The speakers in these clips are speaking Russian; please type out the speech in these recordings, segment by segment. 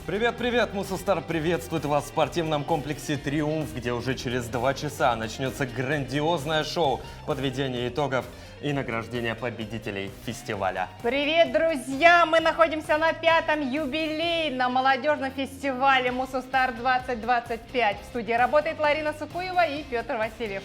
Привет, Мусустар приветствует вас в спортивном комплексе «Триумф», где уже через 2 часа начнется грандиозное шоу подведения итогов и награждения победителей фестиваля. Привет, друзья! Мы находимся на 5-м юбилейном молодежном фестивале «Мусустар 2025». В студии работает Ларина Сукуева и Петр Васильев.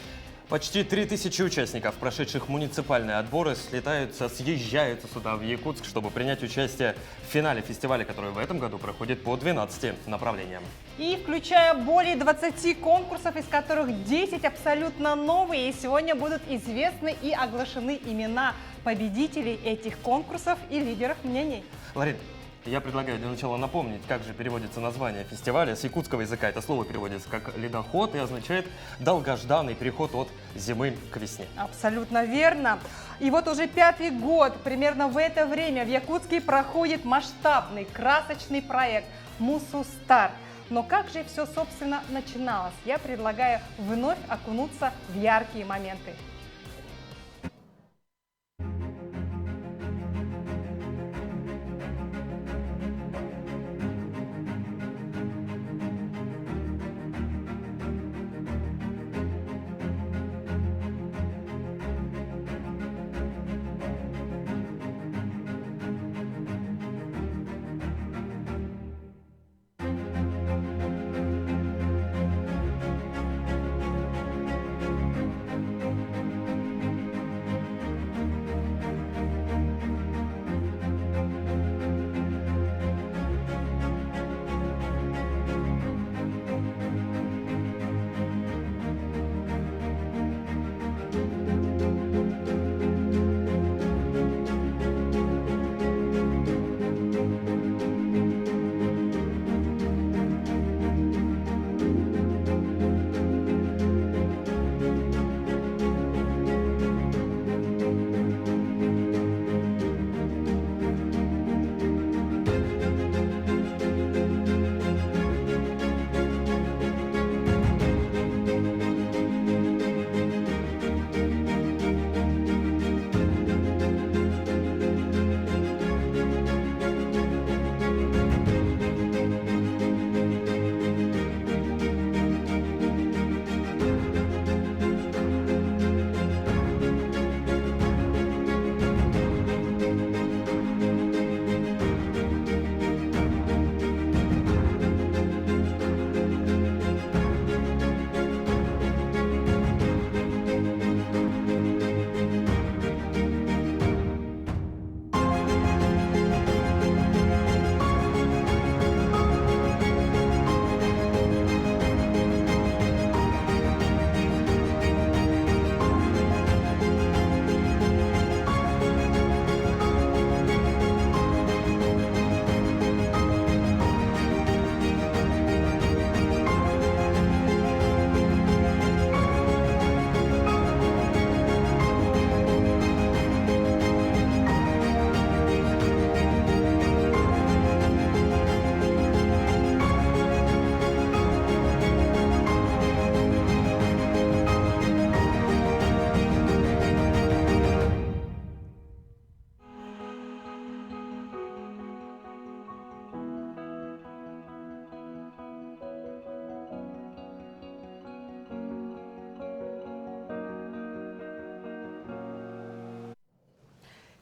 Почти 3000 участников, прошедших муниципальные отборы, съезжаются сюда, в Якутск, чтобы принять участие в финале фестиваля, который в этом году проходит по 12 направлениям. И включая более 20 конкурсов, из которых 10 абсолютно новые. И сегодня будут известны и оглашены имена победителей этих конкурсов и лидеров мнений. Ларин, я предлагаю для начала напомнить, как же переводится название фестиваля. С якутского языка это слово переводится как «ледоход» и означает долгожданный переход от зимы к весне. Абсолютно верно. И вот уже 5-й год, примерно в это время в Якутске проходит масштабный, красочный проект «Мусустар». Но как же все, собственно, начиналось? Я предлагаю вновь окунуться в яркие моменты.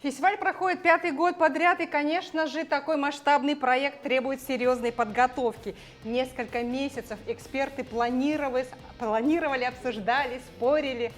Фестиваль проходит 5-й год подряд, и, конечно же, такой масштабный проект требует серьезной подготовки. Несколько месяцев эксперты планировали, обсуждали, спорили.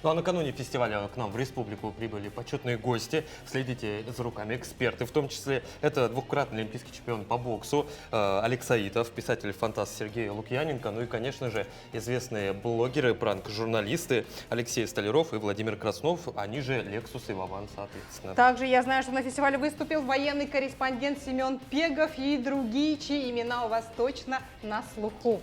Ну а накануне фестиваля к нам в республику прибыли почетные гости. Следите за руками эксперты, в том числе это двукратный олимпийский чемпион по боксу Алекс Саитов, писатель-фантаст Сергей Лукьяненко, ну и, конечно же, известные блогеры, пранк-журналисты Алексей Столяров и Владимир Краснов, они же Лексус и Вован, соответственно. Также я знаю, что на фестивале выступил военный корреспондент Семен Пегов и другие, чьи имена у вас точно на слуху.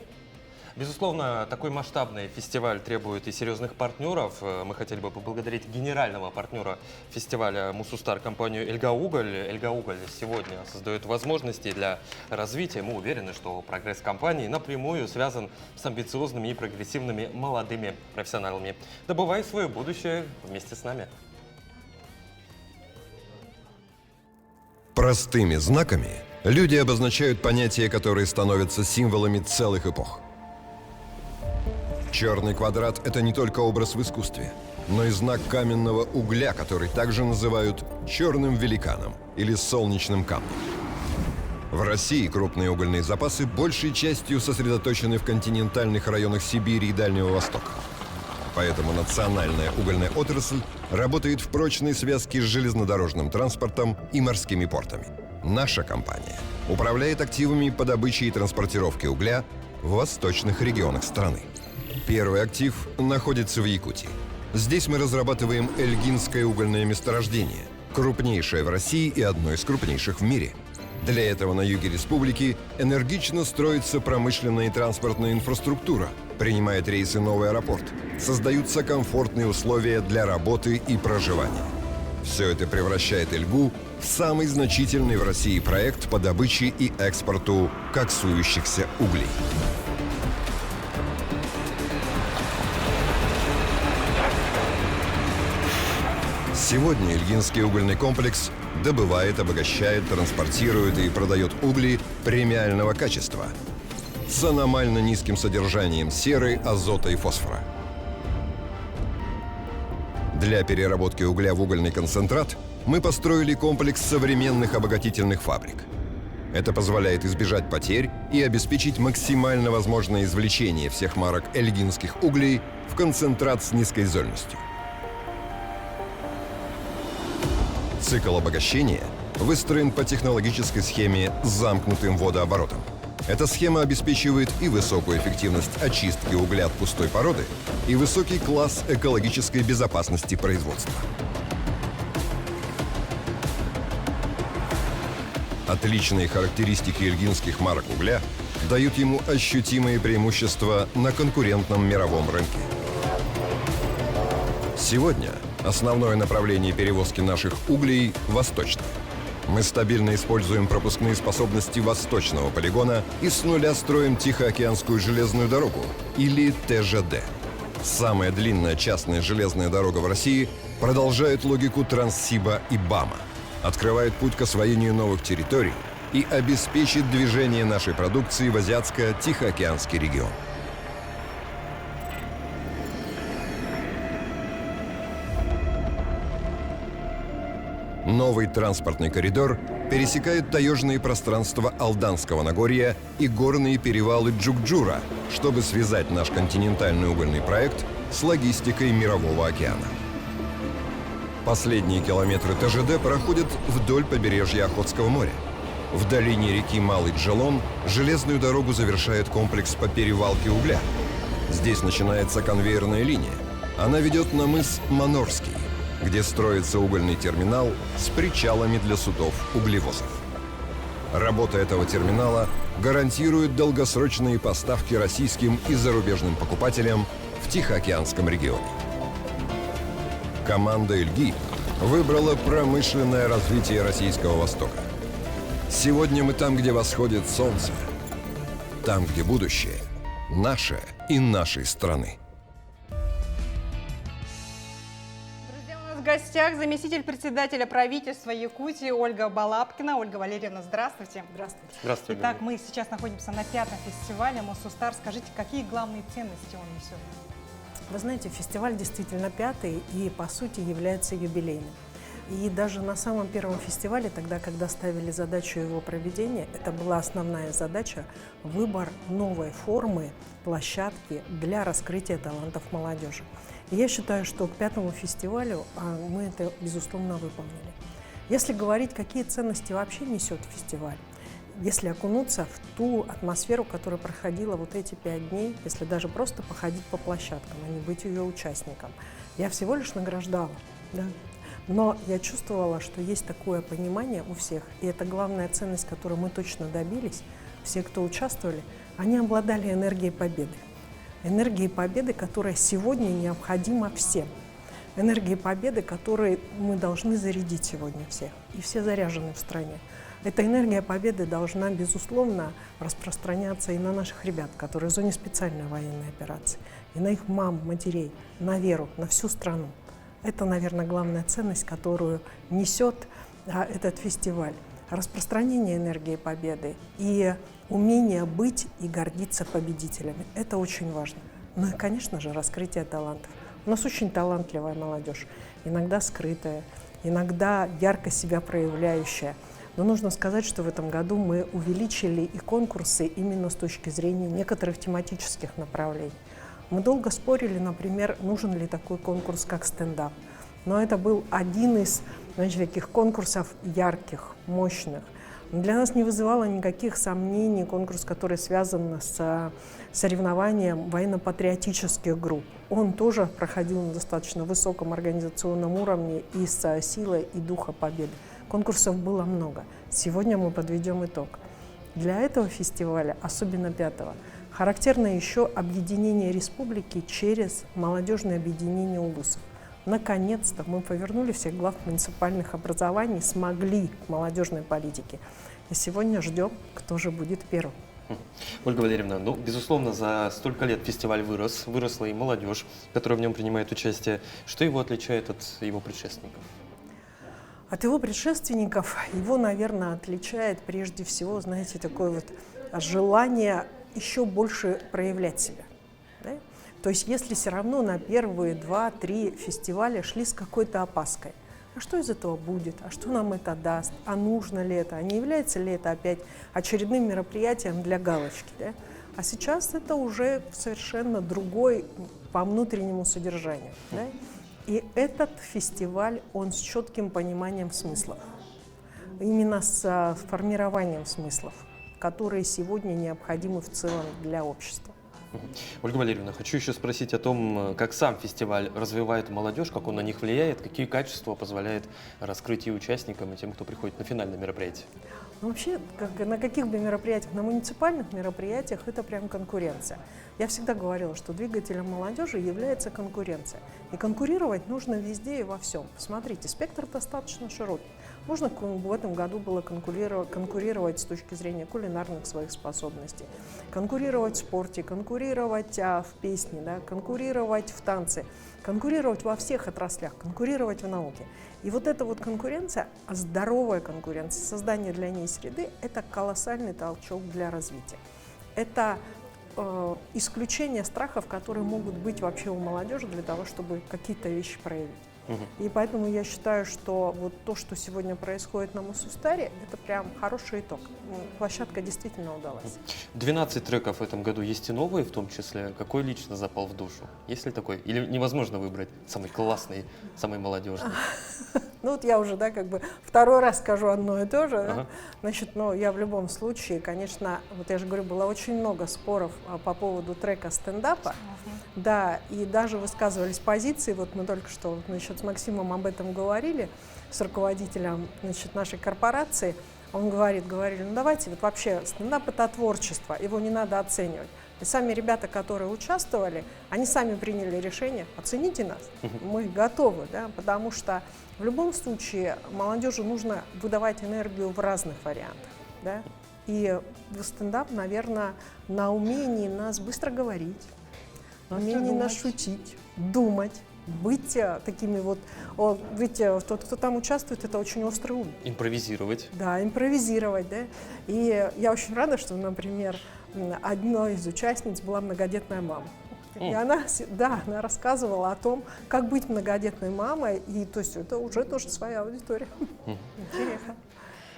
Безусловно, такой масштабный фестиваль требует и серьезных партнеров. Мы хотели бы поблагодарить генерального партнера фестиваля «Мусустар» компанию «Эльга Уголь». «Эльга Уголь» сегодня создает возможности для развития. Мы уверены, что прогресс компании напрямую связан с амбициозными и прогрессивными молодыми профессионалами. Добывай свое будущее вместе с нами. Простыми знаками люди обозначают понятия, которые становятся символами целых эпох. Черный квадрат – это не только образ в искусстве, но и знак каменного угля, который также называют черным великаном или солнечным камнем. В России крупные угольные запасы большей частью сосредоточены в континентальных районах Сибири и Дальнего Востока. Поэтому национальная угольная отрасль работает в прочной связке с железнодорожным транспортом и морскими портами. Наша компания управляет активами по добыче и транспортировке угля в восточных регионах страны. Первый актив находится в Якутии. Здесь мы разрабатываем Эльгинское угольное месторождение, крупнейшее в России и одно из крупнейших в мире. Для этого на юге республики энергично строится промышленная и транспортная инфраструктура, принимает рейсы новый аэропорт, создаются комфортные условия для работы и проживания. Все это превращает Эльгу в самый значительный в России проект по добыче и экспорту коксующихся углей. Сегодня Эльгинский угольный комплекс добывает, обогащает, транспортирует и продает угли премиального качества с аномально низким содержанием серы, азота и фосфора. Для переработки угля в угольный концентрат мы построили комплекс современных обогатительных фабрик. Это позволяет избежать потерь и обеспечить максимально возможное извлечение всех марок эльгинских углей в концентрат с низкой зольностью. Цикл обогащения выстроен по технологической схеме с замкнутым водооборотом. Эта схема обеспечивает и высокую эффективность очистки угля от пустой породы, и высокий класс экологической безопасности производства. Отличные характеристики эльгинских марок угля дают ему ощутимые преимущества на конкурентном мировом рынке. Сегодня основное направление перевозки наших углей – восточное. Мы стабильно используем пропускные способности восточного полигона и с нуля строим Тихоокеанскую железную дорогу, или ТЖД. Самая длинная частная железная дорога в России продолжает логику Транссиба и БАМа, открывает путь к освоению новых территорий и обеспечит движение нашей продукции в Азиатско-Тихоокеанский регион. Новый транспортный коридор пересекает таежные пространства Алданского Нагорья и горные перевалы Джукджура, чтобы связать наш континентальный угольный проект с логистикой Мирового океана. Последние километры ТЖД проходят вдоль побережья Охотского моря. В долине реки Малый Джелон железную дорогу завершает комплекс по перевалке угля. Здесь начинается конвейерная линия. Она ведет на мыс Манорский, где строится угольный терминал с причалами для судов-углевозов. Работа этого терминала гарантирует долгосрочные поставки российским и зарубежным покупателям в Тихоокеанском регионе. Команда Эльги выбрала промышленное развитие Российского Востока. Сегодня мы там, где восходит солнце, там, где будущее наше и нашей страны. В гостях заместитель председателя правительства Якутии Ольга Балапкина. Ольга Валерьевна, здравствуйте. Здравствуйте. Здравствуйте. Итак, мы сейчас находимся на 5-м фестивале Мусустар. Скажите, какие главные ценности он несет? Вы знаете, фестиваль действительно 5-й и, по сути, является юбилейным. И даже на самом первом фестивале, тогда, когда ставили задачу его проведения, это была основная задача – выбор новой формы, площадки для раскрытия талантов молодежи. И я считаю, что к 5-му фестивалю мы это, безусловно, выполнили. Если говорить, какие ценности вообще несет фестиваль, если окунуться в ту атмосферу, которая проходила вот эти 5 дней, если даже просто походить по площадкам, а не быть ее участником, я всего лишь награждала, да? Но я чувствовала, что есть такое понимание у всех, и это главная ценность, которую мы точно добились. Все, кто участвовали, они обладали энергией победы. Энергией победы, которая сегодня необходима всем. Энергией победы, которой мы должны зарядить сегодня всех. И все заряжены в стране. Эта энергия победы должна, безусловно, распространяться и на наших ребят, которые в зоне специальной военной операции, и на их мам, матерей, на веру, на всю страну. Это, наверное, главная ценность, которую несет этот фестиваль. распространение энергии победы и умение быть и гордиться победителями. Это очень важно. Ну и, конечно же, раскрытие талантов. У нас очень талантливая молодежь, иногда скрытая, иногда ярко себя проявляющая. Но нужно сказать, что в этом году мы увеличили и конкурсы именно с точки зрения некоторых тематических направлений. Мы долго спорили, например, нужен ли такой конкурс, как стендап. Но это был один из, значит, таких конкурсов ярких, мощных. Для нас не вызывало никаких сомнений конкурс, который связан с соревнованием военно-патриотических групп. Он тоже проходил на достаточно высоком организационном уровне и с силой и духа победы. Конкурсов было много. Сегодня мы подведем итог. Для этого фестиваля, особенно 5-го, характерно еще объединение республики через молодежное объединение улусов. Наконец-то мы повернули всех глав муниципальных образований, смогли к молодежной политике. И сегодня ждем, кто же будет первым. Ольга Валерьевна, ну, безусловно, за столько лет фестиваль выросла и молодежь, которая в нем принимает участие. Что его отличает от его предшественников? От его предшественников его, наверное, отличает прежде всего, знаете, такое вот желание еще больше проявлять себя. Да? То есть если все равно на первые 2-3 фестиваля шли с какой-то опаской, а что из этого будет, а что нам это даст, а нужно ли это, а не является ли это опять очередным мероприятием для галочки. Да? А сейчас это уже совершенно другой по внутреннему содержанию. Да? И этот фестиваль, он с четким пониманием смыслов, именно с формированием смыслов, которые сегодня необходимы в целом для общества. Ольга Валерьевна, хочу еще спросить о том, как сам фестиваль развивает молодежь, как он на них влияет, какие качества позволяет раскрыть и участникам, и тем, кто приходит на финальное мероприятие. Ну, вообще, на каких бы мероприятиях, на муниципальных мероприятиях это прям конкуренция. Я всегда говорила, что двигателем молодежи является конкуренция. И конкурировать нужно везде и во всем. Посмотрите, спектр достаточно широкий. Можно в этом году было конкурировать с точки зрения кулинарных своих способностей, конкурировать в спорте, конкурировать в песне, да, конкурировать в танце, конкурировать во всех отраслях, конкурировать в науке. И вот эта вот конкуренция, здоровая конкуренция, создание для ней среды – это колоссальный толчок для развития. Это исключение страхов, которые могут быть вообще у молодежи для того, чтобы какие-то вещи проявить. И поэтому я считаю, что вот то, что сегодня происходит на Мусустаре, это прям хороший итог. Площадка действительно удалась. 12 треков в этом году есть и новые, в том числе. Какой лично запал в душу? Есть ли такой? Или невозможно выбрать самый классный, самый молодежный? Ну вот я уже, да, как бы второй раз скажу одно и то же. Ага. Да? Значит, ну я в любом случае, конечно, вот я же говорю, было очень много споров по поводу трека стендапа. Да, и даже высказывались позиции, вот мы только что, значит, с Максимом об этом говорили, с руководителем, значит, нашей корпорации. Он говорили, ну давайте, вот вообще стендап – это творчество, его не надо оценивать. И сами ребята, которые участвовали, они сами приняли решение, оцените нас, мы готовы, да, потому что в любом случае молодежи нужно выдавать энергию в разных вариантах, да. И стендап, наверное, на умении нас быстро говорить, на умении нас шутить, думать, быть такими вот, ведь тот, кто там участвует, это очень острый ум. Импровизировать. Да, импровизировать, да. И я очень рада, что, например, одной из участниц была многодетная мама. И она рассказывала о том, как быть многодетной мамой, и то есть это уже тоже своя аудитория. Интересно.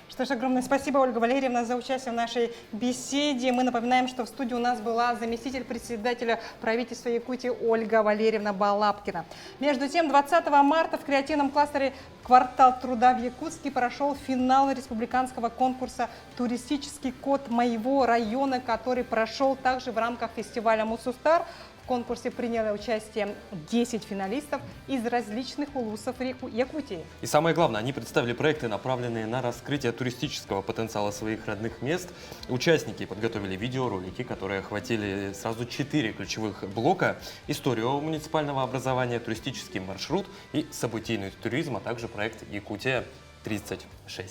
Что ж, огромное спасибо, Ольга Валерьевна, за участие в нашей беседе. Мы напоминаем, что в студии у нас была заместитель председателя правительства Якутии Ольга Валерьевна Балапкина. Между тем, 20 марта в креативном кластере «Квартал труда» в Якутске прошел финал республиканского конкурса «Туристический код моего района», который прошел также в рамках фестиваля «Мусустар». В конкурсе приняло участие 10 финалистов из различных улусов Якутии. И самое главное, они представили проекты, направленные на раскрытие туристического потенциала своих родных мест. Участники подготовили видеоролики, которые охватили сразу 4 ключевых блока: историю муниципального образования, туристический маршрут и событийный туризм, а также проект «Якутия-36».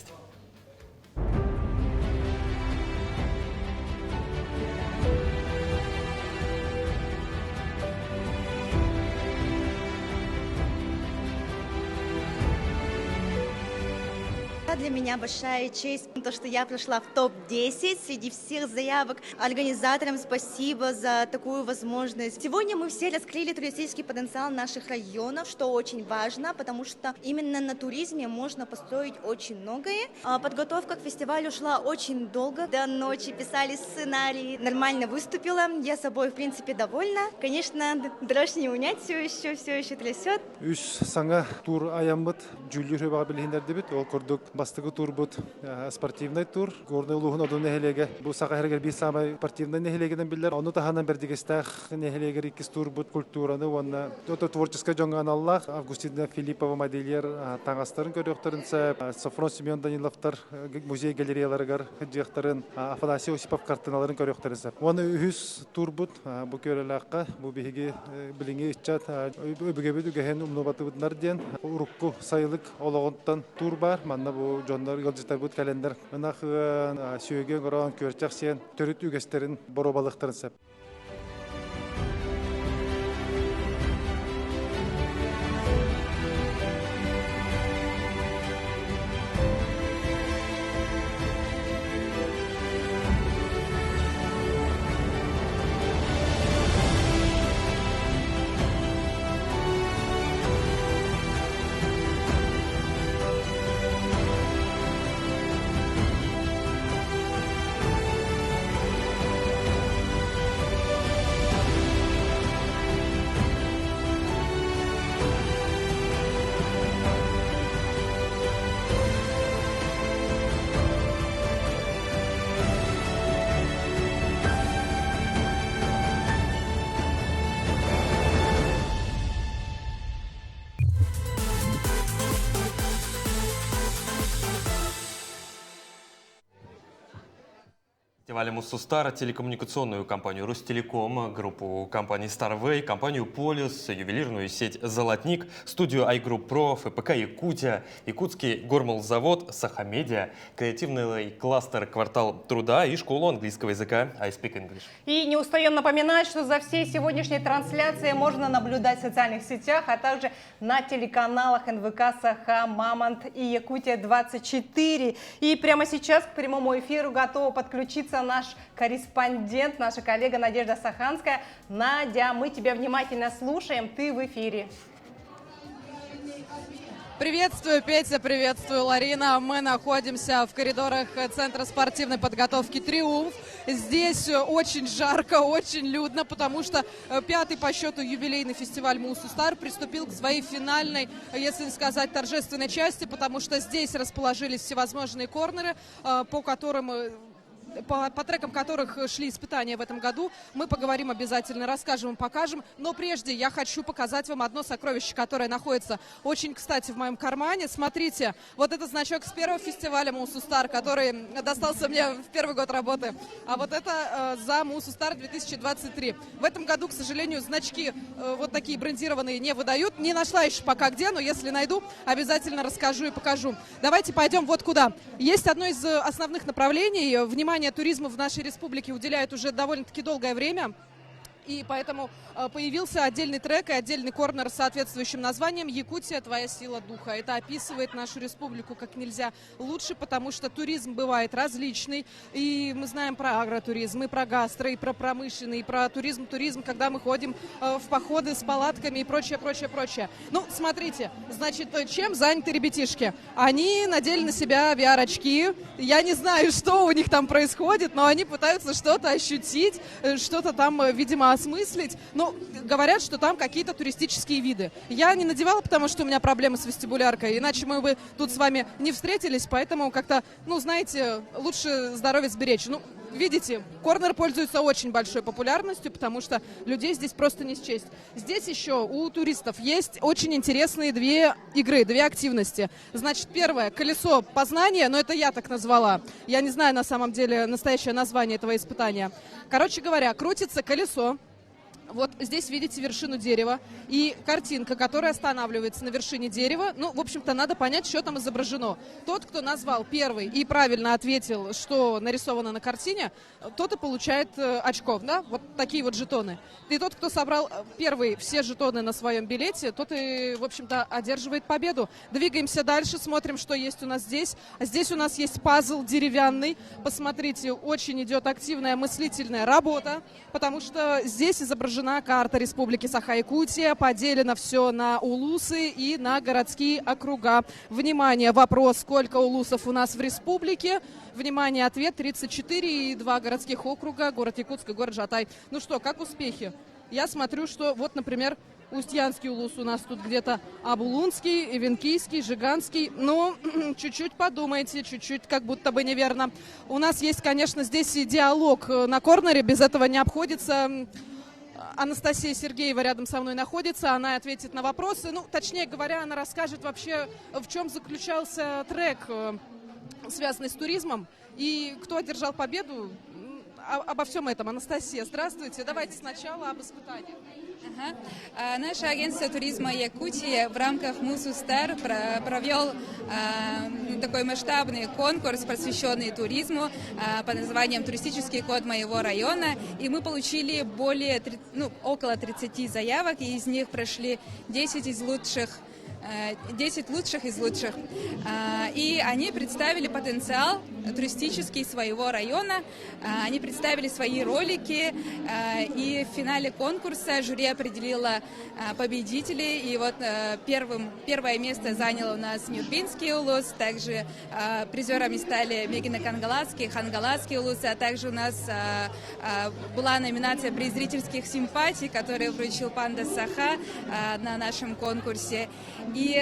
Это для меня большая честь, то, что я прошла в топ-10 среди всех заявок. Организаторам спасибо за такую возможность. Сегодня мы все раскрыли туристический потенциал наших районов, что очень важно, потому что именно на туризме можно построить очень многое. Подготовка к фестивалю шла очень долго. До ночи писали сценарии. Нормально выступила. Я собой, в принципе, довольна. Конечно, дрожь не унять все еще трясет. Үш саңа тур аямбыт, жүлдер өбаға білгендерді біт, ол көрдік бастығы тур бұд, спортивный тур. Горный луғын оду нехелеге, бұл сақа әргер бір самай спортивный нехелегеден білдер. Оны таханан бердігестәқ нехелегер иккіз тур бұд культураны, оны творческая жоңған Аллах, Августина Филиппова модельер таңастарын көріқтірінсі, Софрон Семен Даниловтар музей галереяларығар жиқтарын, Афанасий Осипов картиналарын көріқтірінсі. Оны үхіз тур бұд, бұл көреліққа, бұл бейге біліңе үтчат, өбіге үгіген ұмнубаты бұдынар ден, ұрыққы сайылық олығынтан тур бар, манна бұл жондар ғылжытар бұд кәлендер. Мұнақ сүйеген ғыраған көрчақ сен түріт үгестерін боро балықтарын сәп. Фестивале Муссустар, телекоммуникационную компанию Ростелеком, группу компаний Starway, компанию Полис, ювелирную сеть Золотник, студию iGroup Pro, ФПК Якутия, Якутский гормолзавод, Сахамедиа, креативный кластер Квартал труда и школу английского языка I Speak English. И не устаем напоминать, что за всей сегодняшней трансляцией можно наблюдать в социальных сетях, а также на телеканалах НВК Саха, Мамонт и Якутия 24. И прямо сейчас к прямому эфиру готова подключиться наш корреспондент, наша коллега Надежда Саханская. Надя, мы тебя внимательно слушаем, ты в эфире. Приветствую, Петя, приветствую, Ларина. Мы находимся в коридорах Центра спортивной подготовки «Триумф». Здесь очень жарко, очень людно, потому что пятый по счету юбилейный фестиваль Муссустар приступил к своей финальной, если не сказать, торжественной части, потому что здесь расположились всевозможные корнеры, по трекам которых шли испытания в этом году. Мы поговорим обязательно, расскажем и покажем. Но прежде я хочу показать вам одно сокровище, которое находится очень, кстати, в моем кармане. Смотрите, вот это значок с первого фестиваля Муссустар, который достался мне в первый год работы. А вот это за Муссустар 2023. В этом году, к сожалению, значки вот такие брендированные не выдают. Не нашла еще пока где, но если найду, обязательно расскажу и покажу. Давайте пойдем вот куда. Есть одно из основных направлений. Внимание туризму в нашей республике уделяют уже довольно-таки долгое время. И поэтому появился отдельный трек и отдельный корнер с соответствующим названием «Якутия. Твоя сила духа». Это описывает нашу республику как нельзя лучше, потому что туризм бывает различный. И мы знаем про агротуризм, и про гастро, и про промышленный, и про туризм, когда мы ходим в походы с палатками и прочее, прочее, прочее. Ну, смотрите, значит, чем заняты ребятишки? Они надели на себя VR-очки. Я не знаю, что у них там происходит, но они пытаются что-то ощутить, что-то там, видимо, осмыслить. Ну, говорят, что там какие-то туристические виды. Я не надевала, потому что у меня проблемы с вестибуляркой, иначе мы бы тут с вами не встретились, поэтому как-то, ну, знаете, лучше здоровье сберечь. Ну, видите, корнер пользуется очень большой популярностью, потому что людей здесь просто не счесть. Здесь еще у туристов есть очень интересные две игры, две активности. Значит, первое, колесо познания, но это я так назвала. Я не знаю на самом деле настоящее название этого испытания. Короче говоря, крутится колесо. Вот здесь видите вершину дерева и картинка, которая останавливается на вершине дерева. Ну, в общем-то, надо понять, что там изображено. Тот, кто назвал первый и правильно ответил, что нарисовано на картине, тот и получает очков, да? Вот такие вот жетоны. И тот, кто собрал первый все жетоны на своем билете, тот и, в общем-то, одерживает победу. Двигаемся дальше, смотрим, что есть у нас здесь. Здесь у нас есть пазл деревянный. Посмотрите, очень идет активная мыслительная работа, потому что здесь изображена карта Республики Саха-Якутия, поделено все на улусы и на городские округа. Внимание, вопрос, сколько улусов у нас в республике? Внимание, ответ 34 и 2 городских округа, город Якутск и город Жатай. Ну что, как успехи? Я смотрю, что вот, например, Устьянский улус у нас тут где-то, Абулунский, Ивенкийский, Жиганский. Ну, чуть-чуть подумайте, чуть-чуть как будто бы неверно. У нас есть, конечно, здесь и диалог на корнере, без этого не обходится. Анастасия Сергеева рядом со мной находится, она ответит на вопросы. Ну, точнее говоря, она расскажет вообще, в чем заключался трек, связанный с туризмом, и кто одержал победу, обо всем этом. Анастасия, здравствуйте. Давайте сначала об испытаниях. Наше агентство туризма Якутии в рамках Мусустар провел такой масштабный конкурс, посвященный туризму, под названием «Туристический код моего района». И мы получили около 30 заявок, и из них прошли 10 лучших из лучших. И они представили потенциал туристический своего района, они представили свои ролики, и в финале конкурса жюри определило победителей. И вот первое место занял у нас Нюрбинский улус, также призерами стали Мегино-Кангаласский, Хангаласский улус, а также у нас была номинация «Приз зрительских симпатий», которую вручил Панда Саха на нашем конкурсе. И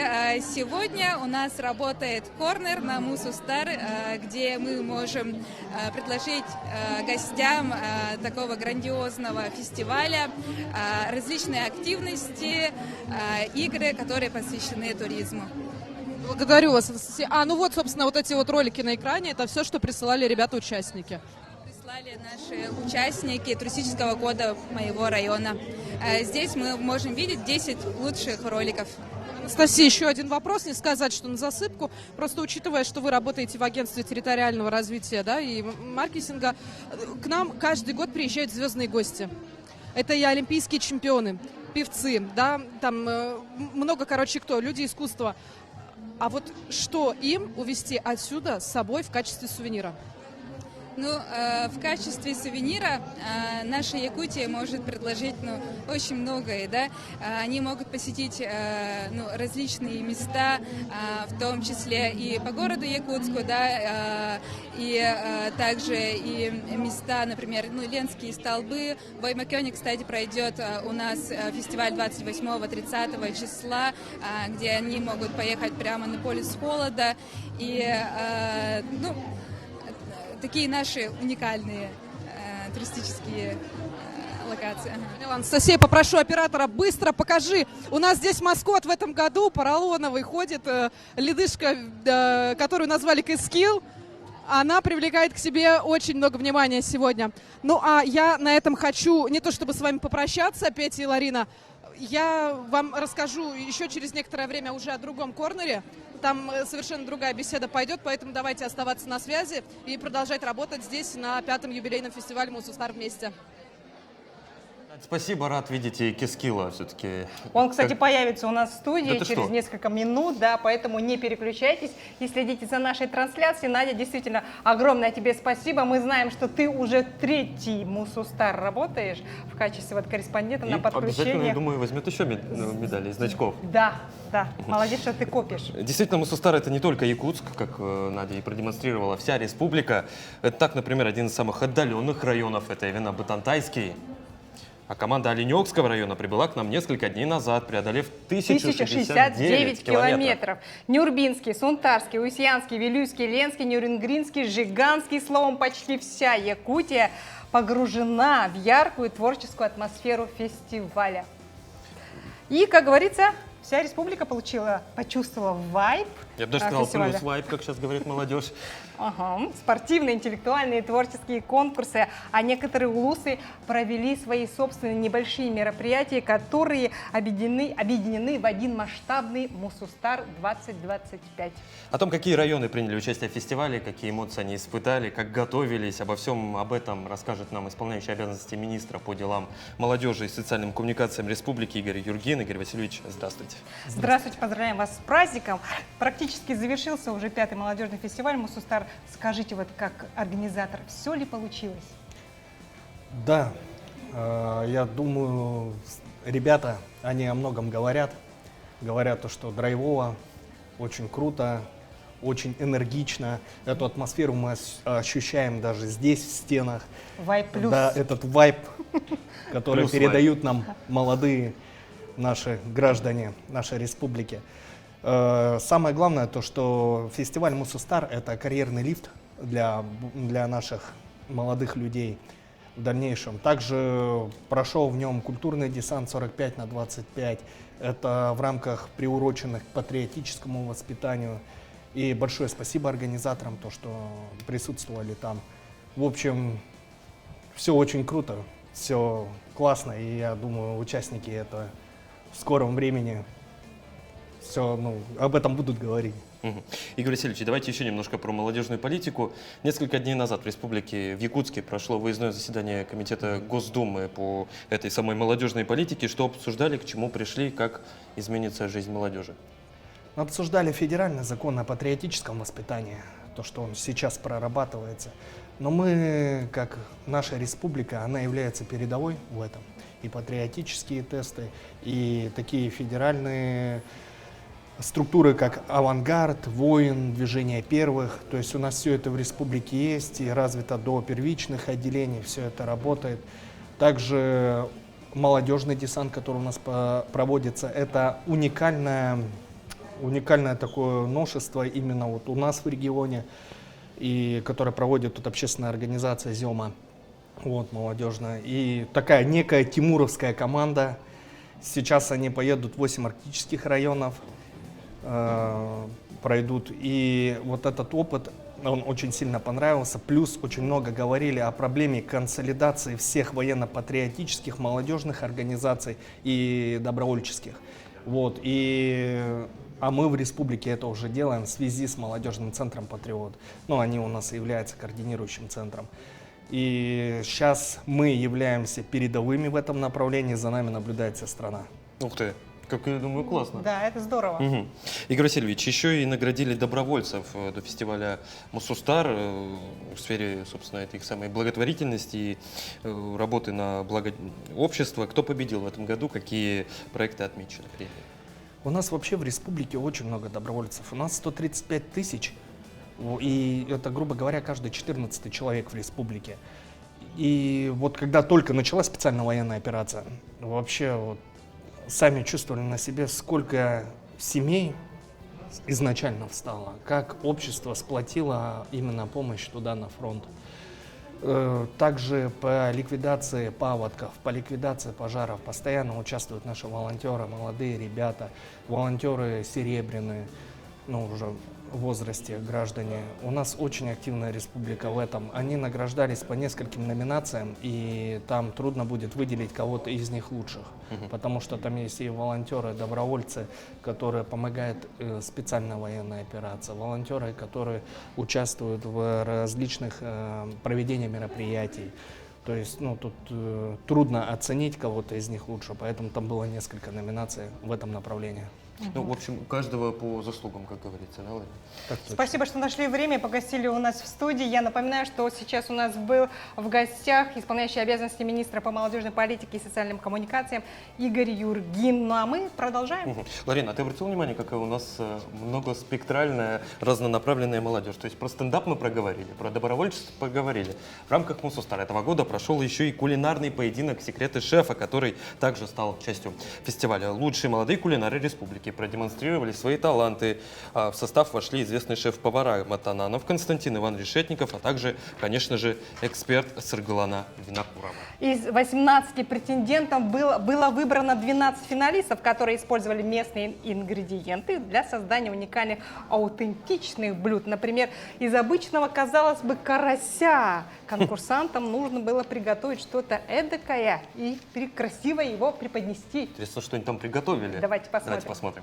сегодня у нас работает корнер на Мусустар, где мы можем предложить гостям такого грандиозного фестиваля различные активности, игры, которые посвящены туризму. Благодарю вас, Анастасия. Ну вот, собственно, вот эти вот ролики на экране, это все, что присылали ребята-участники. Прислали наши участники туристического кода моего района. Здесь мы можем видеть 10 лучших роликов. Анастасия, еще один вопрос, не сказать, что на засыпку, просто учитывая, что вы работаете в агентстве территориального развития, да, и маркетинга, к нам каждый год приезжают звездные гости. Это и олимпийские чемпионы, певцы, да, там много, кто, люди искусства. А вот что им увезти отсюда с собой в качестве сувенира? В качестве сувенира наша Якутия может предложить очень многое, да. Они могут посетить различные места, в том числе и по городу Якутску, да, и также и места, например, Ленские столбы. В Аймакёне, кстати, пройдет у нас фестиваль 28-30 числа, где они могут поехать прямо на полюс холода. И такие наши уникальные туристические локации. Анастасия, попрошу оператора, быстро покажи. У нас здесь маскот в этом году, поролоновый, ходит ледышка, которую назвали Кэскил. Она привлекает к себе очень много внимания сегодня. Ну, а я на этом хочу не то чтобы с вами попрощаться, Петя и Ларина, я вам расскажу еще через некоторое время уже о другом корнере. Там совершенно другая беседа пойдет, поэтому давайте оставаться на связи и продолжать работать здесь на 5-м юбилейном фестивале Мусустар вместе. Спасибо, рад видеть и Кэскила все-таки. Он, кстати, появится у нас в студии Это через что? несколько минут, да, поэтому не переключайтесь и следите за нашей трансляцией. Надя, действительно, огромное тебе спасибо. Мы знаем, что ты уже 3-й Мусустар работаешь в качестве корреспондента И на обязательно, я подключение. думаю, возьмет еще медали и значков. Да, молодец, что ты копишь. Действительно, Мусустар — это не только Якутск, как Надя и продемонстрировала, вся республика. Это так, например, один из самых отдаленных районов, это именно Бытантайский. А команда Оленёкского района прибыла к нам несколько дней назад, преодолев 1069 километров. Нюрбинский, Сунтарский, Уйсьянский, Вилюйский, Ленский, Нюрингринский, Жиганский, словом, почти вся Якутия погружена в яркую творческую атмосферу фестиваля. И, как говорится, вся республика почувствовала вайб Я бы даже сказал, фестиваля. плюс вайп, как сейчас говорит молодежь. Ага. Спортивные, интеллектуальные, творческие конкурсы, а некоторые улусы провели свои собственные небольшие мероприятия, которые объединены в один масштабный Мусустар 2025. О том, какие районы приняли участие в фестивале, какие эмоции они испытали, как готовились, обо всем об этом расскажет нам исполняющий обязанности министра по делам молодежи и социальным коммуникациям Республики Игорь Юргин. Игорь Васильевич, здравствуйте. Здравствуйте, поздравляем вас с праздником. Практически завершился уже 5-й молодежный фестиваль Мусустар. Скажите, вот как организатор, все ли получилось? Да, я думаю, ребята, они о многом говорят. Говорят то, что драйвово, очень круто, очень энергично. Эту атмосферу мы ощущаем даже здесь, в стенах. Вайп плюс. Да, этот вайб, который Плюс передают нам молодые наши граждане нашей республики. Самое главное то, что фестиваль Мусустар – это карьерный лифт для наших молодых людей в дальнейшем. Также прошел в нем культурный десант 45/25. Это в рамках приуроченных к патриотическому воспитанию. И большое спасибо организаторам, то, что присутствовали там. В общем, все очень круто, все классно, и я думаю, участники это в скором времени все, об этом будут говорить. Мгм. Игорь Васильевич, давайте еще немножко про молодежную политику. Несколько дней назад в республике, в Якутске, прошло выездное заседание Комитета Госдумы по этой самой молодежной политике. Что обсуждали, к чему пришли, как изменится жизнь молодежи? Мы обсуждали федеральный закон о патриотическом воспитании, то, что он сейчас прорабатывается. Но мы, как наша республика, она является передовой в этом. И патриотические тесты, и такие федеральные структуры, как «Авангард», «Воин», «Движение первых». То есть у нас все это в республике есть, и развито до первичных отделений, все это работает. Также молодежный десант, который у нас проводится, это уникальное такое новшество именно вот у нас в регионе, и которое проводит тут общественная организация «Зема», вот, молодежная. И такая некая тимуровская команда. Сейчас они поедут в 8 арктических районов, пройдут. И вот этот опыт, он очень сильно понравился. Плюс очень много говорили о проблеме консолидации всех военно-патриотических молодежных организаций и добровольческих. Вот. А мы в республике это уже делаем в связи с молодежным центром «Патриот». Они у нас являются координирующим центром. И сейчас мы являемся передовыми в этом направлении, за нами наблюдает вся страна. Ух ты, как я думаю, классно. Да, это здорово. Мгм. Игорь Васильевич, еще и наградили добровольцев до фестиваля Мусустар в сфере, собственно, этой самой благотворительности и работы на благо общества. Кто победил в этом году, какие проекты отмечены? У нас вообще в республике очень много добровольцев. У нас 135 тысяч, и это, грубо говоря, каждый 14-й человек в республике. И вот когда только началась специальная военная операция, вообще вот сами чувствовали на себе, сколько семей изначально встало, как общество сплотило именно помощь туда, на фронт. Также по ликвидации паводков, по ликвидации пожаров постоянно участвуют наши волонтеры, молодые ребята, волонтеры серебряные, уже в возрасте граждане. У нас очень активная республика в этом. Они награждались по нескольким номинациям, и там трудно будет выделить кого-то из них лучших, потому что там есть и волонтеры, добровольцы, которые помогают специальной военной операции, волонтеры, которые участвуют в различных проведениях мероприятий. То есть, тут трудно оценить кого-то из них лучше, поэтому там было несколько номинаций в этом направлении. В общем, у каждого по заслугам, как говорится, да, Лариса? Спасибо, что нашли время и погостили у нас в студии. Я напоминаю, что сейчас у нас был в гостях исполняющий обязанности министра по молодежной политике и социальным коммуникациям Игорь Юргин. А мы продолжаем. Ларина, а ты обратил внимание, какая у нас многоспектральная, разнонаправленная молодежь? То есть про стендап мы проговорили, про добровольчество поговорили. В рамках Мусустара этого года прошел еще и кулинарный поединок «Секреты шефа», который также стал частью фестиваля. Лучшие молодые кулинары республики участники продемонстрировали свои таланты. В состав вошли известный шеф-повара Матананов Константин, Иван Решетников, а также, конечно же, эксперт Сыргалана Винокурова. Из 18 претендентов было выбрано 12 финалистов, которые использовали местные ингредиенты для создания уникальных аутентичных блюд. Например, из обычного, казалось бы, карася конкурсантам нужно было приготовить что-то эдакое и красиво его преподнести. Интересно, что они там приготовили. Давайте посмотрим. Давайте посмотрим.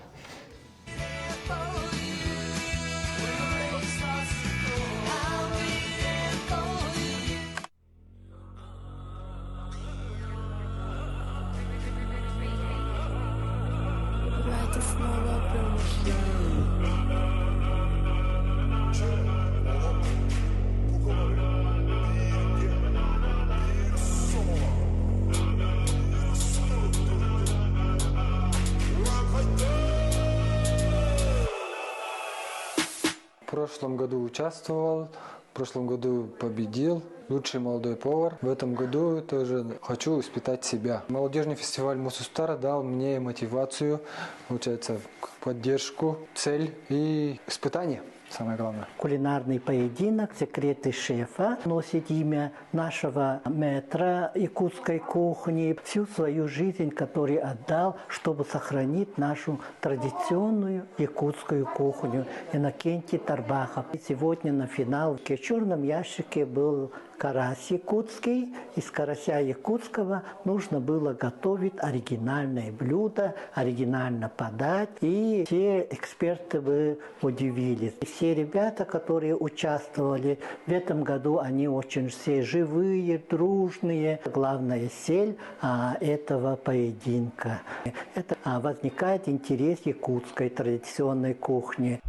В прошлом году участвовал, в прошлом году победил, лучший молодой повар. В этом году тоже хочу испытать себя. Молодежный фестиваль Мусустар дал мне мотивацию, получается, поддержку, цель и испытание. Самое главное. Кулинарный поединок «Секреты шефа» носит имя нашего мэтра якутской кухни. Всю свою жизнь, который отдал, чтобы сохранить нашу традиционную якутскую кухню. Иннокентий Тарбахов. И сегодня на финал в черном ящике был карась якутский. Из карася якутского нужно было готовить оригинальное блюдо, оригинально подать. И все эксперты бы удивились. Все ребята, которые участвовали в этом году, они очень все живые, дружные. Главная цель этого поединка. Это возникает интерес якутской традиционной кухни.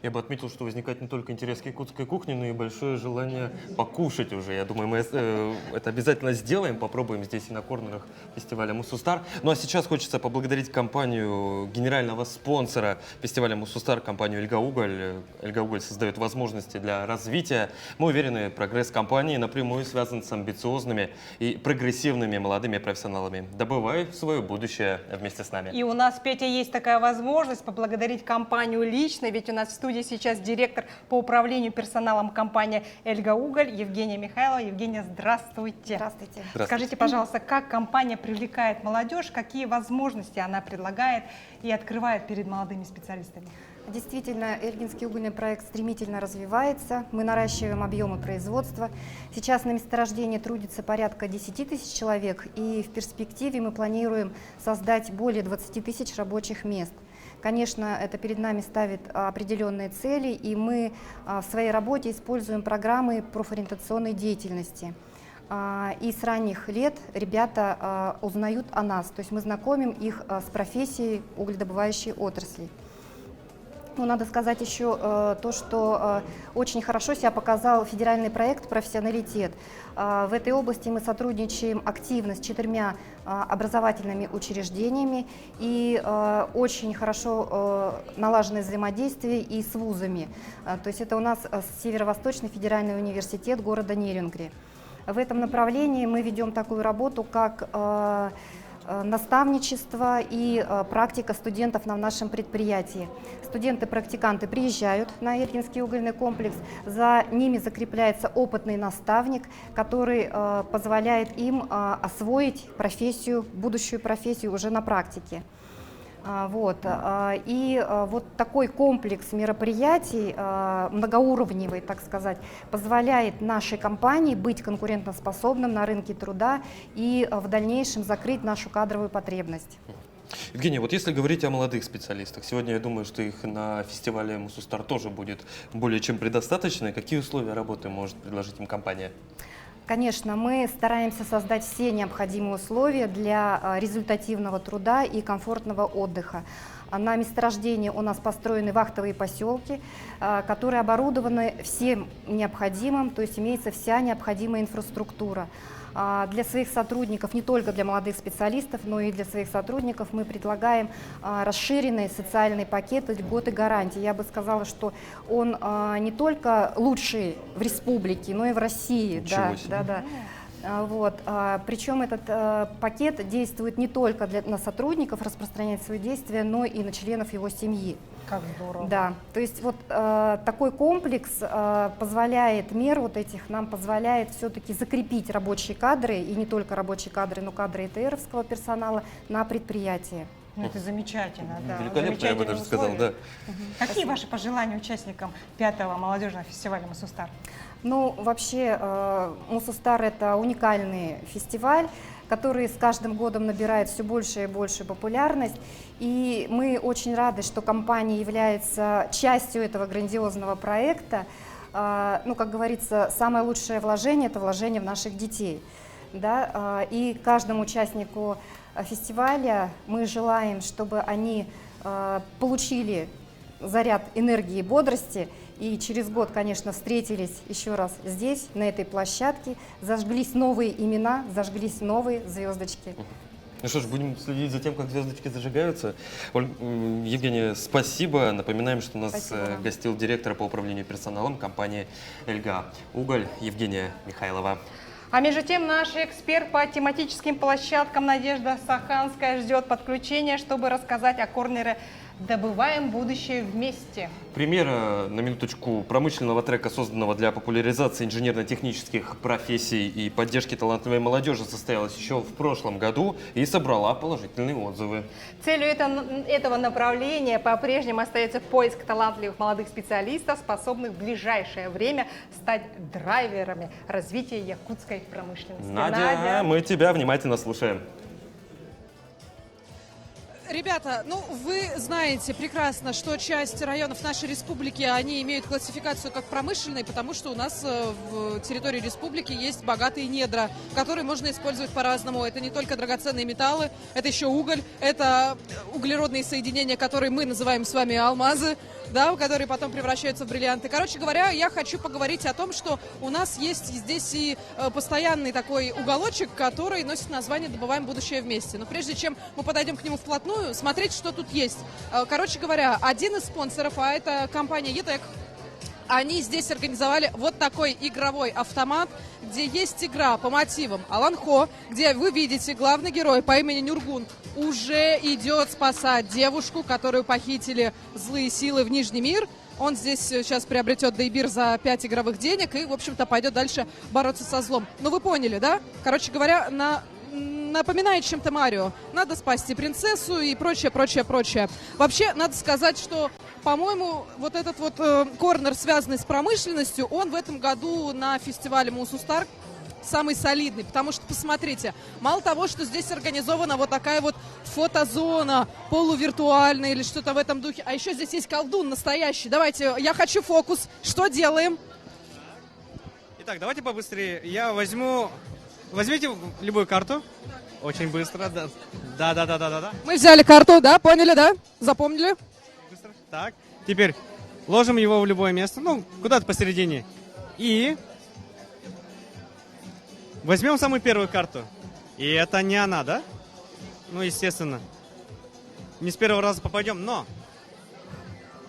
Я бы отметил, что возникает не только интерес к якутской кухне, но и большое желание покушать уже. Я думаю, мы это обязательно сделаем, попробуем здесь и на корнерах фестиваля Мусустар. Ну а сейчас хочется поблагодарить компанию, генерального спонсора фестиваля Мусустар, компанию Эльга Уголь. Эльга Уголь создает возможности для развития. Мы уверены, прогресс компании напрямую связан с амбициозными и прогрессивными молодыми профессионалами. Добывай свое будущее вместе с нами. И у нас, Петя, есть такая возможность поблагодарить компанию лично, ведь у нас в студии сейчас директор по управлению персоналом компании «Эльга Уголь» Евгения Михайлова. Евгения, здравствуйте. Здравствуйте. Скажите, пожалуйста, как компания привлекает молодежь, какие возможности она предлагает и открывает перед молодыми специалистами? Действительно, Эльгинский угольный проект стремительно развивается, мы наращиваем объемы производства. Сейчас на месторождении трудится порядка 10 тысяч человек, и в перспективе мы планируем создать более 20 тысяч рабочих мест. Конечно, это перед нами ставит определенные цели, и мы в своей работе используем программы профориентационной деятельности. И с ранних лет ребята узнают о нас, то есть мы знакомим их с профессией угледобывающей отрасли. Ну, надо сказать еще то, что очень хорошо себя показал федеральный проект «Профессионалитет». В этой области мы сотрудничаем активно с 4 образовательными учреждениями и очень хорошо налажено взаимодействие и с вузами. То есть это у нас Северо-Восточный федеральный университет города Нерюнгри. В этом направлении мы ведем такую работу, как наставничество и практика студентов на нашем предприятии. Студенты-практиканты приезжают на Эльгинский угольный комплекс, за ними закрепляется опытный наставник, который позволяет им освоить профессию, будущую профессию уже на практике. И вот такой комплекс мероприятий, многоуровневый, так сказать, позволяет нашей компании быть конкурентоспособным на рынке труда и в дальнейшем закрыть нашу кадровую потребность. Евгения, вот если говорить о молодых специалистах, сегодня я думаю, что их на фестивале Мусустар тоже будет более чем предостаточно. Какие условия работы может предложить им компания? Конечно, мы стараемся создать все необходимые условия для результативного труда и комфортного отдыха. На месторождении у нас построены вахтовые поселки, которые оборудованы всем необходимым, то есть имеется вся необходимая инфраструктура. Для своих сотрудников, не только для молодых специалистов, но и для своих сотрудников мы предлагаем расширенный социальный пакет льгот и гарантий. Я бы сказала, что он не только лучший в республике, но и в России. Да. Вот. Причем этот пакет действует не только на сотрудников, распространяет свои действия, но и на членов его семьи. Как здорово. Да, то есть вот такой комплекс позволяет, мер вот этих нам позволяет все-таки закрепить рабочие кадры, и не только рабочие кадры, но кадры ИТРовского персонала на предприятии. Ну, это замечательно, да. Великолепно, я бы даже сказал, да. Какие ваши пожелания участникам 5-го молодежного фестиваля «Мусустар»? Ну, вообще, «Мусустар» — это уникальный фестиваль, который с каждым годом набирает все больше и больше популярность. И мы очень рады, что компания является частью этого грандиозного проекта. Ну, как говорится, самое лучшее вложение — это вложение в наших детей. Да? И каждому участнику фестиваля мы желаем, чтобы они получили заряд энергии и бодрости, и через год, конечно, встретились еще раз здесь, на этой площадке, зажглись новые имена, зажглись новые звездочки. Ну что ж, будем следить за тем, как звездочки зажигаются. Евгения, спасибо. Напоминаем, что у нас гостил директор по управлению персоналом компании «Эльга Уголь» Евгения Михайлова. А между тем наш эксперт по тематическим площадкам Надежда Саханская ждет подключения, чтобы рассказать о корнере «Добываем будущее вместе». Пример, на минуточку, промышленного трека, созданного для популяризации инженерно-технических профессий и поддержки талантливой молодежи, состоялась еще в прошлом году и собрала положительные отзывы. Целью этого направления по-прежнему остается поиск талантливых молодых специалистов, способных в ближайшее время стать драйверами развития якутской промышленности. Надя, мы тебя внимательно слушаем. Ребята, ну вы знаете прекрасно, что часть районов нашей республики, они имеют классификацию как промышленные, потому что у нас в территории республики есть богатые недра, которые можно использовать по-разному. Это не только драгоценные металлы, это еще уголь, это углеродные соединения, которые мы называем с вами алмазы, да, которые потом превращаются в бриллианты. Короче говоря, я хочу поговорить о том, что у нас есть здесь и постоянный такой уголочек, который носит название «Добываем будущее вместе». Но прежде чем мы подойдем к нему вплотную, смотреть, что тут есть. Короче говоря, один из спонсоров, а это компания «ЕТЭК», они здесь организовали вот такой игровой автомат, где есть игра по мотивам Алан Хо, где вы видите, главный герой по имени Нюргун уже идет спасать девушку, которую похитили злые силы в Нижний мир. Он здесь сейчас приобретет дейбир за 5 игровых денег и, в общем-то, пойдет дальше бороться со злом. Ну, вы поняли, да? Короче говоря, напоминает чем-то Марио. Надо спасти принцессу и прочее, прочее, прочее. Вообще, надо сказать, что, по-моему, вот этот вот корнер, связанный с промышленностью, он в этом году на фестивале «Мусустар» самый солидный, потому что, посмотрите, мало того, что здесь организована вот такая вот фотозона полувиртуальная или что-то в этом духе, а еще здесь есть колдун настоящий. Давайте, я хочу фокус. Что делаем? Итак, давайте побыстрее. Я возьмите любую карту. Очень быстро, да. Да. Мы взяли карту, да, поняли, да? Запомнили? Быстро. Так, теперь ложим его в любое место, ну, куда-то посередине. И возьмем самую первую карту. И это не она, да? Ну, естественно. Не с первого раза попадем, но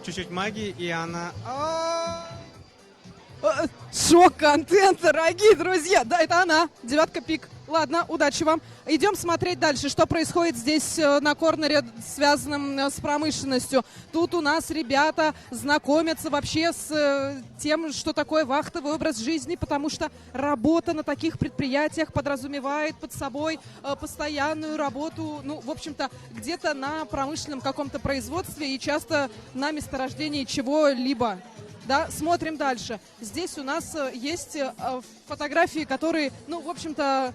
чуть-чуть магии, и она... Шок-контент, дорогие друзья. Да, это она. 9 пик. Ладно, удачи вам. Идем смотреть дальше, что происходит здесь на корнере, связанном с промышленностью. Тут у нас ребята знакомятся вообще с тем, что такое вахтовый образ жизни, потому что работа на таких предприятиях подразумевает под собой постоянную работу, ну, в общем-то, где-то на промышленном каком-то производстве и часто на месторождении чего-либо. Да, смотрим дальше. Здесь у нас есть фотографии, которые, ну, в общем-то,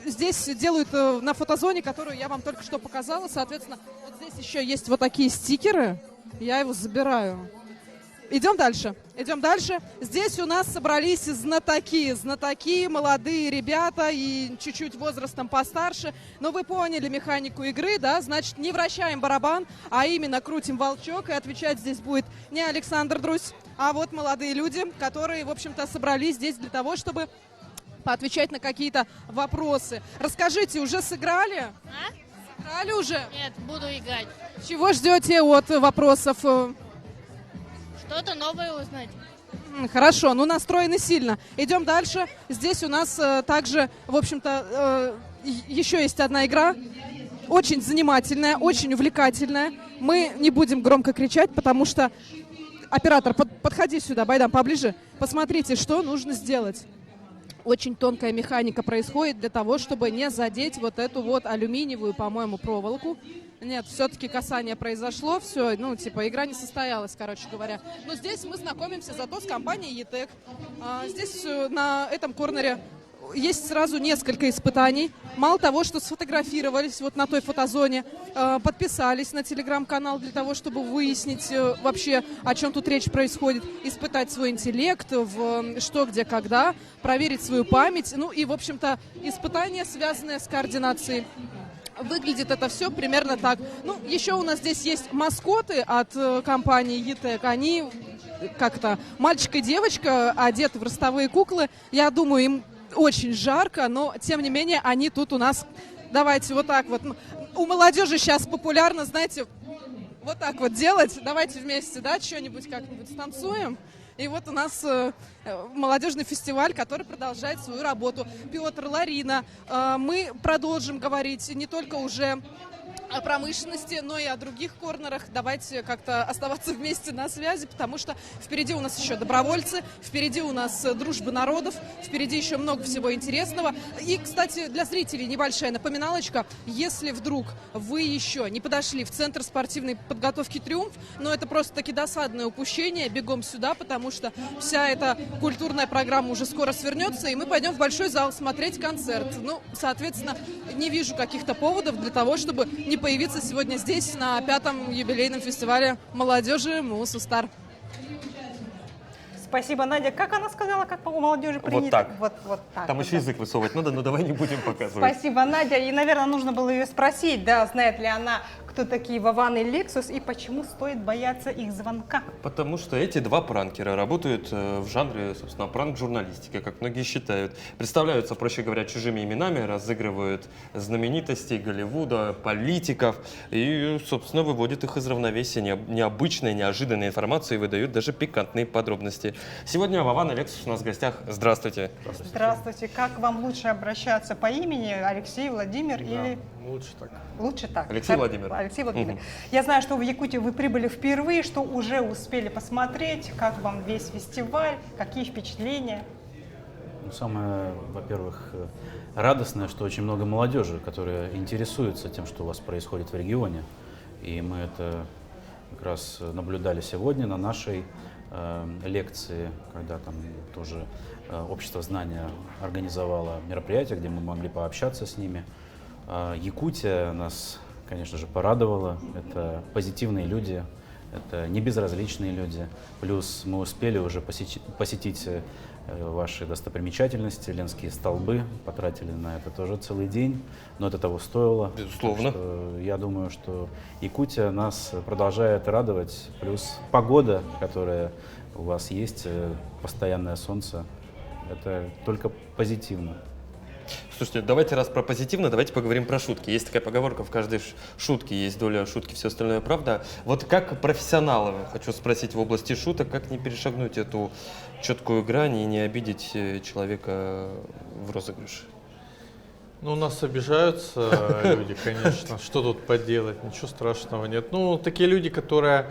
здесь делают на фотозоне, которую я вам только что показала. Соответственно, вот здесь еще есть вот такие стикеры. Я его забираю. Идем дальше. Идем дальше. Здесь у нас собрались знатоки, молодые ребята и чуть-чуть возрастом постарше. Но вы поняли механику игры, да? Значит, не вращаем барабан, а именно крутим волчок. И отвечать здесь будет не Александр Друзь, а вот молодые люди, которые, в общем-то, собрались здесь для того, чтобы поотвечать на какие-то вопросы. Расскажите, уже сыграли? Сыграли уже? Нет, буду играть. Чего ждете от вопросов? Что-то новое узнать. Хорошо, ну настроены сильно. Идем дальше. Здесь у нас также, в общем-то, еще есть одна игра. Очень занимательная, очень увлекательная. Мы не будем громко кричать, потому что... Оператор, подходи сюда, Байдан, поближе. Посмотрите, что нужно сделать. Очень тонкая механика происходит для того, чтобы не задеть вот эту вот алюминиевую, по-моему, проволоку. Нет, все-таки касание произошло, все, ну, типа, игра не состоялась, короче говоря. Но здесь мы знакомимся зато с компанией ETEC. Здесь на этом корнере есть сразу несколько испытаний. Мало того, что сфотографировались вот на той фотозоне, подписались на телеграм-канал для того, чтобы выяснить вообще, о чем тут речь происходит, испытать свой интеллект в что, где, когда, проверить свою память, ну и, в общем-то, испытания, связанные с координацией. Выглядит это все примерно так. Ну, еще у нас здесь есть маскоты от компании ETEC. Они как-то мальчик и девочка одеты в ростовые куклы. Я думаю, им очень жарко, но, тем не менее, они тут у нас... Давайте вот так вот. У молодежи сейчас популярно, знаете, вот так вот делать. Давайте вместе, да, что-нибудь как-нибудь станцуем. И вот у нас молодежный фестиваль, который продолжает свою работу. Петр, Ларина, мы продолжим говорить не только уже о промышленности, но и о других корнерах. Давайте как-то оставаться вместе на связи, потому что впереди у нас еще добровольцы, впереди у нас дружба народов, впереди еще много всего интересного. И, кстати, для зрителей небольшая напоминалочка. Если вдруг вы еще не подошли в Центр спортивной подготовки «Триумф», но это просто-таки досадное упущение, бегом сюда, потому что вся эта культурная программа уже скоро свернется, и мы пойдем в большой зал смотреть концерт. Ну, соответственно, не вижу каких-то поводов для того, чтобы не появиться сегодня здесь, на 5-м юбилейном фестивале молодежи «Мусустар». Спасибо, Надя. Как она сказала, как у молодежи принято? Вот так. Вот так. Там вот, еще язык высовывать надо, но давай не будем показывать. Спасибо, Надя. И, наверное, нужно было ее спросить, да, знает ли она, кто такие Вован и Лексус, и почему стоит бояться их звонка. Потому что эти два пранкера работают в жанре, собственно, пранк-журналистики, как многие считают. Представляются, проще говоря, чужими именами, разыгрывают знаменитостей Голливуда, политиков и, собственно, выводят их из равновесия необычной, неожиданной информацией и выдают даже пикантные подробности. Сегодня Вован и Лексус у нас в гостях. Здравствуйте. Здравствуйте. Как вам лучше обращаться по имени? Алексей, Владимир или... Лучше так. Лучше так. Алексей Владимир. Алексей Владимир. Я знаю, что в Якутию вы прибыли впервые, что уже успели посмотреть, как вам весь фестиваль, какие впечатления? Ну, самое, во-первых, радостное, что очень много молодежи, которая интересуется тем, что у вас происходит в регионе. И мы это как раз наблюдали сегодня на нашей лекции, когда там тоже Общество знания организовало мероприятие, где мы могли пообщаться с ними. Якутия нас, конечно же, порадовала. Это позитивные люди, это не безразличные люди. Плюс мы успели уже посетить ваши достопримечательности, Ленские столбы, потратили на это тоже целый день, но это того стоило. Безусловно. Я думаю, что Якутия нас продолжает радовать, плюс погода, которая у вас есть, постоянное солнце, это только позитивно. Слушайте, давайте раз про позитивно, давайте поговорим про шутки. Есть такая поговорка, в каждой шутке есть доля шутки, все остальное правда. Вот как профессионалы, хочу спросить в области шуток, как не перешагнуть эту четкую грань и не обидеть человека в розыгрыше? Ну, у нас обижаются люди, конечно. Что тут поделать? Ничего страшного нет. Ну, такие люди, которые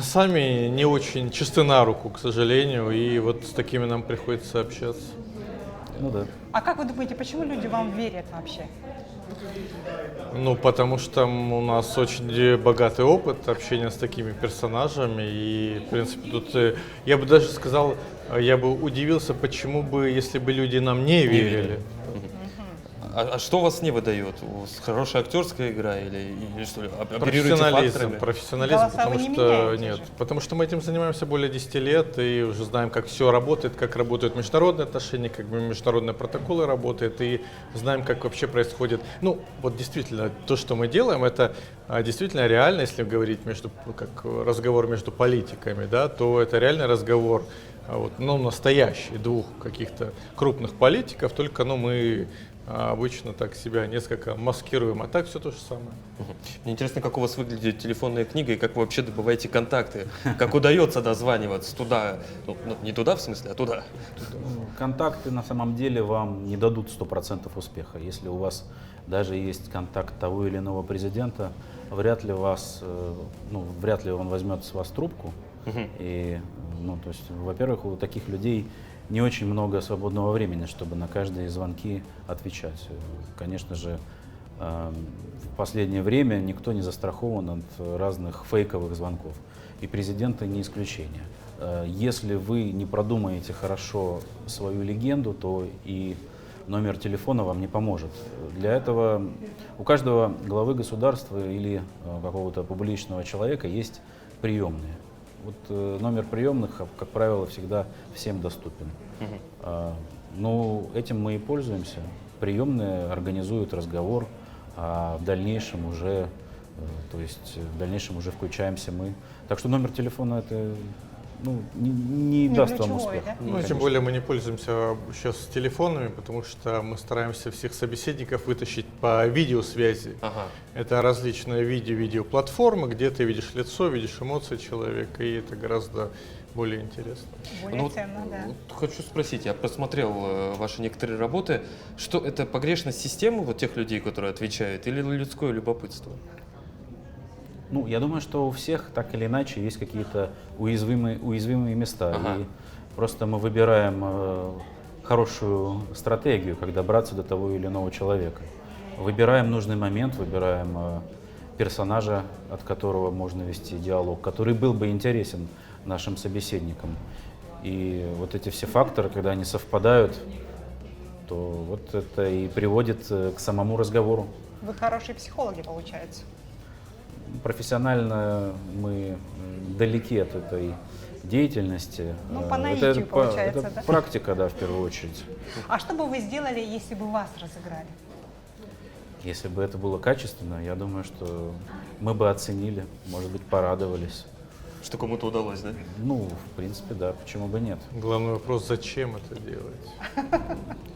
сами не очень чисты на руку, к сожалению, и вот с такими нам приходится общаться. Ну да. А как вы думаете, почему люди вам верят вообще? Ну, потому что у нас очень богатый опыт общения с такими персонажами, и, в принципе, тут, я бы даже сказал, я бы удивился, почему бы, если бы люди нам не верили. А что вас не выдает? Хорошая актерская игра или что ли? Профессионализм, потому что нет, потому что мы этим занимаемся более 10 лет и уже знаем, как все работает, как работают международные отношения, как международные протоколы работают, и знаем, как вообще происходит. Ну, вот действительно, то, что мы делаем, это действительно реально, если говорить как разговор между политиками, да, то это реальный разговор Вот, ну, настоящие, двух каких-то крупных политиков, только мы обычно так себя несколько маскируем, а так все то же самое. Мне интересно, как у вас выглядит телефонная книга и как вы вообще добываете контакты, как удается дозваниваться туда, ну, не туда в смысле, а туда. Контакты на самом деле вам не дадут 100% успеха. Если у вас даже есть контакт того или иного президента, вряд ли вряд ли он возьмет с вас трубку. И, то есть, во-первых, у таких людей не очень много свободного времени, чтобы на каждые звонки отвечать. Конечно же, в последнее время никто не застрахован от разных фейковых звонков. И президенты не исключение. Если вы не продумаете хорошо свою легенду, то и номер телефона вам не поможет. Для этого у каждого главы государства или какого-то публичного человека есть приемные. Вот номер приемных, как правило, всегда всем доступен. Этим мы и пользуемся. Приемные организуют разговор, а в дальнейшем уже включаемся мы. Так что номер телефона это не даст вам успеха. Да? Тем более мы не пользуемся сейчас телефонами, потому что мы стараемся всех собеседников вытащить по видеосвязи. Это различные видеоплатформы, где ты видишь лицо, видишь эмоции человека, и это гораздо более интересно. Более ценно, да. Хочу спросить, я просмотрел ваши некоторые работы, что это погрешность системы вот тех людей, которые отвечают, или людское любопытство? Я думаю, что у всех так или иначе есть какие-то уязвимые места. И просто мы выбираем хорошую стратегию, как добраться до того или иного человека. Выбираем нужный момент, выбираем персонажа, от которого можно вести диалог, который был бы интересен нашим собеседникам. И вот эти все факторы, когда они совпадают, то вот это и приводит к самому разговору. Вы хорошие психологи, получается. Профессионально мы далеки от этой деятельности. По наитию, получается, это да? Практика, да, в первую очередь. А что бы вы сделали, если бы вас разыграли? Если бы это было качественно, я думаю, что мы бы оценили, может быть, порадовались. Что кому-то удалось, да? В принципе, да, почему бы нет. Главный вопрос, зачем это делать?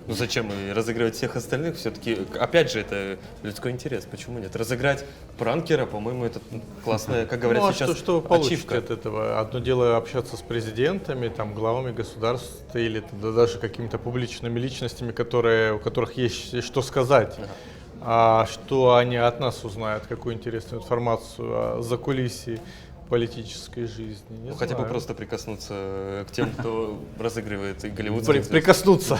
Зачем разыгрывать всех остальных? Все-таки, опять же, это людской интерес. Почему нет? Разыграть пранкера, по-моему, это классная, как говорят сейчас, что получите ачивка. от этого? Одно дело общаться с президентами, главами государств или даже какими-то публичными личностями, у которых есть что сказать. А что они от нас узнают, какую интересную информацию о закулисье политической жизни. Хотя бы просто прикоснуться к тем, кто разыгрывает голливудские звезды. Прикоснуться.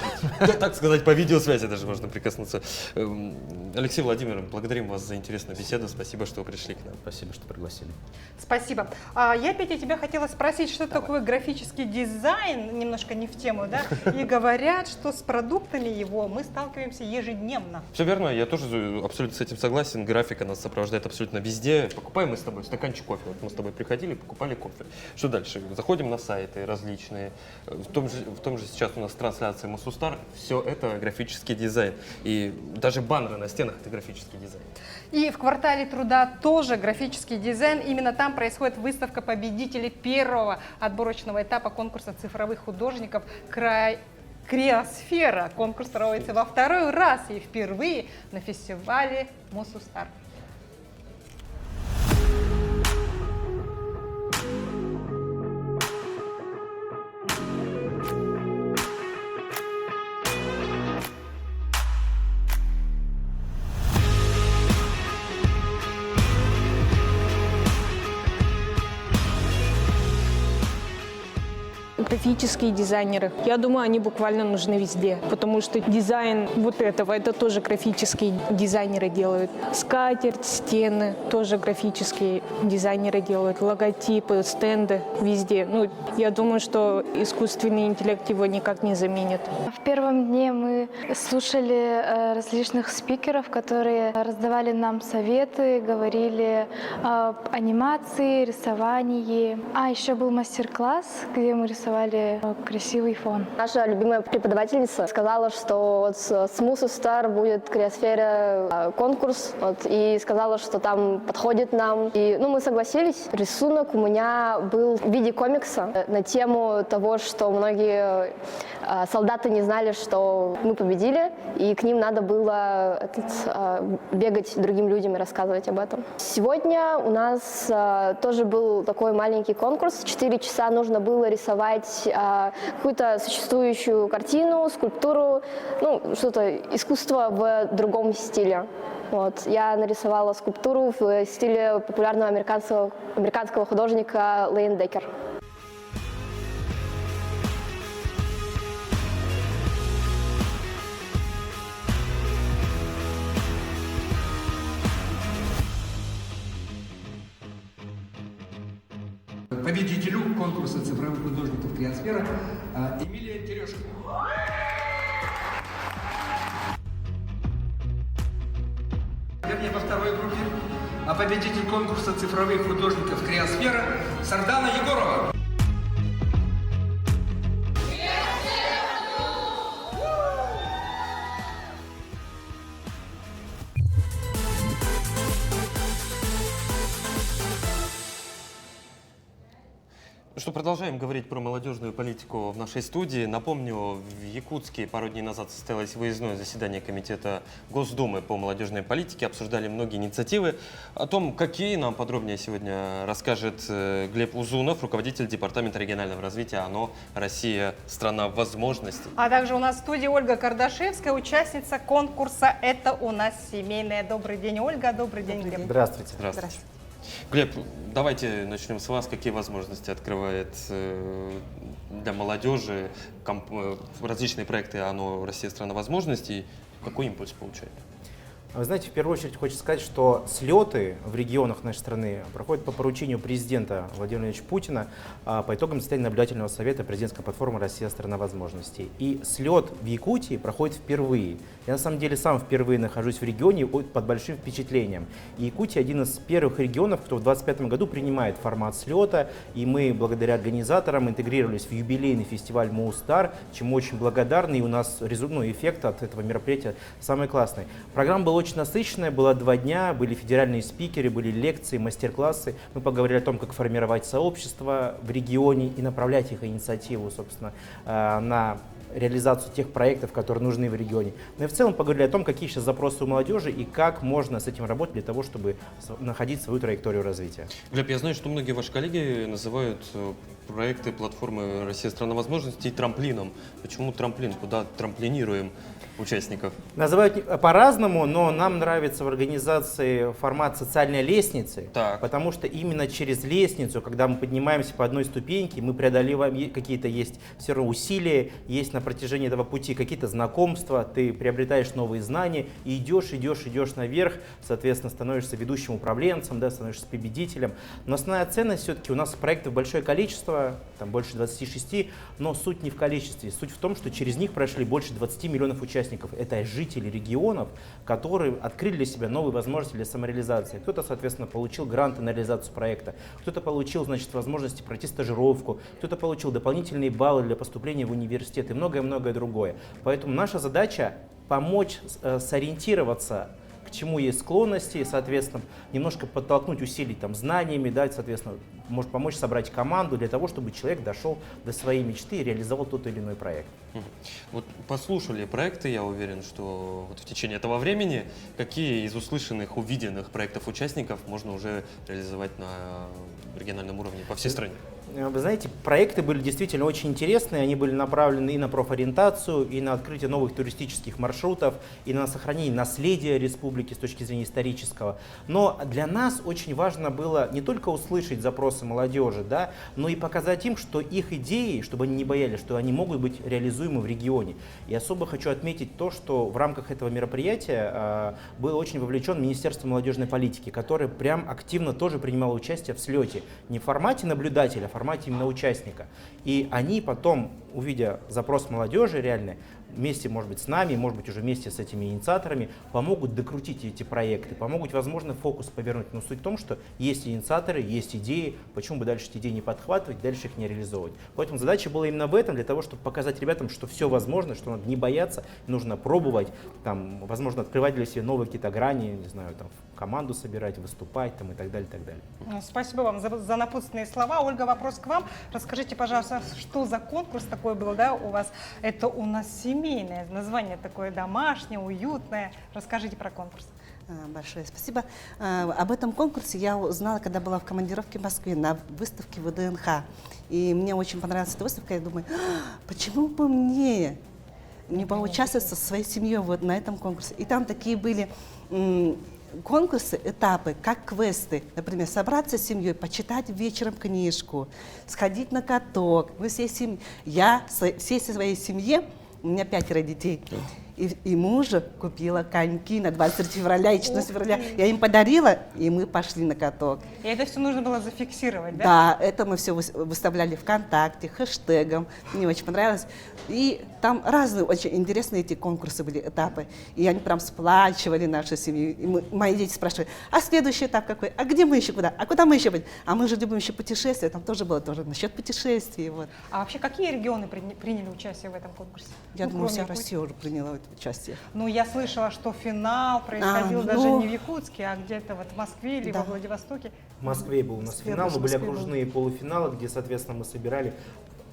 Так сказать, по видеосвязи даже можно прикоснуться. Алексей Владимирович, благодарим вас за интересную беседу. Спасибо, что вы пришли к нам. Спасибо, что пригласили. Спасибо. Я, Петя, тебя хотела спросить, что такое графический дизайн, немножко не в тему, да? И говорят, что с продуктами его мы сталкиваемся ежедневно. Все верно, я тоже абсолютно с этим согласен. Графика нас сопровождает абсолютно везде. Покупаем мы с тобой стаканчик кофе. Вот мы с тобой приходили, покупали кофе. Что дальше? Заходим на сайты различные. В том же сейчас у нас трансляция Мусустар. Все это графический дизайн. И даже баннеры на стенах — это графический дизайн. И в квартале труда тоже графический дизайн. Именно там происходит выставка победителей первого отборочного этапа конкурса цифровых художников «Креосфера». Конкурс проводится во второй раз и впервые на фестивале Мусустар. Графические дизайнеры, я думаю, они буквально нужны везде, потому что дизайн вот этого, это тоже графические дизайнеры делают. Скатерть, стены, тоже графические дизайнеры делают. Логотипы, стенды везде. Я думаю, что искусственный интеллект его никак не заменит. В первом дне мы слушали различных спикеров, которые раздавали нам советы, говорили об анимации, рисовании. Еще был мастер-класс, где мы рисовали нарисовали красивый фон. Наша любимая преподавательница сказала, что вот с Мусустар будет криосфера конкурс, вот, и сказала, что там подходит нам. И мы согласились. Рисунок у меня был в виде комикса на тему того, что многие солдаты не знали, что мы победили, и к ним надо было бегать другим людям и рассказывать об этом. Сегодня у нас тоже был такой маленький конкурс. 4 часа нужно было рисовать какую-то существующую картину, скульптуру, что-то искусство в другом стиле. Вот. Я нарисовала скульптуру в стиле популярного американского художника Лейн Деккер. Победителю конкурса цифровых художников «Криосфера» Эмилия Терешко. Вернее, во второй группе. А победитель конкурса цифровых художников «Криосфера» Сардана Егорова. Что, продолжаем говорить про молодежную политику в нашей студии. Напомню, в Якутске пару дней назад состоялось выездное заседание Комитета Госдумы по молодежной политике. Обсуждали многие инициативы. О том, какие, нам подробнее сегодня расскажет Глеб Узунов, руководитель Департамента регионального развития ОНО «Россия. Страна возможностей». А также у нас в студии Ольга Кардашевская, участница конкурса «Это у нас семейное». Добрый день, Ольга. Добрый день, Глеб. Здравствуйте. Здравствуйте. Глеб, давайте начнем с вас. Какие возможности открывает для молодежи различные проекты ОНО «Россия. Страна возможностей»? Какой импульс получает? Вы знаете, в первую очередь хочется сказать, что слеты в регионах нашей страны проходят по поручению президента Владимира Владимировича Путина по итогам заседания наблюдательного совета президентской платформы «Россия. Страна возможностей». И слет в Якутии проходит впервые. Я на самом деле сам впервые нахожусь в регионе под большим впечатлением. И Якутия один из первых регионов, кто в 2025 году принимает формат слета. И мы благодаря организаторам интегрировались в юбилейный фестиваль Мусустар, чему очень благодарны. И у нас эффект от этого мероприятия самый классный. Программа была очень насыщенная, было 2 дня, были федеральные спикеры, были лекции, мастер-классы. Мы поговорили о том, как формировать сообщество в регионе и направлять их инициативу, собственно, на реализацию тех проектов, которые нужны в регионе. Ну и в целом поговорили о том, какие сейчас запросы у молодежи и как можно с этим работать для того, чтобы находить свою траекторию развития. Глеб, я знаю, что многие ваши коллеги называют проекты платформы «Россия. Страна возможностей» трамплином. Почему трамплин? Куда трамплинируем участников? Называют по-разному, но нам нравится в организации формат социальной лестницы, потому что именно через лестницу, когда мы поднимаемся по одной ступеньке, мы преодолеваем какие-то есть все равно усилия, есть на протяжении этого пути какие-то знакомства, ты приобретаешь новые знания и идешь наверх, соответственно, становишься ведущим управленцем, становишься победителем. Но основная ценность все-таки у нас проектов большое количество, там больше 26, но суть не в количестве, суть в том, что через них прошли больше 20 миллионов участников. Это жители регионов, которые открыли для себя новые возможности для самореализации. Кто-то, соответственно, получил гранты на реализацию проекта, кто-то получил, возможности пройти стажировку, кто-то получил дополнительные баллы для поступления в университет и многое-многое другое. Поэтому наша задача помочь сориентироваться, к чему есть склонности, соответственно, немножко подтолкнуть усилий знаниями, соответственно, может помочь собрать команду для того, чтобы человек дошел до своей мечты и реализовал тот или иной проект. Вот послушали проекты, я уверен, что вот в течение этого времени какие из услышанных, увиденных проектов участников можно уже реализовать на региональном уровне по всей стране? Вы знаете, проекты были действительно очень интересные, они были направлены и на профориентацию, и на открытие новых туристических маршрутов, и на сохранение наследия республики с точки зрения исторического. Но для нас очень важно было не только услышать запросы молодежи, но и показать им, что их идеи, чтобы они не боялись, что они могут быть реализуемы в регионе. И особо хочу отметить то, что в рамках этого мероприятия было очень вовлечен Министерство молодежной политики, которое прям активно тоже принимало участие в слете. Не в формате наблюдателя, а в формате именно участника. И они потом, увидя запрос молодежи реальный, вместе, может быть, с нами, может быть, уже вместе с этими инициаторами помогут докрутить эти проекты, помогут, возможно, фокус повернуть. Но суть в том, что есть инициаторы, есть идеи, почему бы дальше эти идеи не подхватывать, дальше их не реализовывать. Поэтому задача была именно в этом, для того, чтобы показать ребятам, что все возможно, что надо не бояться, нужно пробовать, там, возможно, открывать для себя новые какие-то грани, не знаю, там, команду собирать, выступать там, и так далее, и так далее. Спасибо вам за напутственные слова. Ольга, вопрос к вам. Расскажите, пожалуйста, что за конкурс такой был, да, у вас? Это у нас семейное название такое, домашнее, уютное. Расскажите про конкурс. Большое спасибо. Об этом конкурсе я узнала, когда была в командировке в Москве на выставке ВДНХ. И мне очень понравилась эта выставка. Я думаю, почему бы мне не поучаствовать со своей семьей вот на этом конкурсе? И там такие были конкурсы, этапы, как квесты. Например, собраться с семьей, почитать вечером книжку, сходить на каток. Мы всей семьей, я всей своей семье, у меня 5 детей, и мужу купила коньки на 23 февраля и 14 февраля. Я им подарила, и мы пошли на каток. И это все нужно было зафиксировать, да? Да, это мы все выставляли ВКонтакте, хэштегом. Мне очень понравилось. И там разные очень интересные эти конкурсы были, этапы. И они прям сплачивали нашу семью. И мои дети спрашивали, а следующий этап какой? А где мы еще куда? А куда мы еще будем? А мы же любим еще путешествия. Там тоже было насчет путешествий. Вот. А вообще какие регионы приняли участие в этом конкурсе? Я думаю, вся Россия уже приняла участие. Ну, я слышала, что финал происходил даже не в Якутске, а где-то вот в Москве или во Владивостоке. В Москве был у нас финал, мы были окружные полуфиналы, где, соответственно, мы собирали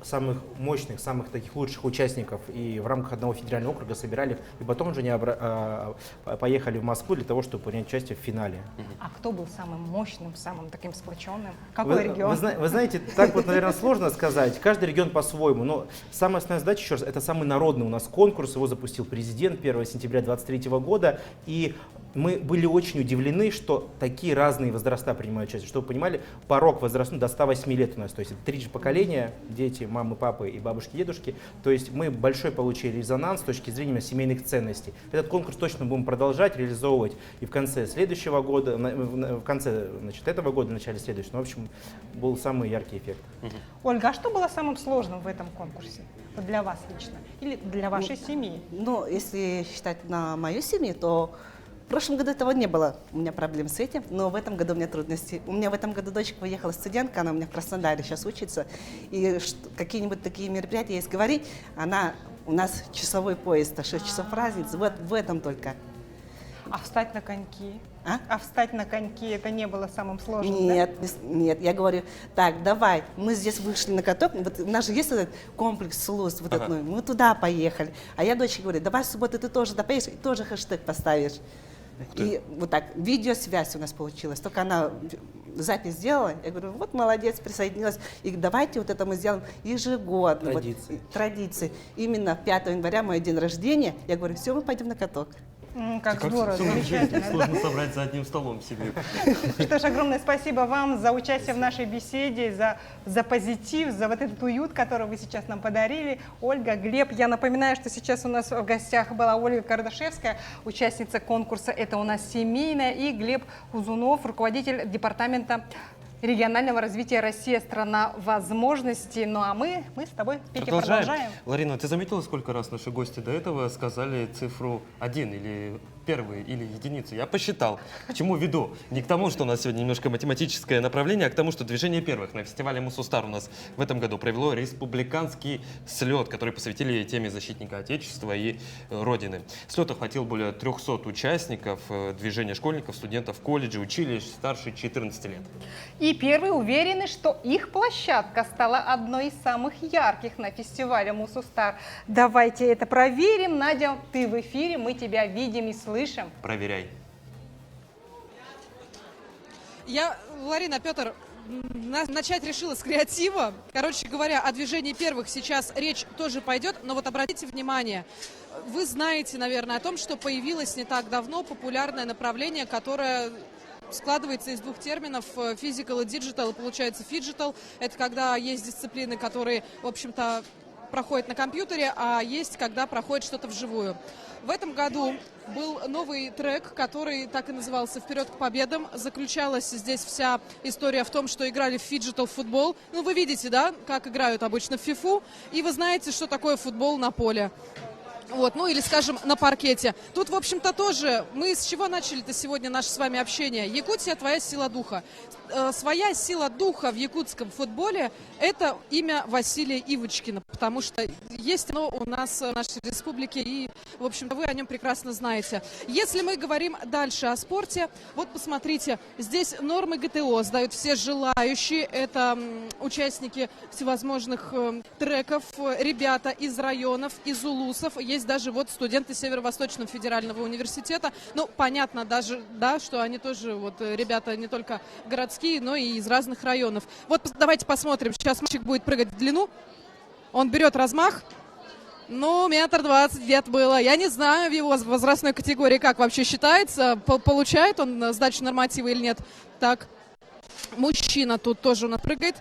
самых мощных, самых таких лучших участников и в рамках одного федерального округа собирали их, и потом уже поехали в Москву для того, чтобы принять участие в финале. А кто был самым мощным, самым таким сплоченным? Какой регион? Вы знаете, так вот, наверное, сложно сказать. Каждый регион по-своему, но самая основная задача, еще раз, это самый народный у нас конкурс, его запустил президент 1 сентября 2023 года, и мы были очень удивлены, что такие разные возраста принимают участие. Чтобы вы понимали, порог возрастной до 108 лет у нас. То есть это 3 поколения, дети, мамы, папы и бабушки, дедушки. То есть мы большой получили резонанс с точки зрения семейных ценностей. Этот конкурс точно будем продолжать реализовывать и в конце следующего года, в конце этого года, в начале следующего. В общем, был самый яркий эффект. Ольга, а что было самым сложным в этом конкурсе? Вот для вас лично или для вашей семьи? Ну, если считать на мою семью, то в прошлом году этого не было, у меня проблем с этим, но в этом году у меня трудности. У меня в этом году дочка уехала, студентка, она у меня в Краснодаре сейчас учится, и какие-нибудь такие мероприятия, если говорить, у нас часовой поезд, 6 часов разницы, вот в этом только. А встать на коньки? А встать на коньки это не было самым сложным? Нет, да? Нет, я говорю, так, давай, мы здесь вышли на каток, вот у нас же есть этот комплекс СЛУС, вот этот, мы туда поехали. А я дочке говорю, давай в субботу ты тоже допоедешь и тоже хэштег поставишь. И вот так, видеосвязь у нас получилась, только она запись сделала, я говорю, вот молодец, присоединилась, и давайте вот это мы сделаем ежегодно. Традиции. Вот, традиции. Именно 5 января, мой день рождения, я говорю, все, мы пойдем на каток. Как здорово, замечательно. Сложно собрать за одним столом семью. Что ж, огромное спасибо вам за участие в нашей беседе, за позитив, за вот этот уют, который вы сейчас нам подарили. Ольга, Глеб, я напоминаю, что сейчас у нас в гостях была Ольга Кардашевская, участница конкурса «Это у нас семейное», и Глеб Узунов, руководитель департамента регионального развития «Россия – страна возможностей». Ну а мы с тобой, Петя, продолжаем. Ларина, ты заметила, сколько раз наши гости до этого сказали цифру 1 или первый или единицу? Я посчитал. К чему веду? Не к тому, что у нас сегодня немножко математическое направление, а к тому, что движение первых на фестивале Мусустар у нас в этом году провело республиканский слет, который посвятили теме защитника Отечества и Родины. Слет охватил более 300 участников, движения школьников, студентов колледжа, училищ старше 14 лет. И первые уверены, что их площадка стала одной из самых ярких на фестивале Мусустар. Давайте это проверим. Надя, ты в эфире, мы тебя видим и слышим. Проверяй. Ларина, Петр, начать решила с креатива. Короче говоря, о движении первых сейчас речь тоже пойдет, но вот обратите внимание, вы знаете, наверное, о том, что появилось не так давно популярное направление, которое складывается из двух терминов physical и digital, и получается fidgetal. Это когда есть дисциплины, которые, в общем-то, проходят на компьютере, а есть, когда проходит что-то вживую. В этом году был новый трек, который так и назывался «Вперед к победам». Заключалась здесь вся история в том, что играли в фиджитал футбол. Ну, вы видите, да, как играют обычно в фифу, и вы знаете, что такое футбол на поле. Вот, ну или, скажем, на паркете. Тут, в общем-то, тоже мы с чего начали-то сегодня наше с вами общение? Якутия – твоя сила духа. Своя сила духа в якутском футболе – это имя Василия Ивочкина, потому что есть оно у нас в нашей республике, и, в общем-то, вы о нем прекрасно знаете. Если мы говорим дальше о спорте, вот посмотрите, здесь нормы ГТО сдают все желающие, это участники всевозможных треков, ребята из районов, из улусов, есть даже вот студенты Северо-Восточного федерального университета, ну, понятно даже, да, что они тоже, вот, ребята не только городские, но и из разных районов. Вот давайте посмотрим. Сейчас мальчик будет прыгать в длину. Он берет размах. Ну, 1,20 м где-то было. Я не знаю, в его возрастной категории как вообще считается. Получает он сдачу норматива или нет. Так, мужчина тут тоже у нас прыгает.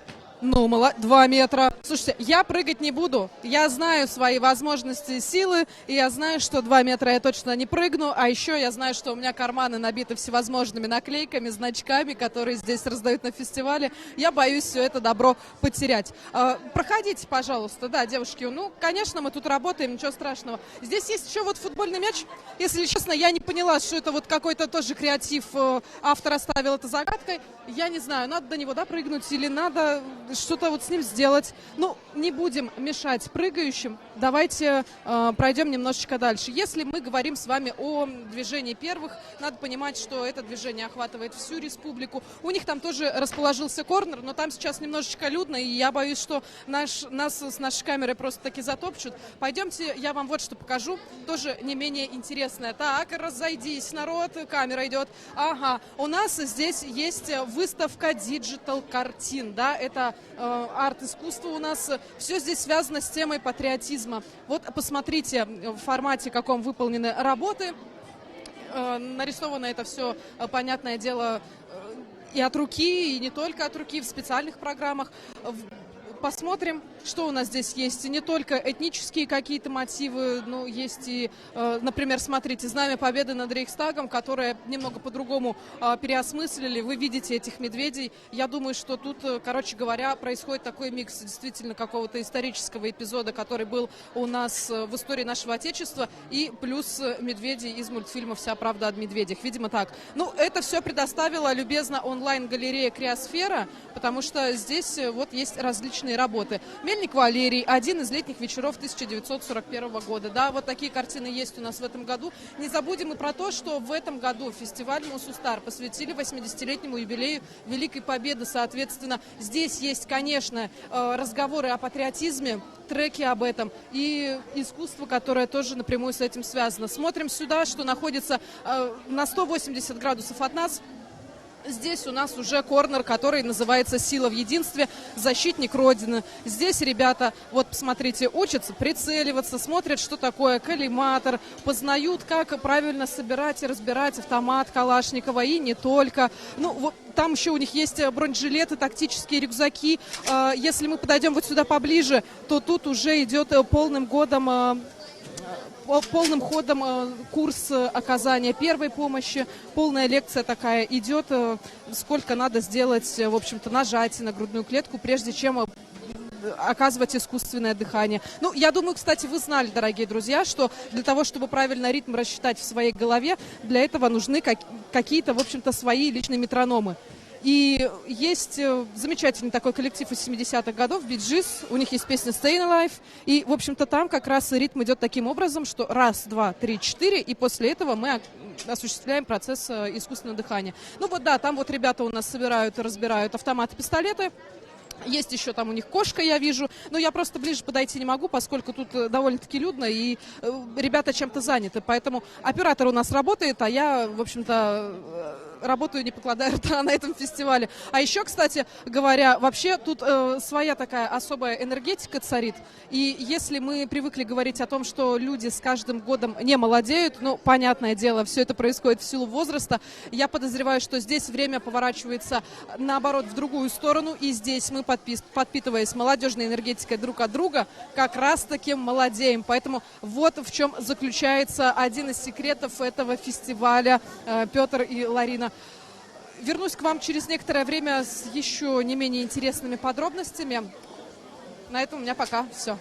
Ну, 2 метра. Слушайте, я прыгать не буду. Я знаю свои возможности и силы, и я знаю, что 2 метра я точно не прыгну. А еще я знаю, что у меня карманы набиты всевозможными наклейками, значками, которые здесь раздают на фестивале. Я боюсь все это добро потерять. Проходите, пожалуйста. Да, девушки, ну, конечно, мы тут работаем, ничего страшного. Здесь есть еще вот футбольный мяч. Если честно, я не поняла, что это вот какой-то тоже креатив. Автор оставил это загадкой. Я не знаю, надо до него допрыгнуть или надо что-то вот с ним сделать. Ну, не будем мешать прыгающим. Давайте пройдем немножечко дальше. Если мы говорим с вами о движении первых, надо понимать, что это движение охватывает всю республику. У них там тоже расположился корнер, но там сейчас немножечко людно, и я боюсь, что нас с нашей камерой просто-таки затопчут. Пойдемте, я вам вот что покажу, тоже не менее интересное. Так, разойдись, народ, камера идет. Ага, у нас здесь есть выставка диджитал-картин, да, это арт-искусство у нас. Все здесь связано с темой патриотизма. Вот посмотрите, в формате каком выполнены работы. Нарисовано это все, понятное дело, и от руки, и не только от руки, в специальных программах. Посмотрим, что у нас здесь есть. И не только этнические какие-то мотивы, но есть и, например, смотрите, Знамя Победы над Рейхстагом, которое немного по-другому переосмыслили. Вы видите этих медведей. Я думаю, что тут, короче говоря, происходит такой микс действительно какого-то исторического эпизода, который был у нас в истории нашего Отечества, и плюс медведи из мультфильма «Вся правда о медведях». Видимо, так. Ну, это все предоставила любезно онлайн-галерея «Криосфера», потому что здесь вот есть различные работы. Мельник Валерий, один из летних вечеров 1941 года. Да, вот такие картины есть у нас в этом году. Не забудем и про то, что в этом году фестиваль Мусустар посвятили 80-летнему юбилею Великой Победы. Соответственно, здесь есть, конечно, разговоры о патриотизме, треки об этом и искусство, которое тоже напрямую с этим связано. Смотрим сюда, что находится на 180 градусов от нас. Здесь у нас уже корнер, который называется «Сила в единстве», защитник Родины. Здесь ребята, вот посмотрите, учатся прицеливаться, смотрят, что такое коллиматор, познают, как правильно собирать и разбирать автомат Калашникова, и не только. Ну, вот там еще у них есть бронежилеты, тактические рюкзаки. Если мы подойдем вот сюда поближе, то тут уже идет полным ходом курс оказания первой помощи. Полная лекция такая идет, сколько надо сделать, в общем-то, нажатий на грудную клетку, прежде чем оказывать искусственное дыхание. Ну, я думаю, кстати, вы знали, дорогие друзья, что для того, чтобы правильно ритм рассчитать в своей голове, для этого нужны какие-то, в общем-то, свои личные метрономы. И есть замечательный такой коллектив из 70-х годов, Bee Gees, у них есть песня Staying Alive, и, в общем-то, там как раз ритм идет таким образом, что 1, 2, 3, 4, и после этого мы осуществляем процесс искусственного дыхания. Ну вот да, там вот ребята у нас собирают и разбирают автоматы, пистолеты. Есть еще там у них кошка, я вижу. Но я просто ближе подойти не могу, поскольку тут довольно-таки людно, и ребята чем-то заняты. Поэтому оператор у нас работает, а я, в общем-то, работаю, не покладая рта на этом фестивале. А еще, кстати говоря, вообще тут своя такая особая энергетика царит. И если мы привыкли говорить о том, что люди с каждым годом не молодеют, ну, понятное дело, все это происходит в силу возраста, я подозреваю, что здесь время поворачивается, наоборот, в другую сторону. И здесь мы, подпитываясь молодежной энергетикой друг от друга, как раз-таки молодеем. Поэтому вот в чем заключается один из секретов этого фестиваля, Петр и Ларина. Вернусь к вам через некоторое время с еще не менее интересными подробностями. На этом у меня пока все.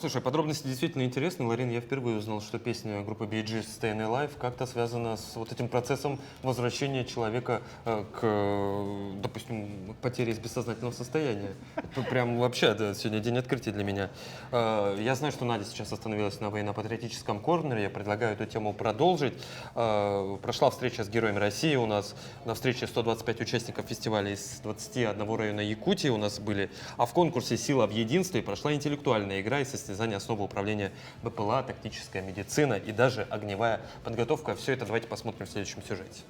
Слушай, подробности действительно интересны. Ларин, я впервые узнал, что песня группы Bee Gees Staying Alive как-то связана с вот этим процессом возвращения человека к, допустим, потере из бессознательного состояния. Это прям вообще, да, сегодня день открытия для меня. Я знаю, что Надя сейчас остановилась на военно-патриотическом корнере. Я предлагаю эту тему продолжить. Прошла встреча с героями России у нас. На встрече 125 участников фестиваля из 21 района Якутии у нас были. А в конкурсе «Сила в единстве» прошла интеллектуальная игра и состязание основы управления БПЛА, тактическая медицина и даже огневая подготовка. Все это давайте посмотрим в следующем сюжете.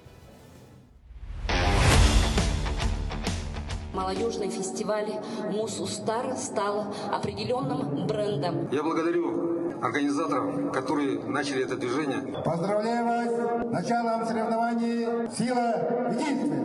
Молодежный фестиваль «Мусустар» стал определенным брендом. Я благодарю организаторов, которые начали это движение. Поздравляю вас с началом соревнований «Сила в единстве».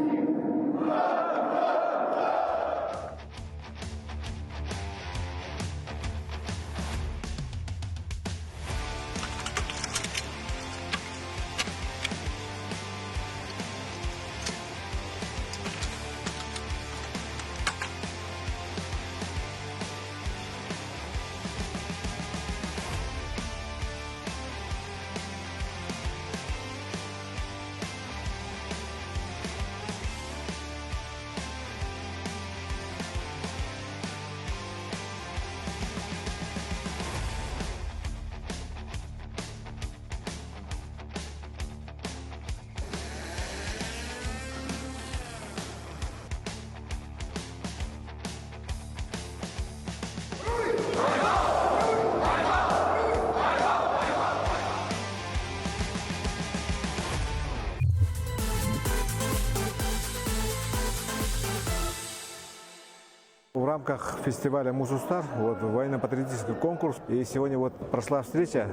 В рамках фестиваля «Мусустар» вот, военно-патриотический конкурс. И сегодня вот прошла встреча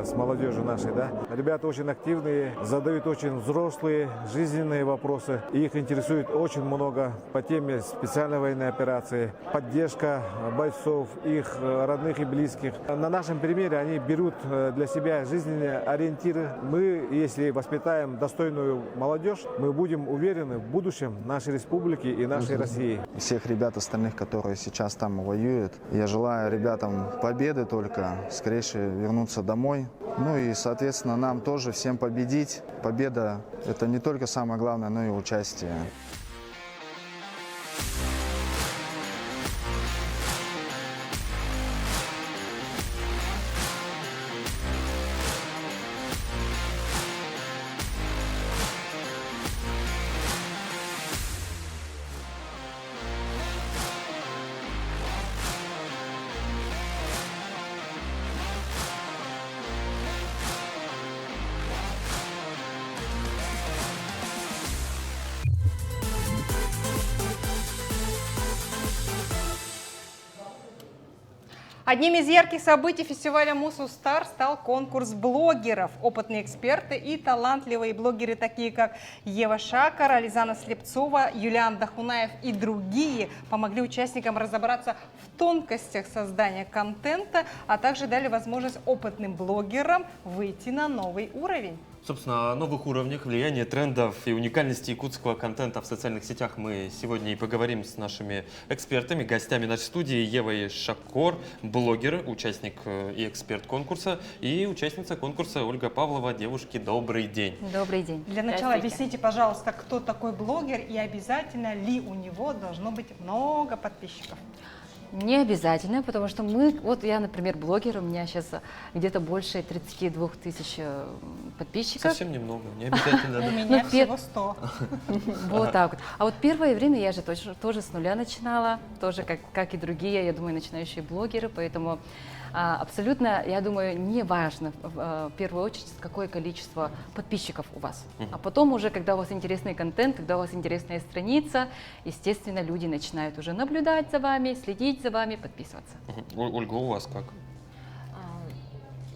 с молодежью нашей. Да? Ребята очень активные, задают очень взрослые, жизненные вопросы. И их интересует очень много по теме специальной военной операции, поддержка бойцов, их родных и близких. На нашем примере они берут для себя жизненные ориентиры. Мы, если воспитаем достойную молодежь, мы будем уверены в будущем нашей республики и нашей России. Всех ребят остальных, которые сейчас там воюют, я желаю ребятам победы только, скорее вернуться домой. Ну и, соответственно, нам тоже всем победить. Победа – это не только самое главное, но и участие. Одним из ярких событий фестиваля «Мусустар» стал конкурс блогеров. Опытные эксперты и талантливые блогеры, такие как Ева Шакар, Ализана Слепцова, Юлиан Дахунаев и другие, помогли участникам разобраться в тонкостях создания контента, а также дали возможность опытным блогерам выйти на новый уровень. Собственно, о новых уровнях, влияния трендов и уникальности якутского контента в социальных сетях мы сегодня и поговорим с нашими экспертами, гостями нашей студии Евой Шакор, блогер, участник и эксперт конкурса, и участница конкурса Ольга Павлова. Девушки, добрый день. Добрый день. Для начала объясните, пожалуйста, кто такой блогер и обязательно ли у него должно быть много подписчиков? Не обязательно, потому что вот я, например, блогер, у меня сейчас где-то больше 32 тысяч подписчиков. Совсем немного, не обязательно. У меня всего 100. Вот так вот. А вот первое время я же тоже с нуля начинала, тоже как и другие, я думаю, начинающие блогеры, поэтому абсолютно, я думаю, не важно в первую очередь, какое количество подписчиков у вас. А потом уже, когда у вас интересный контент, когда у вас интересная страница, естественно, люди начинают уже наблюдать за вами, следить за вами, подписываться. Ольга, у вас как?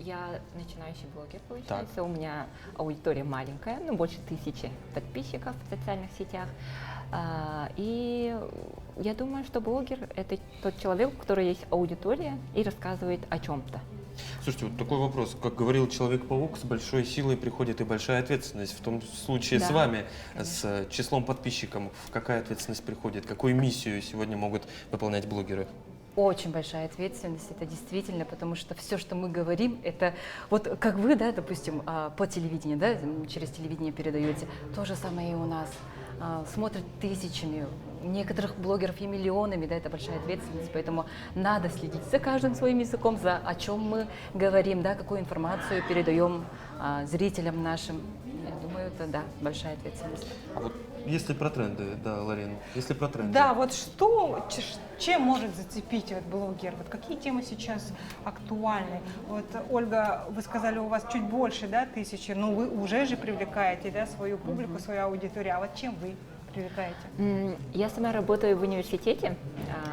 Я начинающий блогер, получается. Так. У меня аудитория маленькая, больше 1000 подписчиков в социальных сетях. И я думаю, что блогер – это тот человек, у которого есть аудитория и рассказывает о чем-то. Слушайте, вот такой вопрос. Как говорил Человек-паук, с большой силой приходит и большая ответственность. В том случае с вами, конечно, с числом подписчиков, какая ответственность приходит? Какую миссию сегодня могут выполнять блогеры? очень большая ответственность, это действительно, потому что все, что мы говорим, это вот как вы, да, допустим, по телевидению, да, через телевидение передаете, то же самое и у нас. Смотрят тысячами, некоторых блогеров и миллионами, да, это большая ответственность, поэтому надо следить за каждым своим языком, за о чем мы говорим, да, какую информацию передаем зрителям нашим. Я думаю, это, да, большая ответственность. А вот если про тренды, да, Ларин, если про тренды. Да, вот что, чем может зацепить вот блогер? Вот какие темы сейчас актуальны? Вот, Ольга, вы сказали, у вас чуть больше, да, 1000, но вы уже же привлекаете, да, свою публику, свою аудиторию. А вот чем вы привлекаете? Я сама работаю в университете,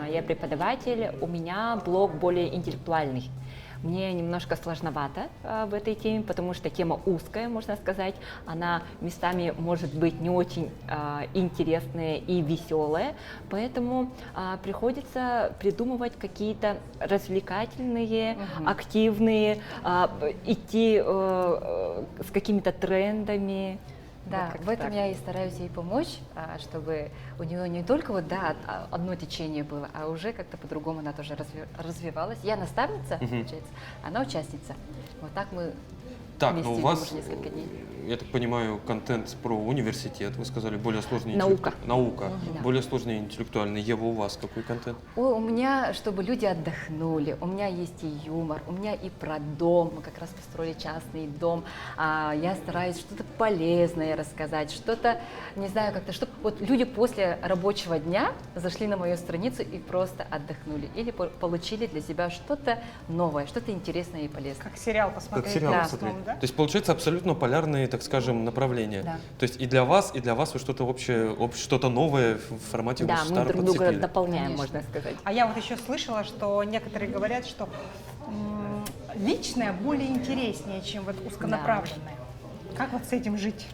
я преподаватель, у меня блог более интеллектуальный. Мне немножко сложновато в этой теме, потому что тема узкая, можно сказать. Она местами может быть не очень интересная и веселая, поэтому приходится придумывать какие-то развлекательные, активные, идти с какими-то трендами. Да, вот в этом так. я и стараюсь ей помочь, чтобы у нее не только вот, да, одно течение было, а уже как-то по-другому она тоже развивалась. Я наставница, получается, она участница. Вот так мы вместе у вас, уже несколько дней. Я так понимаю, контент про университет, вы сказали, более сложный. Наука. Наука. Да. Более сложный интеллектуальный. Ева, у вас какой контент? Ой, у меня, чтобы люди отдохнули, у меня есть и юмор, у меня и про дом, мы как раз построили частный дом, я стараюсь что-то полезное рассказать, что-то, не знаю, как-то, чтобы вот люди после рабочего дня зашли на мою страницу и просто отдохнули, или получили для себя что-то новое, что-то интересное и полезное. Как сериал посмотреть. Как сериал да. посмотреть. Да? То есть получается абсолютно полярные, так скажем, направления. Да. То есть и для вас вы что-то общее, что-то новое в формате Да, мы друг друга подцепили. дополняем, Конечно. можно сказать. А я вот еще слышала, что некоторые говорят, что личное более интереснее, чем вот узконаправленное. Как вот с этим жить?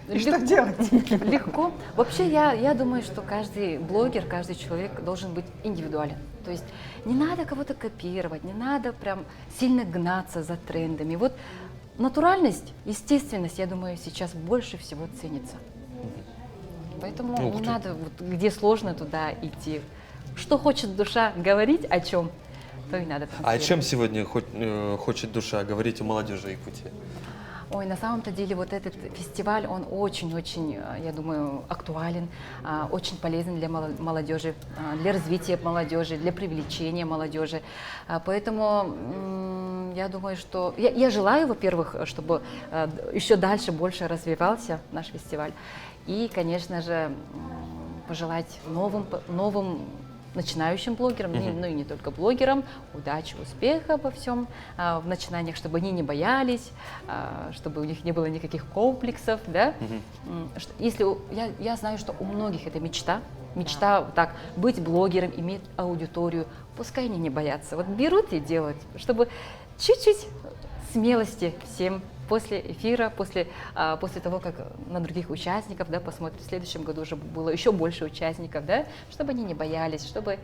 И что делать? Легко. Вообще, я думаю, что каждый блогер, каждый человек должен быть индивидуален. То есть не надо кого-то копировать, не надо прям сильно гнаться за трендами. Вот натуральность, естественность, я думаю, сейчас больше всего ценится. Поэтому не надо, вот, где сложно, туда идти. Что хочет душа говорить, о чем, то и надо А о чем сегодня хочет душа говорить у молодежи Якутии? Ой, на самом-то деле вот этот фестиваль, он очень-очень, я думаю, актуален, очень полезен для молодежи, для развития молодежи, для привлечения молодежи. Поэтому я думаю, что... Я желаю, во-первых, чтобы еще дальше больше развивался наш фестиваль. И, конечно же, пожелать новым начинающим блогерам, ну и не только блогерам, удачи, успеха во всем, в начинаниях, чтобы они не боялись, чтобы у них не было никаких комплексов, да. Если я знаю, что у многих это мечта вот так, быть блогером, иметь аудиторию, пускай они не боятся, вот берут и делают, чтобы чуть-чуть смелости всем после эфира, после того, как на других участников, да, посмотрят, в следующем году уже было еще больше участников, да, чтобы они не боялись, чтобы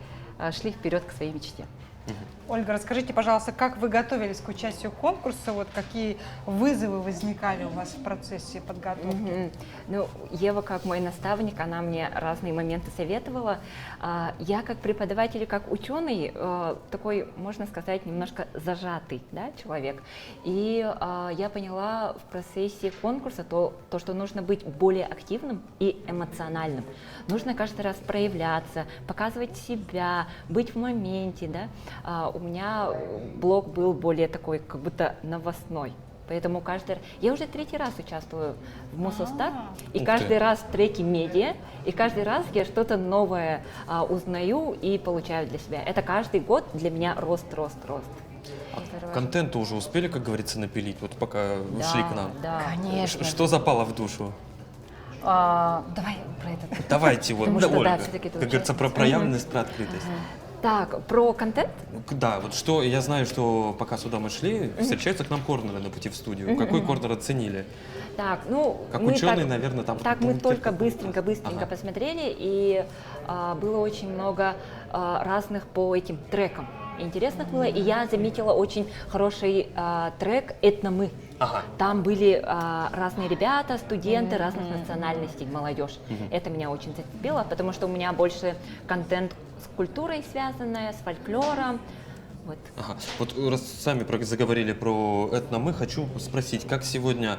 шли вперед к своей мечте. Ольга, расскажите, пожалуйста, как вы готовились к участию в конкурсе, вот какие вызовы возникали у вас в процессе подготовки? Ну, Ева, как мой наставник, она мне разные моменты советовала. Я как преподаватель, как ученый, такой, можно сказать, немножко зажатый, да, человек. И я поняла в процессе конкурса то, что нужно быть более активным и эмоциональным. Нужно каждый раз проявляться, показывать себя, быть в моменте, да. У меня блог был более такой, как будто новостной. Поэтому я уже 3-й раз участвую в Мусустар, и каждый раз в треке медиа, и каждый раз я что-то новое узнаю и получаю для себя. Это каждый год для меня рост. Контента уже успели, как говорится, напилить, вот пока шли к нам? Да, конечно. Что запало в душу? Давай про это. Давайте, вот, Ольга, да, как говорится, про проявленность, про открытость. Так, про контент? Да, вот что, я знаю, что пока сюда мы шли, встречаются к нам корнеры на пути в студию. Какой корнер оценили? Так, ну, как ученый, наверное, там... Так, мы только быстренько посмотрели, и было очень много разных по этим трекам. Интересных было, и я заметила очень хороший трек «Это мы». Там были разные ребята, студенты разных национальностей, молодежь. Это меня очень зацепило, потому что у меня больше контент с культурой связанное, с фольклором. Вот. Ага. Вот раз сами заговорили про этномы, хочу спросить, как сегодня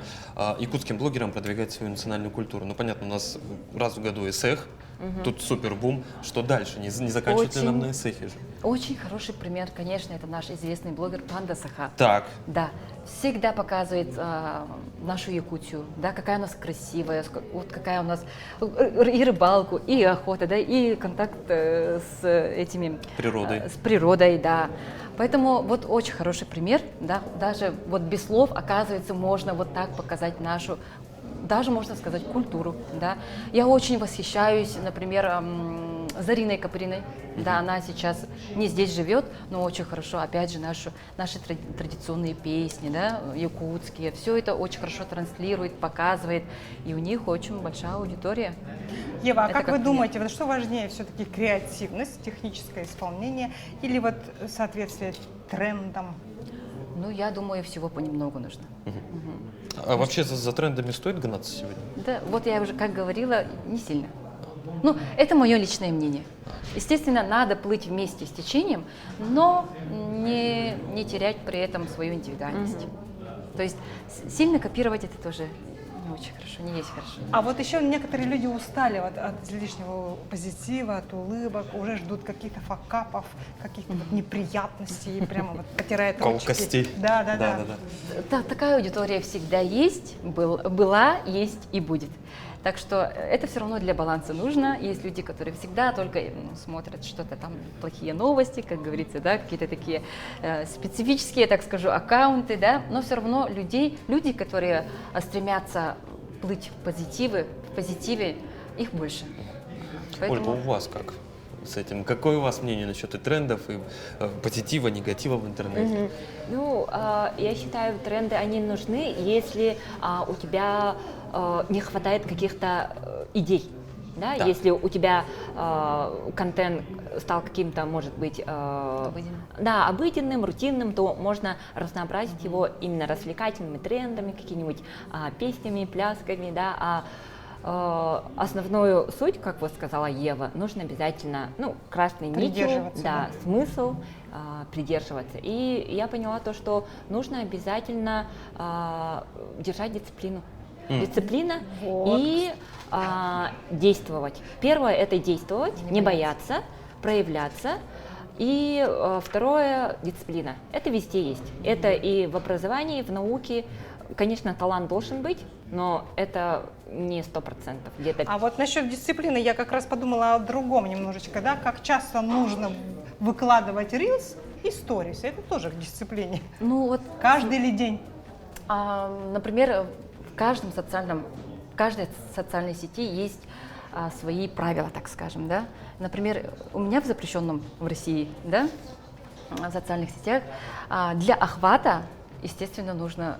якутским блогерам продвигать свою национальную культуру? Ну, понятно, у нас раз в году эсэх, тут супер бум. Что дальше? Не заканчивать ли нам на эсэхе же? Очень хороший пример, конечно, это наш известный блогер Панда Саха. Так. Да, всегда показывает нашу Якутию, да, какая у нас красивая, вот какая у нас и рыбалку, и охота, да, и контакт с этими... Природой. С природой, да. Поэтому вот очень хороший пример, да, даже вот без слов, оказывается, можно вот так показать нашу, даже можно сказать, культуру, да. Я очень восхищаюсь, например, Зариной Каприной, да, она сейчас не здесь живет, но очень хорошо, опять же, наши традиционные песни, да, якутские, все это очень хорошо транслирует, показывает, и у них очень большая аудитория. Ева, а как вы думаете, вот что важнее все-таки, креативность, техническое исполнение или вот соответствие трендам? Ну, я думаю, всего понемногу нужно. А вообще за трендами стоит гнаться сегодня? Да, вот я уже как говорила, не сильно. Ну, это мое личное мнение. Естественно, надо плыть вместе с течением, но не терять при этом свою индивидуальность. То есть сильно копировать это тоже не очень хорошо, не есть хорошо. А вот еще некоторые люди устали от лишнего позитива, от улыбок, уже ждут каких-то факапов, каких-то вот неприятностей, прямо вот потирают ручки. Колкостей. Да. Такая аудитория всегда есть, была, есть и будет. Так что это все равно для баланса нужно. Есть люди, которые всегда только смотрят что-то там, плохие новости, как говорится, да, какие-то такие специфические, так скажу, аккаунты, да, но все равно люди, которые стремятся плыть в позитиве, их больше. Ольга, Поэтому... у вас как с этим? Какое у вас мнение насчет и трендов, и позитива, негатива в интернете? Ну, я считаю, тренды, они нужны, если у тебя не хватает каких-то идей. Да? Если у тебя контент стал каким-то, может быть, обыденным, рутинным, то можно разнообразить его именно развлекательными трендами, какими-нибудь песнями, плясками, да, основную суть, как вот сказала Ева, нужно обязательно, красной нитью, да, смысл придерживаться. И я поняла то, что нужно обязательно держать дисциплину. Дисциплина и действовать. Первое – это действовать, не бояться, проявляться. И второе – дисциплина. Это везде есть. Это и в образовании, в науке. Конечно, талант должен быть, но это не 100%. Где-то... А вот насчет дисциплины я как раз подумала о другом немножечко, да, как часто нужно выкладывать рилс и сторис. Это тоже к дисциплине. Ну вот каждый ли день? Например, в каждой социальной сети есть свои правила, так скажем, да. Например, у меня в запрещенном в России, да, в социальных сетях для охвата, естественно, нужно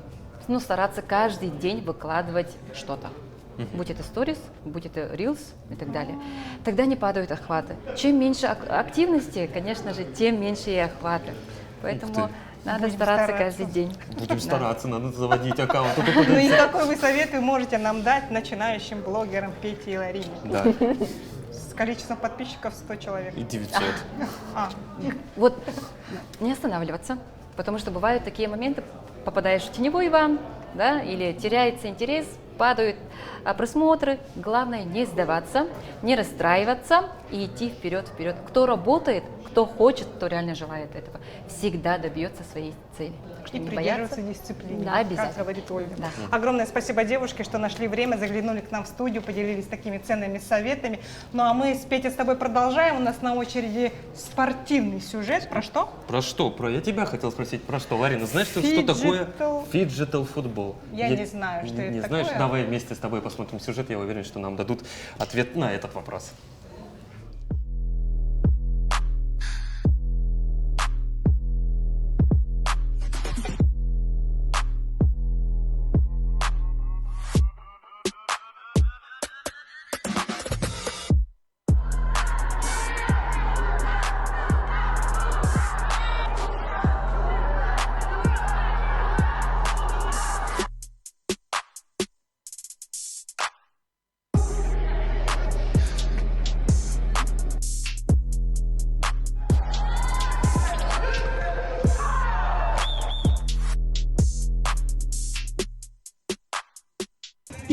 стараться каждый день выкладывать что-то. Будь это сторис, будь это рилс и так далее. Тогда не падают охваты. Чем меньше активности, конечно же, тем меньше и охваты. Поэтому надо стараться каждый день. Будем стараться, надо заводить аккаунт. Ну и какой вы совет вы можете нам дать начинающим блогерам Пете и Ларине? Да. С количеством подписчиков 100 человек. И 900. Вот не останавливаться, потому что бывают такие моменты, попадаешь в теневой ван, да, или теряется интерес, падают просмотры. Главное не сдаваться, не расстраиваться и идти вперед. Кто работает, кто хочет, кто реально желает этого, всегда добьется своей цели. И придерживаться дисциплины, да, обязательно. как говорит Ольга. Да. Огромное спасибо, девушки, что нашли время, заглянули к нам в студию, поделились такими ценными советами. Ну а мы с Петей с тобой продолжаем. У нас на очереди спортивный сюжет. Про что? Про что? Я тебя хотел спросить, про что? Ларина, знаешь, что такое фиджитал футбол? Я не знаю, что это такое. Не знаешь? Давай вместе с тобой посмотрим сюжет. Я уверен, что нам дадут ответ на этот вопрос.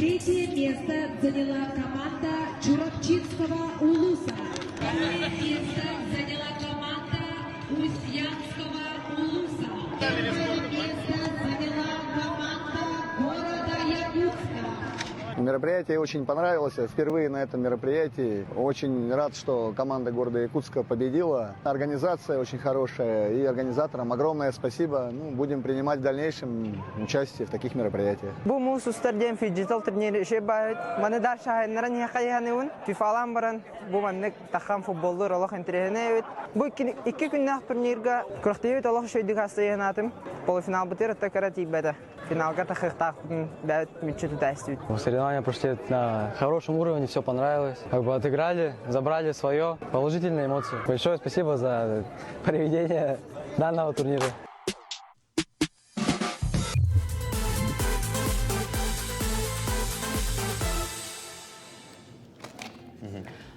Третье место заняла команда Чуракчинского Улуса. Второе место заняла команда Устьянского Улуса. Первое место заняла команда города Якутска. Мероприятие очень понравилось. Я впервые на этом мероприятии. Очень рад, что команда города Якутска победила. Организация очень хорошая. И организаторам огромное спасибо. Будем принимать в дальнейшем участие в таких мероприятиях. Bu mususlardan digital turnir şey bayt. Mana dar şahınların yakayhanın FIFA'lan baran bu memlek takım futbollar Allah entrenet. Bu iki günlük turnirga 49 Allah şöyle hastayanadım. Полуфинал бутыр такарати беда. Финалга тахтах да мечту тестит. Соревнования прошли на хорошем уровне, все понравилось. Отыграли, забрали свое. Положительные эмоции. Большое спасибо за проведение данного турнира.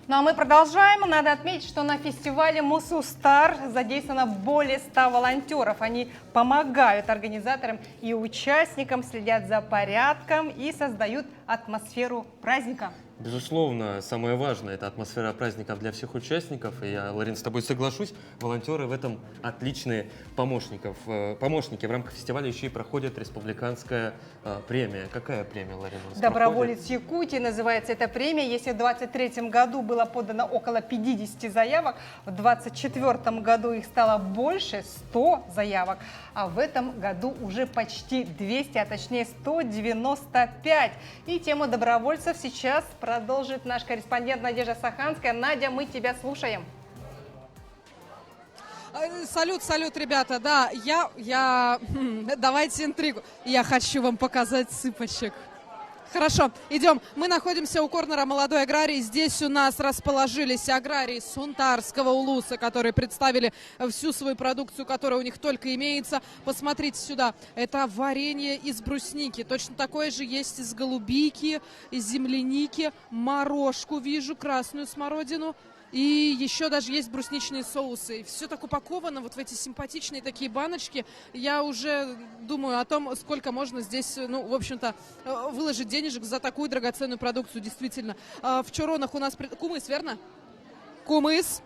Ну а мы продолжаем. Надо отметить, что на фестивале Мусустар задействовано более 100 волонтеров. Они помогают организаторам и участникам, следят за порядком и создают атмосферу праздника. Безусловно, самое важное – это атмосфера праздников для всех участников. И я, Ларин, с тобой соглашусь. Волонтеры в этом отличные помощники. В рамках фестиваля еще и проходит республиканская премия. Какая премия, Ларин, у нас «Доброволец проходит? Якутии» называется эта премия. Если в 2023 году было подано около 50 заявок, в 2024 году их стало больше, 100 заявок. А в этом году уже почти 200, а точнее 195. И тему добровольцев сейчас продолжит наш корреспондент Надежда Саханская. Надя, мы тебя слушаем. Салют, ребята. Да, давайте интригу. Я хочу вам показать цыпочек. Хорошо, идем. Мы находимся у корнера «Молодой аграрий». Здесь у нас расположились аграрии Сунтарского улуса, которые представили всю свою продукцию, которая у них только имеется. Посмотрите сюда. Это варенье из брусники. Точно такое же есть из голубики, из земляники. Морожку вижу, красную смородину. И еще даже есть брусничные соусы. Все так упаковано вот в эти симпатичные такие баночки. Я уже думаю о том, сколько можно здесь, в общем-то, выложить денежек за такую драгоценную продукцию, действительно. В чоронах у нас кумыс, верно? Кумыс,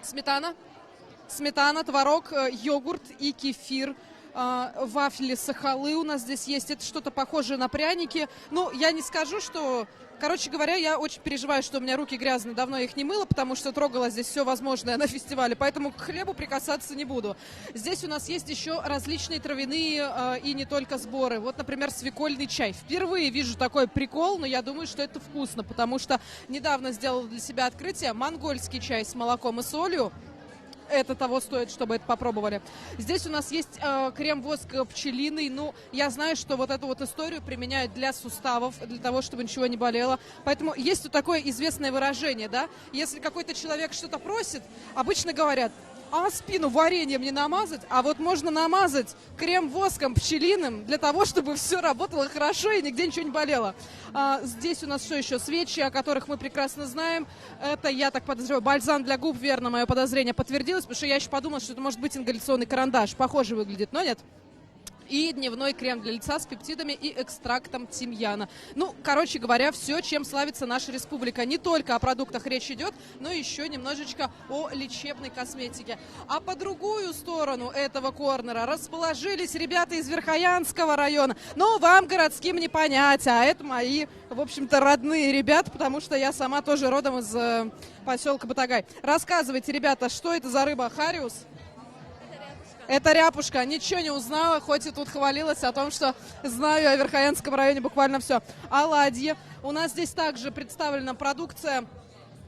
сметана, творог, йогурт и кефир. Вафли сахалы у нас здесь есть. Это что-то похожее на пряники. Я не скажу, что... Короче говоря, я очень переживаю, что у меня руки грязные, давно их не мыла, потому что трогала здесь все возможное на фестивале, поэтому к хлебу прикасаться не буду. Здесь у нас есть еще различные травяные и не только сборы. Вот, например, свекольный чай. Впервые вижу такой прикол, но я думаю, что это вкусно, потому что недавно сделала для себя открытие. Монгольский чай с молоком и солью. Это того стоит, чтобы это попробовали. Здесь у нас есть крем-воск пчелиный. Я знаю, что вот эту вот историю применяют для суставов, для того, чтобы ничего не болело. Поэтому есть тут такое известное выражение, да? Если какой-то человек что-то просит, обычно говорят: а спину вареньем не намазать, а вот можно намазать крем-воском пчелиным для того, чтобы все работало хорошо и нигде ничего не болело. Здесь у нас что еще? Свечи, о которых мы прекрасно знаем. Это, я так подозреваю, бальзам для губ, верно, мое подозрение подтвердилось, потому что я еще подумала, что это может быть ингаляционный карандаш. Похоже выглядит, но нет. И дневной крем для лица с пептидами и экстрактом тимьяна. Короче говоря, все, чем славится наша республика. Не только о продуктах речь идет, но еще немножечко о лечебной косметике. А по другую сторону этого корнера расположились ребята из Верхоянского района. Но вам, городским, не понять, а это мои, в общем-то, родные ребята, потому что я сама тоже родом из поселка Батагай. Рассказывайте, ребята, что это за рыба? Хариус? Это ряпушка. Ничего не узнала, хоть и тут хвалилась о том, что знаю о Верхоянском районе буквально все. Оладьи. У нас здесь также представлена продукция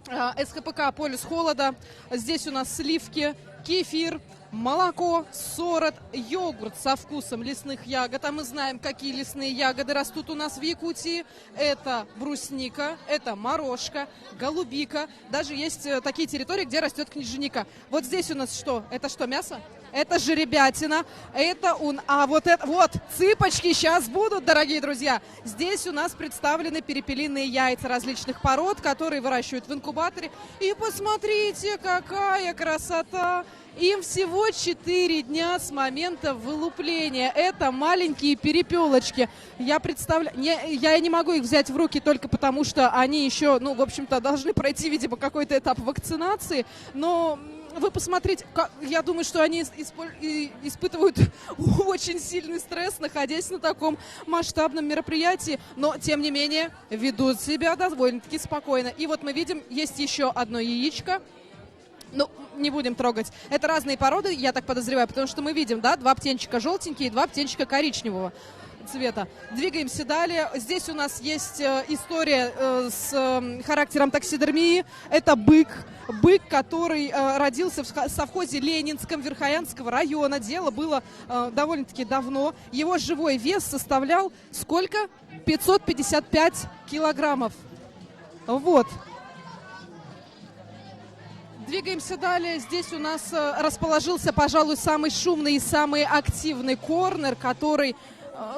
СХПК «Полюс холода». Здесь у нас сливки, кефир, молоко, сорот, йогурт со вкусом лесных ягод. А мы знаем, какие лесные ягоды растут у нас в Якутии. Это брусника, это морожка, голубика. Даже есть такие территории, где растет книжника. Вот здесь у нас что? Это что, мясо? Это жеребятина, вот цыпочки сейчас будут, дорогие друзья. Здесь у нас представлены перепелиные яйца различных пород, которые выращивают в инкубаторе. И посмотрите, какая красота! Им всего 4 дня с момента вылупления. Это маленькие перепелочки. Я представляю, я не могу их взять в руки только потому, что они еще, ну, в общем-то, должны пройти, видимо, какой-то этап вакцинации. Но вы посмотрите, я думаю, что они испытывают очень сильный стресс, находясь на таком масштабном мероприятии, но, тем не менее, ведут себя довольно-таки спокойно. И вот мы видим, есть еще одно яичко. Ну, не будем трогать. Это разные породы, я так подозреваю, потому что мы видим, да, 2 птенчика желтенькие и 2 птенчика коричневого цвета. Двигаемся далее. Здесь у нас есть история с характером таксидермии. Это бык. Бык, который родился в совхозе Ленинском Верхоянского района. Дело было довольно-таки давно. Его живой вес составлял сколько? 555 килограммов. Вот. Двигаемся далее. Здесь у нас расположился, пожалуй, самый шумный и самый активный корнер, который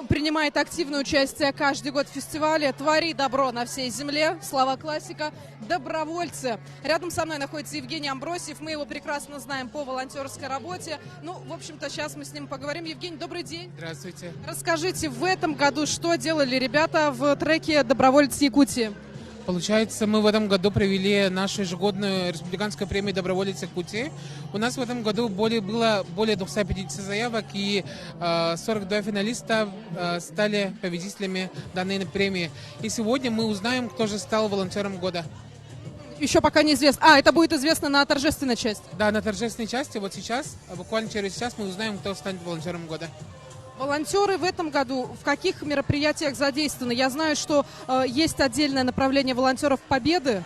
принимает активное участие каждый год в фестивале «Твори добро на всей земле». Слова классика. Добровольцы. Рядом со мной находится Евгений Амбросьев. Мы его прекрасно знаем по волонтерской работе. Ну, в общем-то, сейчас мы с ним поговорим. Евгений, добрый день. Здравствуйте. Расскажите, в этом году что делали ребята в треке «Добровольцы Якутии»? Получается, мы в этом году провели нашу ежегодную республиканскую премию «Доброволец Якутии». У нас в этом году было более 250 заявок, и 42 финалиста стали победителями данной премии. И сегодня мы узнаем, кто же стал волонтером года. Еще пока неизвестно. Это будет известно на торжественной части? Да, на торжественной части. Вот сейчас, буквально через час, мы узнаем, кто станет волонтером года. Волонтеры в этом году в каких мероприятиях задействованы? Я знаю, что есть отдельное направление волонтеров Победы.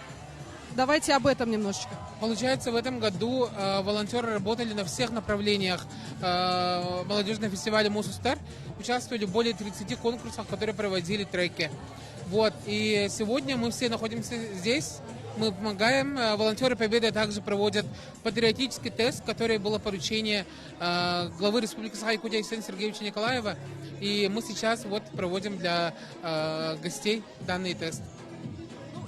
Давайте об этом немножечко. Получается, в этом году волонтеры работали на всех направлениях молодежного фестиваля «Мусустар». Участвовали в более 30 конкурсах, которые проводили треки. Вот. И сегодня мы все находимся здесь. Мы помогаем. Волонтеры Победы также проводят патриотический тест, который было поручение главы Республики Саха-Якутия Арсения Сергеевича Николаева. И мы сейчас вот проводим для гостей данный тест.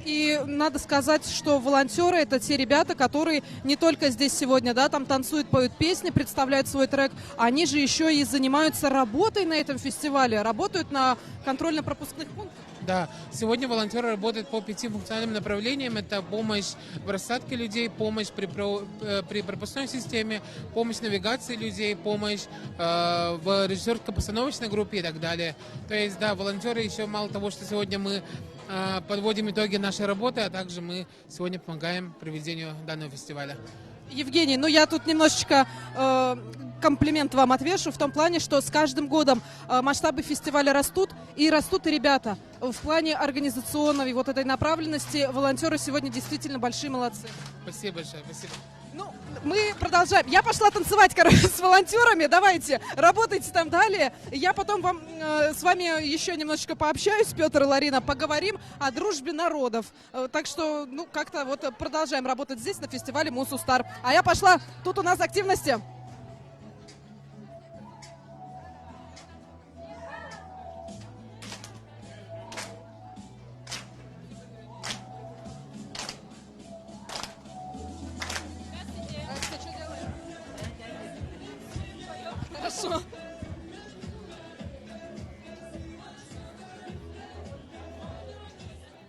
И надо сказать, что волонтеры — это те ребята, которые не только здесь сегодня, да, там танцуют, поют песни, представляют свой трек, они же еще и занимаются работой на этом фестивале, работают на контрольно-пропускных пунктах. Да, сегодня волонтеры работают по 5 функциональным направлениям. Это помощь в рассадке людей, помощь при пропускной системе, помощь в навигации людей, помощь в режиссерско-постановочной группе и так далее. То есть, да, волонтеры еще мало того, что сегодня мы подводим итоги нашей работы, а также мы сегодня помогаем проведению данного фестиваля. Евгений, ну я тут немножечко комплимент вам отвешу в том плане, что с каждым годом масштабы фестиваля растут и ребята. В плане организационной вот этой направленности волонтеры сегодня действительно большие молодцы. Спасибо большое, спасибо. Ну, мы продолжаем. Я пошла танцевать, с волонтерами. Давайте, работайте там далее. Я потом с вами еще немножечко пообщаюсь, Петр и Ларина, поговорим о дружбе народов. Так что, ну, как-то вот продолжаем работать здесь, на фестивале «Мусустар». А я пошла. Тут у нас активности. Хорошо.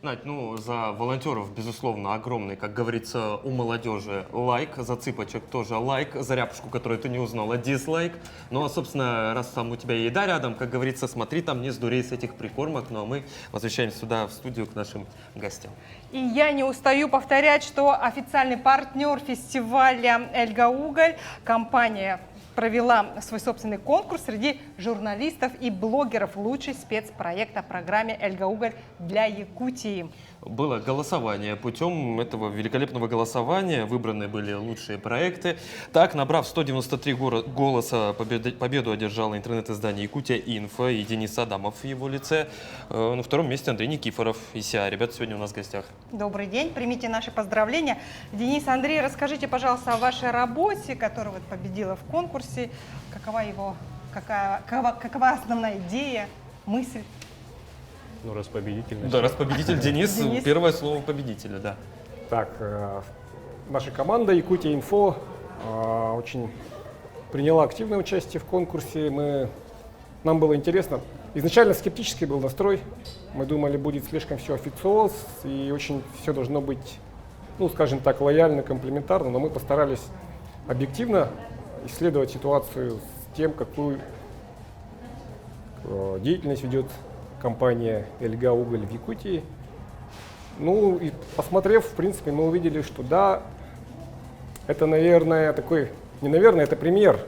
Надь, ну, за волонтеров, безусловно, огромный, как говорится, у молодежи лайк, за цыпочек тоже лайк, за ряпушку, которую ты не узнала, дизлайк. Ну, а, собственно, раз там у тебя еда рядом, как говорится, смотри, там не сдурей с этих прикормок. Ну, а мы возвращаемся сюда, в студию, к нашим гостям. И я не устаю повторять, что официальный партнер фестиваля «Эльгауголь», компания провела свой собственный конкурс среди журналистов и блогеров. Лучший спецпроект о программе «Эльгауголь» для Якутии. Было голосование. Путем этого великолепного голосования выбраны были лучшие проекты. Так, набрав 193 голоса, победу одержало интернет-издание «Якутия Инфо» и Денис Адамов в его лице. На втором месте Андрей Никифоров. ИСИА. Ребята сегодня у нас в гостях. Добрый день, примите наши поздравления. Денис, Андрей, расскажите, пожалуйста, о вашей работе, которая вот победила в конкурсе. Какова основная идея, мысль? Ну, раз победитель. Да, раз победитель Денис, первое слово победителя, да. Так, наша команда Якутия Инфо очень приняла активное участие в конкурсе. Нам было интересно. Изначально скептический был настрой. Мы думали, будет слишком все официоз и очень все должно быть, ну, скажем так, лояльно, комплементарно, но мы постарались объективно исследовать ситуацию с тем, какую деятельность ведет компания «Эльга Уголь» в Якутии. Ну и посмотрев, в принципе, мы увидели, что да, это, наверное, это пример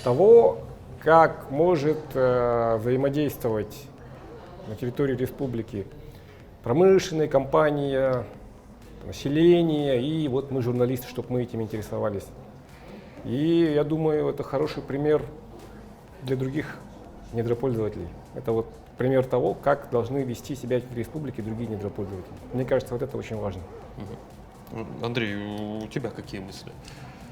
того, как может взаимодействовать на территории республики промышленная компания, население, и вот мы журналисты, чтобы мы этим интересовались. И я думаю, это хороший пример для других недропользователей. Это вот пример того, как должны вести себя в республике другие недропользователи. Мне кажется, вот это очень важно. Андрей, у тебя какие мысли?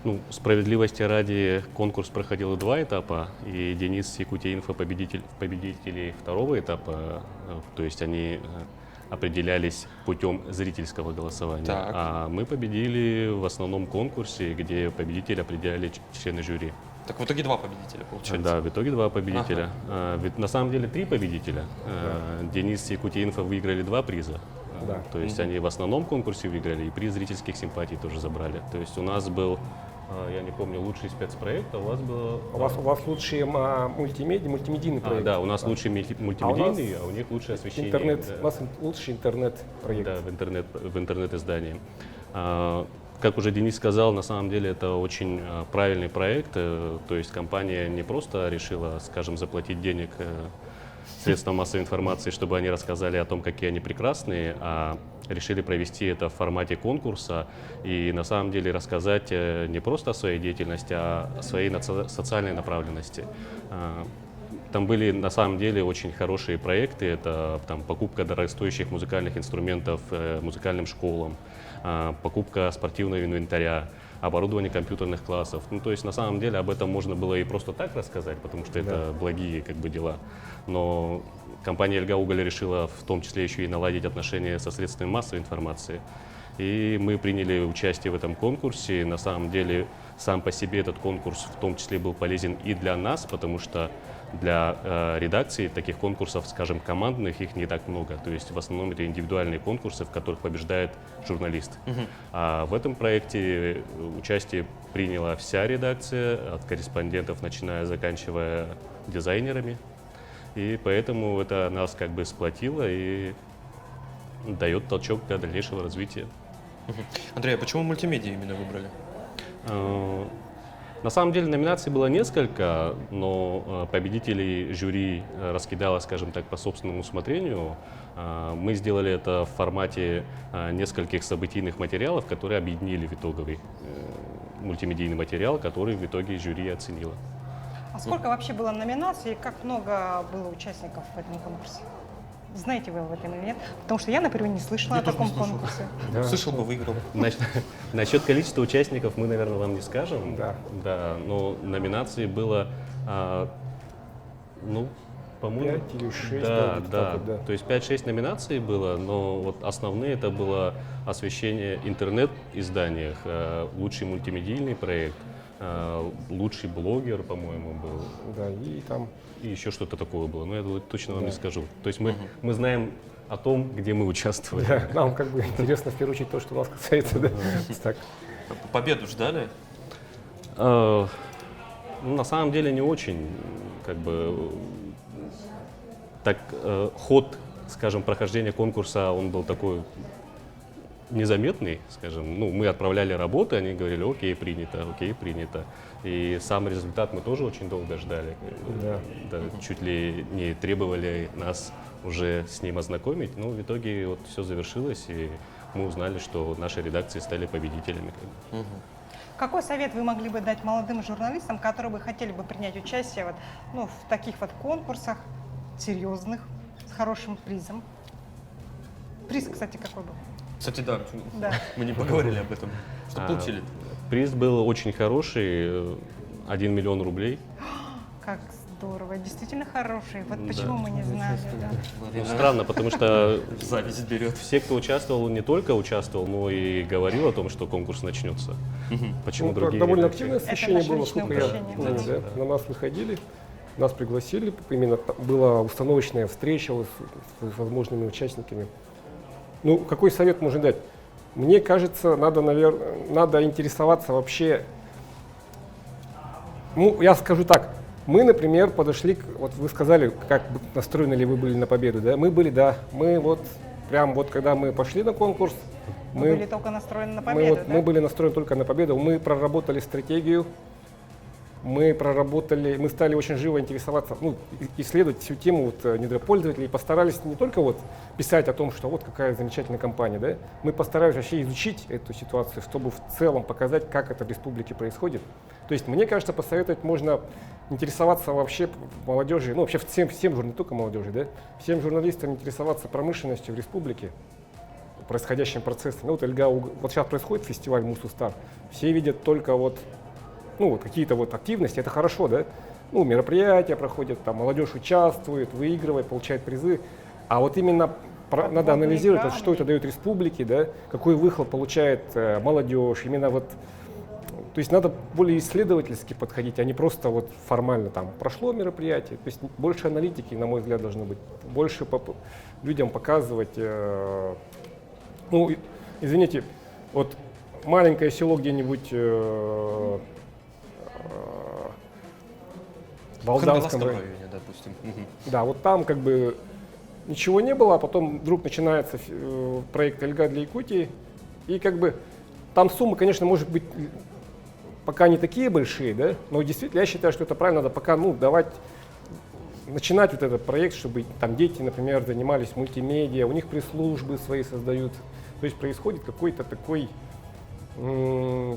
Ну, справедливости ради, конкурс проходил 2 этапа, и Денис с Якутия-Инфо победителей 2-го этапа, то есть они определялись путем зрительского голосования. Так. А мы победили в основном конкурсе, где победителя определяли члены жюри. Так в итоге 2 победителя получается? Да, в итоге 2 победителя. Ведь на самом деле 3 победителя. Денис с Якутия-Инфо выиграли 2 приза. Да. То есть они в основном конкурсе выиграли, и приз зрительских симпатий тоже забрали. То есть у нас был, я не помню, лучший спецпроект, а у вас был... У вас лучший мультимедийный проект. Да, у нас лучший мультимедийный, а у них лучшее освещение. У нас лучший интернет-проект. Да, в интернет-издании. Как уже Денис сказал, на самом деле это очень правильный проект. То есть компания не просто решила, скажем, заплатить денег средствам массовой информации, чтобы они рассказали о том, какие они прекрасные, а решили провести это в формате конкурса и на самом деле рассказать не просто о своей деятельности, а о своей социальной направленности. Там были на самом деле очень хорошие проекты. Это там, покупка дорогостоящих музыкальных инструментов музыкальным школам, покупка спортивного инвентаря, оборудование компьютерных классов. Ну, то есть на самом деле об этом можно было и просто так рассказать, потому что это благие как бы дела. Но компания «Эльга Уголь» решила в том числе еще и наладить отношения со средствами массовой информации. И мы приняли участие в этом конкурсе. На самом деле сам по себе этот конкурс в том числе был полезен и для нас, потому что для редакции таких конкурсов, скажем, командных, их не так много. То есть в основном это индивидуальные конкурсы, в которых побеждает журналист. А в этом проекте участие приняла вся редакция, от корреспондентов, начиная, заканчивая дизайнерами. И поэтому это нас как бы сплотило и дает толчок для дальнейшего развития. Андрей, а почему мультимедиа именно выбрали? На самом деле номинаций было несколько, но победителей жюри раскидало, скажем так, по собственному усмотрению. Мы сделали это в формате нескольких событийных материалов, которые объединили в итоговый мультимедийный материал, который в итоге жюри оценило. А сколько вообще было номинаций и как много было участников в этом конкурсе? Знаете вы об этом или нет? Потому что я, например, не слышала о таком конкурсе. Да. Слышал бы, выиграл. Насчет количества участников мы, наверное, вам не скажем. Да, но номинаций было, ну, по-моему... 5 или 6. Да. То есть 5-6 номинаций было, но вот основные это было освещение интернет-изданиях, лучший мультимедийный проект, лучший блогер, по-моему, был. Да, и там... И еще что-то такое было, но я точно вам не скажу. То есть мы знаем о том, где мы участвовали. Да, нам как бы интересно в первую очередь то, что нас касается. Да. Так. Победу ждали? Ну, на самом деле не очень. Как бы, так, ход, скажем, прохождения конкурса, он был такой незаметный, скажем. Ну, мы отправляли работы, они говорили, окей, принято. И сам результат мы тоже очень долго ждали. Да, чуть ли не требовали нас уже с ним ознакомить. Но в итоге вот все завершилось, и мы узнали, что наши редакции стали победителями. Какой совет вы могли бы дать молодым журналистам, которые бы хотели бы принять участие в таких вот конкурсах серьезных, с хорошим призом? Приз, кстати, какой был? Кстати, да. Мы не поговорили об этом. Что получили? Приз был очень хороший, 1 миллион рублей. Как здорово, действительно хороший. Вот почему мы не знали. Да. Ну, странно, потому что зависть берет. Все, кто участвовал, не только участвовал, но и говорил о том, что конкурс начнется. Почему другие? Довольно активное освещение было, сколько я помню, да. На нас выходили, нас пригласили, именно была установочная встреча с возможными участниками. Ну, какой совет можно дать? Мне кажется, надо интересоваться вообще. Ну, я скажу так. Мы, например, подошли, вот вы сказали, как настроены ли вы были на победу, да? Мы были, да. Мы вот, прям вот, когда мы пошли на конкурс, мы были только настроены на победу, да? Мы были настроены только на победу. Мы проработали стратегию, мы стали очень живо интересоваться, ну, исследовать всю тему вот, недропользователей, постарались не только вот писать о том, что вот какая замечательная компания, да, мы постарались вообще изучить эту ситуацию, чтобы в целом показать, как это в республике происходит. То есть, мне кажется, посоветовать можно интересоваться вообще молодежи, ну, вообще всем не только молодежи, да, всем журналистам интересоваться промышленностью в республике, происходящим процессом. Ну, вот вот сейчас происходит фестиваль Мусустар, все видят только вот, ну, какие-то вот активности, это хорошо, да? Ну, мероприятия проходят, там молодежь участвует, выигрывает, получает призы. А вот именно надо анализировать, вот, что это дает республике, да? Какой выхлоп получает молодежь, именно вот. То есть надо более исследовательски подходить, а не просто вот формально там прошло мероприятие. То есть больше аналитики, на мой взгляд, должно быть. Больше людям показывать. Ну, извините, вот маленькое село где-нибудь в Алданском районе, допустим. Да, вот там как бы ничего не было, а потом вдруг начинается проект «Эльга для Якутии», и как бы там суммы, конечно, может быть пока не такие большие, да, но действительно я считаю, что это правильно, надо пока, ну, начинать вот этот проект, чтобы там дети, например, занимались мультимедиа, у них пресс-службы свои создают, то есть происходит какой-то такой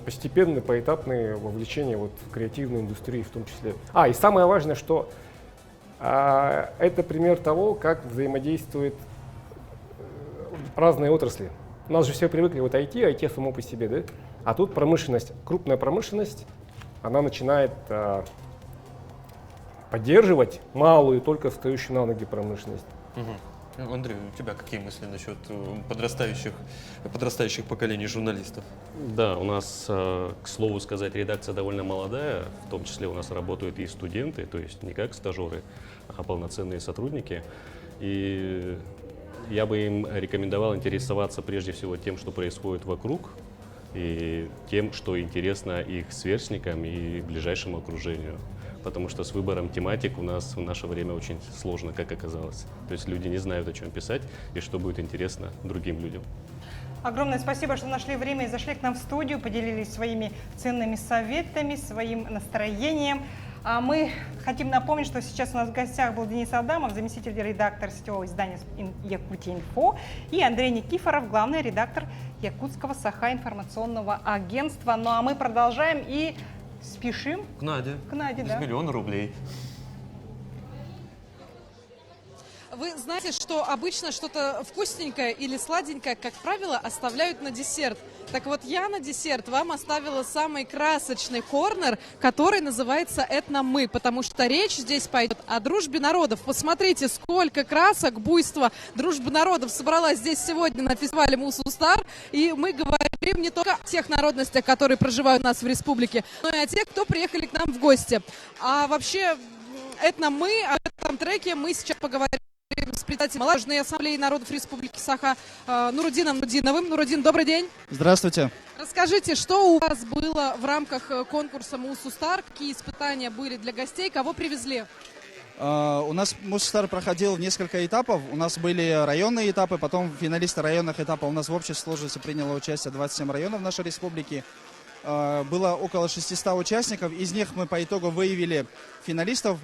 постепенное, поэтапное вовлечение вот в креативную индустрию в том числе. И самое важное, что это пример того, как взаимодействуют разные отрасли. У нас же все привыкли вот IT само по себе, да? А тут промышленность, крупная промышленность, она начинает поддерживать малую, только встающую на ноги промышленность. Андрей, у тебя какие мысли насчет подрастающих поколений журналистов? Да, у нас, к слову сказать, редакция довольно молодая, в том числе у нас работают и студенты, то есть не как стажеры, а полноценные сотрудники. И я бы им рекомендовал интересоваться прежде всего тем, что происходит вокруг, и тем, что интересно их сверстникам и ближайшему окружению. Потому что с выбором тематик у нас в наше время очень сложно, как оказалось. То есть люди не знают, о чем писать и что будет интересно другим людям. Огромное спасибо, что нашли время и зашли к нам в студию, поделились своими ценными советами, своим настроением. А мы хотим напомнить, что сейчас у нас в гостях был Денис Адамов, заместитель редактора сетевого издания «Якутия-Инфо», и Андрей Никифоров, главный редактор Якутского Саха-информационного агентства. Ну а мы продолжаем и спешим к Наде. Да. Без миллиона рублей. Вы знаете, что обычно что-то вкусненькое или сладенькое, как правило, оставляют на десерт. Так вот, я на десерт вам оставила самый красочный корнер, который называется «Этно-мы», потому что речь здесь пойдет о дружбе народов. Посмотрите, сколько красок, буйства дружбы народов собралась здесь сегодня на фестивале Мусустар. И мы говорим не только о тех народностях, которые проживают у нас в республике, но и о тех, кто приехали к нам в гости. А вообще, «Этно-мы», об этом треке мы сейчас поговорим с председателем Молодежной ассамблеи народов Республики Саха Нурудином Нудиновым. Нурудин, добрый день. Здравствуйте. Расскажите, что у вас было в рамках конкурса Мусустар, какие испытания были для гостей, кого привезли? У нас Мусустар проходил в несколько этапов. У нас были районные этапы, потом финалисты районных этапов. У нас в общей сложности приняло участие 27 районов нашей республики. Было около 600 участников, из них мы по итогу выявили финалистов.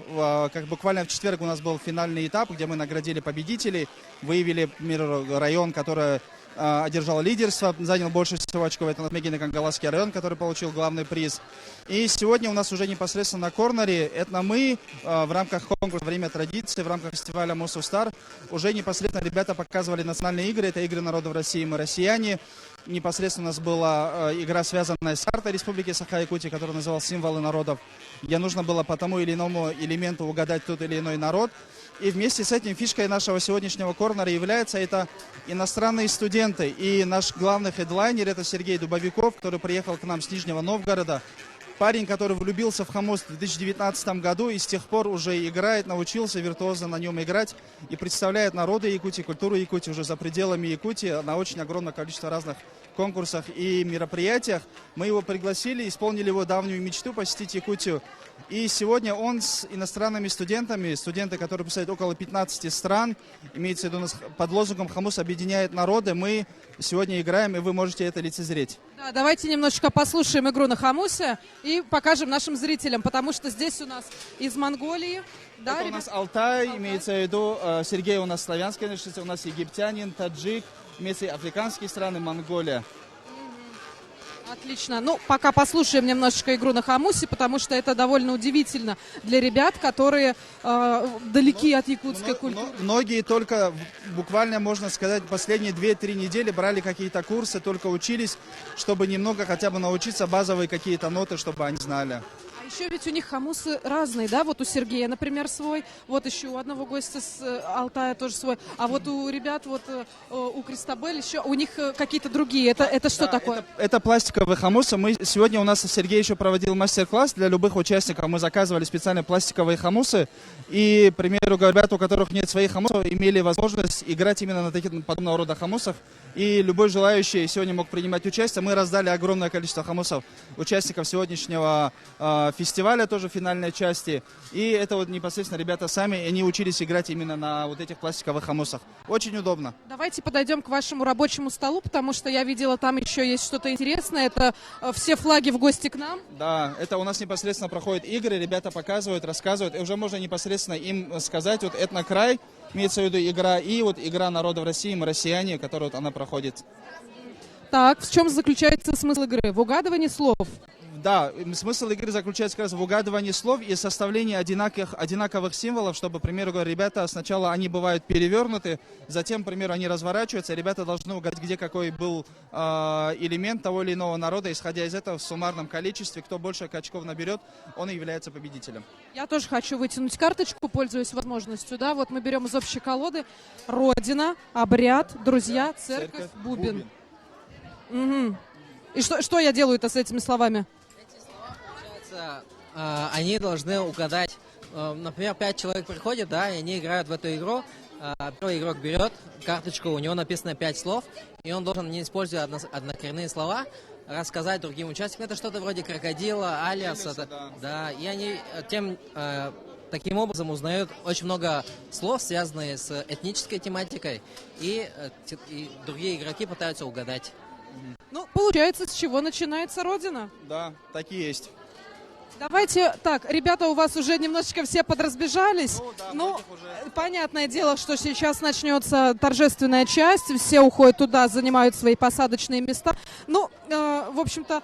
Как буквально в четверг у нас был финальный этап, где мы наградили победителей, выявили, например, район, который одержал лидерство, занял больше всего очков, это Мегино-Кангаласский район, который получил главный приз. И сегодня у нас уже непосредственно на корнере «Этно-мы» в рамках конкурса «Время традиции», в рамках фестиваля Мусустар уже непосредственно ребята показывали национальные игры, это игры народов России «Мы россияне». непосредственно у нас была игра, связанная с картой Республики Саха-Якутия, которая называлась «Символы народов», где нужно было по тому или иному элементу угадать тот или иной народ. И вместе с этим фишкой нашего сегодняшнего корнера является это иностранные студенты. И наш главный хедлайнер — это Сергей Дубовиков, который приехал к нам с Нижнего Новгорода. Парень, который влюбился в хамус в 2019 году и с тех пор уже играет, научился виртуозно на нем играть и представляет народы Якутии, культуру Якутии уже за пределами Якутии на очень огромное количество разных конкурсах и мероприятиях. Мы его пригласили, исполнили его давнюю мечту посетить Якутию. И сегодня он с иностранными студентами, студенты, которые представляют около 15 стран, имеется в виду под лозунгом «Хамус объединяет народы», мы сегодня играем, и вы можете это лицезреть. Да, давайте немножечко послушаем игру на хамусе и покажем нашим зрителям, потому что здесь у нас из Монголии. Да, это у нас Алтай, имеется в виду, Сергей у нас славянский, у нас египтянин, таджик, имеется и африканские страны, Монголия. Отлично. Ну, пока послушаем немножечко игру на хамусе, потому что это довольно удивительно для ребят, которые далеки от якутской культуры. Многие только, буквально, можно сказать, последние 2-3 недели брали какие-то курсы, только учились, чтобы немного хотя бы научиться базовые какие-то ноты, чтобы они знали. Еще ведь у них хамусы разные, да? Вот у Сергея, например, свой, вот еще у одного гостя с Алтая тоже свой, а вот у ребят, вот у Кристабель еще, у них какие-то другие. Это что такое? Это пластиковые хамусы. Сегодня у нас Сергей еще проводил мастер-класс для любых участников. Мы заказывали специально пластиковые хамусы. И, к примеру, ребята, у которых нет своих хамусов, имели возможность играть именно на таких подобного рода хамусах. И любой желающий сегодня мог принимать участие. Мы раздали огромное количество хамусов участников сегодняшнего фестиваля, тоже финальной части. И это вот непосредственно ребята сами, они учились играть именно на вот этих пластиковых хамусах. Очень удобно. Давайте подойдем к вашему рабочему столу, потому что я видела, там еще есть что-то интересное. Это все флаги в гости к нам. Да, это у нас непосредственно проходят игры, ребята показывают, рассказывают. И уже можно непосредственно им сказать, вот «Этнокрай», имеется в виду игра, и вот игра народов России, мы россияне, которая вот она проходит. Так, в чем заключается смысл игры? В угадывании слов? Да, смысл игры заключается как раз в угадывании слов и составлении одинаковых символов, чтобы, к примеру, ребята сначала они бывают перевернуты, затем, к примеру, они разворачиваются, ребята должны угадать, где какой был элемент того или иного народа, исходя из этого в суммарном количестве, кто больше очков наберет, он и является победителем. Я тоже хочу вытянуть карточку, пользуясь возможностью, да, вот мы берем из общей колоды Родина, обряд, друзья, церковь, бубен. Угу. И что я делаю-то с этими словами? Они должны угадать, например, 5 человек приходят, да, и они играют в эту игру. Первый игрок берет карточку, у него написано 5 слов, и он должен, не используя однокоренные слова, рассказать другим участникам. Это что-то вроде крокодила, алиаса, да, и они таким образом узнают очень много слов, связанных с этнической тематикой, и другие игроки пытаются угадать. Ну, получается, с чего начинается Родина? Да, так и есть. Давайте так, ребята у вас уже немножечко все подразбежались. Ну, понятное дело, что сейчас начнется торжественная часть, все уходят туда, занимают свои посадочные места. Ну, в общем-то,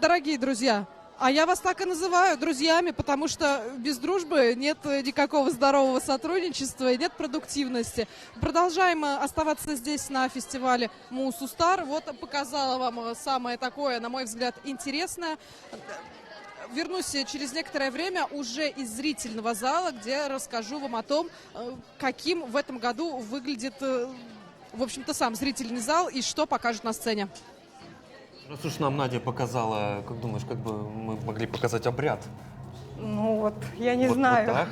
дорогие друзья, а я вас так и называю друзьями, потому что без дружбы нет никакого здорового сотрудничества и нет продуктивности. Продолжаем оставаться здесь на фестивале Мусустар. Вот показала вам самое такое, на мой взгляд, интересное. Вернусь через некоторое время уже из зрительного зала, где расскажу вам о том, каким в этом году выглядит, в общем-то, сам зрительный зал и что покажет на сцене. Раз уж нам Надя показала, как думаешь, как бы мы могли показать обряд? Ну вот, я не вот знаю. Вот так?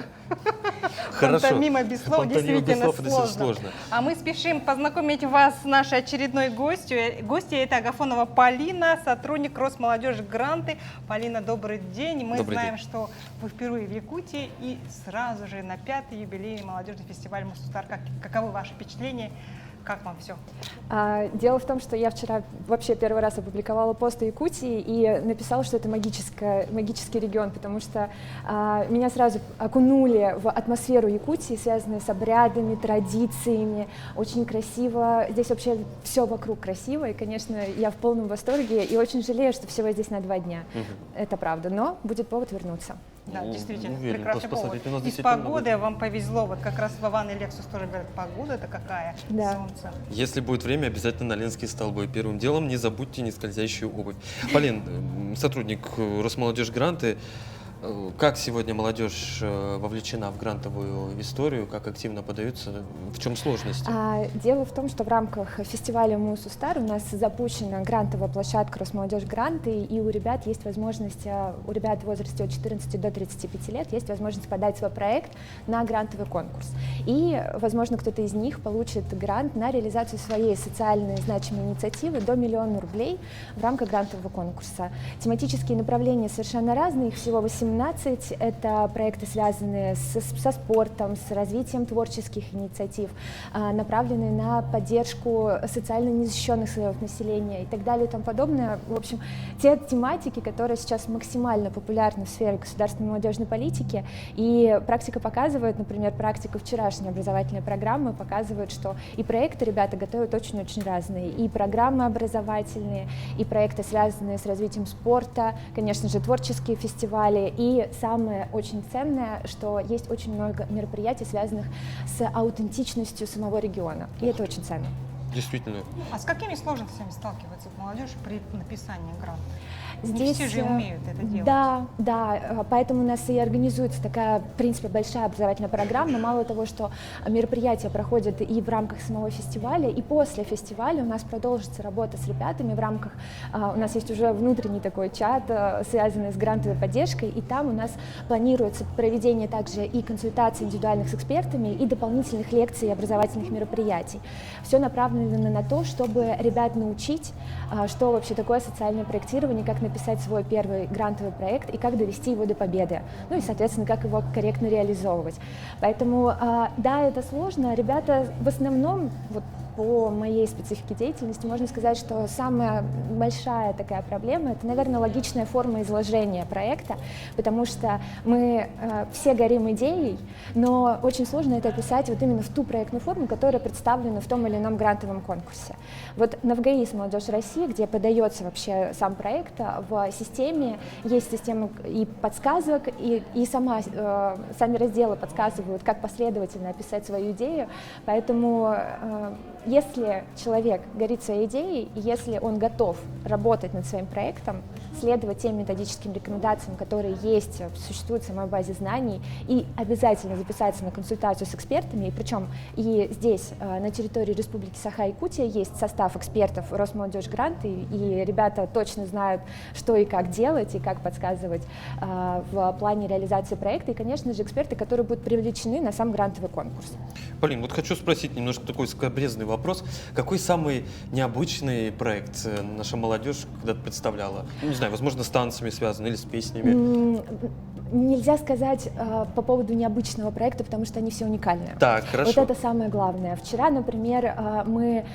Хорошо. Пантомима без слов действительно сложно. А мы спешим познакомить вас с нашей очередной гостью. Гостья — это Агафонова Полина, сотрудник Росмолодежи Гранты. Полина, добрый день. Мы знаем, что вы впервые в Якутии и сразу же на 5-й юбилей молодежный фестиваль Мусустар. Каковы ваши впечатления? Как вам все? Дело в том, что я вчера вообще первый раз опубликовала пост о Якутии и написала, что это магический регион, потому что меня сразу окунули в атмосферу Якутии, связанную с обрядами, традициями. Очень красиво. Здесь вообще все вокруг красиво, и, конечно, я в полном восторге и очень жалею, что всего здесь на 2 дня. Это правда, но будет повод вернуться. Да, действительно, Уверен, прекрасный повод. посмотрите, у нас И с действительно погодой вам повезло. Вот как раз Вован и Лексус тоже говорят, погода-то какая, Да. солнце. Если будет время, обязательно на Ленинские столбы. Первым делом не забудьте нескользящую обувь. Полин, сотрудник Росмолодежгранты, как сегодня молодежь вовлечена в грантовую историю, как активно подаются, в чем сложность? Дело в том, что в рамках фестиваля «Мусустар» у нас запущена грантовая площадка Росмолодежгранты, и у ребят есть возможность, у ребят в возрасте от 14 до 35 лет есть возможность подать свой проект на грантовый конкурс. И, возможно, кто-то из них получит грант на реализацию своей социально значимой инициативы до 1 миллиона рублей в рамках грантового конкурса. Тематические направления совершенно разные, их всего 18. Это проекты, связанные со спортом, с развитием творческих инициатив, направленные на поддержку социально незащищенных слоев населения и так далее и тому подобное. В общем, те тематики, которые сейчас максимально популярны в сфере государственной молодежной политики. И практика показывает, например, практика вчерашней образовательной программы показывает, что и проекты ребята готовят очень-очень разные. И программы образовательные, и проекты, связанные с развитием спорта, конечно же, творческие фестивали. И самое очень ценное, что есть очень много мероприятий, связанных с аутентичностью самого региона. И это очень ценно. Действительно. А с какими сложностями сталкивается молодежь при написании гранта? Не Здесь, все же умеют это делать. Да, поэтому у нас и организуется такая, в принципе, большая образовательная программа. Мало того, что мероприятия проходят и в рамках самого фестиваля, и после фестиваля у нас продолжится работа с ребятами в рамках, у нас есть уже внутренний такой чат, связанный с грантовой поддержкой, и там у нас планируется проведение также и консультаций индивидуальных с экспертами, и дополнительных лекций и образовательных мероприятий. Все направлено на то, чтобы ребят научить, что вообще такое социальное проектирование, как написать свой первый грантовый проект и как довести его до победы, ну и, соответственно, как его корректно реализовывать. Поэтому, да, это сложно. Ребята в основном, вот по моей специфике деятельности, можно сказать, что самая большая такая проблема — это, наверное, логичная форма изложения проекта, потому что мы все горим идеей, но очень сложно это описать вот именно в ту проектную форму, которая представлена в том или ином грантовом конкурсе. Вот на ВГИС «Молодежь России», где подается вообще сам проект, в системе есть система и подсказок, и сами разделы подсказывают, как последовательно описать свою идею, поэтому если человек горит своей идеей, и если он готов работать над своим проектом, следовать тем методическим рекомендациям, которые есть, существуют в самой базе знаний, и обязательно записаться на консультацию с экспертами, и причем и здесь, на территории Республики Саха-Якутия, есть состав экспертов Росмолодежгранты, и ребята точно знают, что и как делать, и как подсказывать в плане реализации проекта, и, конечно же, эксперты, которые будут привлечены на сам грантовый конкурс. Полин, вот хочу спросить немножко такой скобрезный вопрос. Какой самый необычный проект наша молодежь когда-то представляла? Ну, не знаю, возможно, с танцами связан или с песнями? Нельзя сказать по поводу необычного проекта, потому что они все уникальны. Так, хорошо. Вот это самое главное. Вчера, например, мы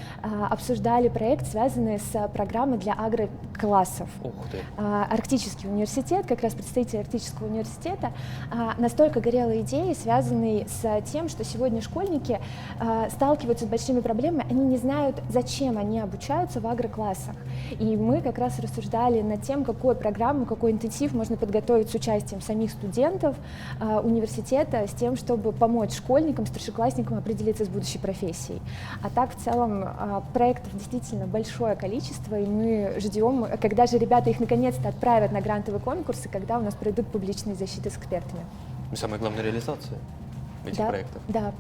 обсуждали проект, связанный с программой для агроклассов. Ух ты. Арктический университет, как раз представитель Арктического университета, настолько горела идеей, связанной с тем, что сегодня школьники сталкиваются с большими проблемами, они не знают, зачем они обучаются в агроклассах. И мы как раз рассуждали над тем, какую программу, какой интенсив можно подготовить с участием самих студентов университета, с тем, чтобы помочь школьникам, старшеклассникам определиться с будущей профессией. А так, в целом, проектов действительно большое количество, и мы ждем, когда же ребята их наконец-то отправят на грантовый конкурс, и когда у нас пройдут публичные защиты с экспертами. И самое главное — реализация этих проектов. Да.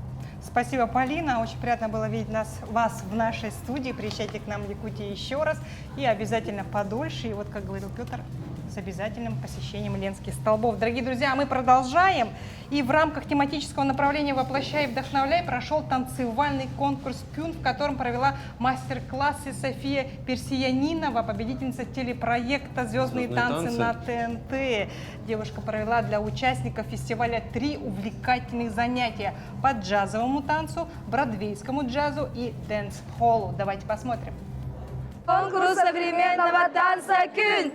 Спасибо, Полина. Очень приятно было видеть вас в нашей студии. Приезжайте к нам в Якутию еще раз и обязательно подольше. И вот, как говорил Петр, с обязательным посещением Ленинских столбов. Дорогие друзья, мы продолжаем. И в рамках тематического направления «Воплощай и вдохновляй» прошел танцевальный конкурс «Кюн», в котором провела мастер-классы София Персиянинова, победительница телепроекта «Звездные танцы» на ТНТ. Девушка провела для участников фестиваля 3 увлекательных занятия по джазовому танцу, бродвейскому джазу и дэнс-холлу. Давайте посмотрим. Конкурс современного танца «Кюн».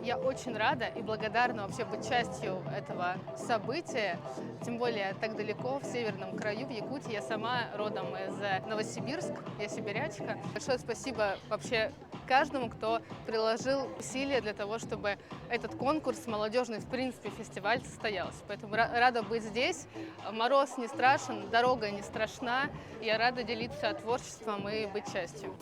Я очень рада и благодарна вообще быть частью этого события, тем более так далеко, в северном краю, в Якутии. Я сама родом из Новосибирска, я сибирячка. Большое спасибо вообще каждому, кто приложил усилия для того, чтобы этот конкурс молодежный, в принципе, фестиваль состоялся. Поэтому рада быть здесь. Мороз не страшен, дорога не страшна. Я рада делиться творчеством и быть частью.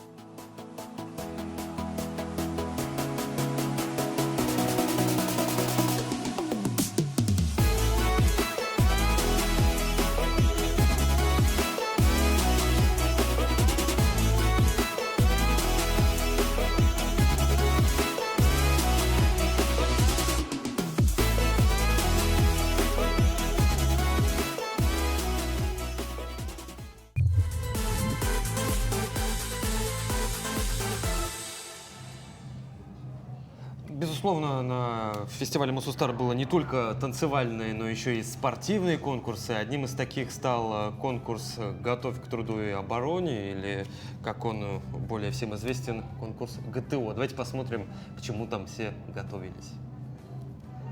Безусловно, на фестивале Мусустар было не только танцевальные, но еще и спортивные конкурсы. Одним из таких стал конкурс «Готовь к труду и обороне», или, как он более всем известен, конкурс ГТО. Давайте посмотрим, к чему там все готовились.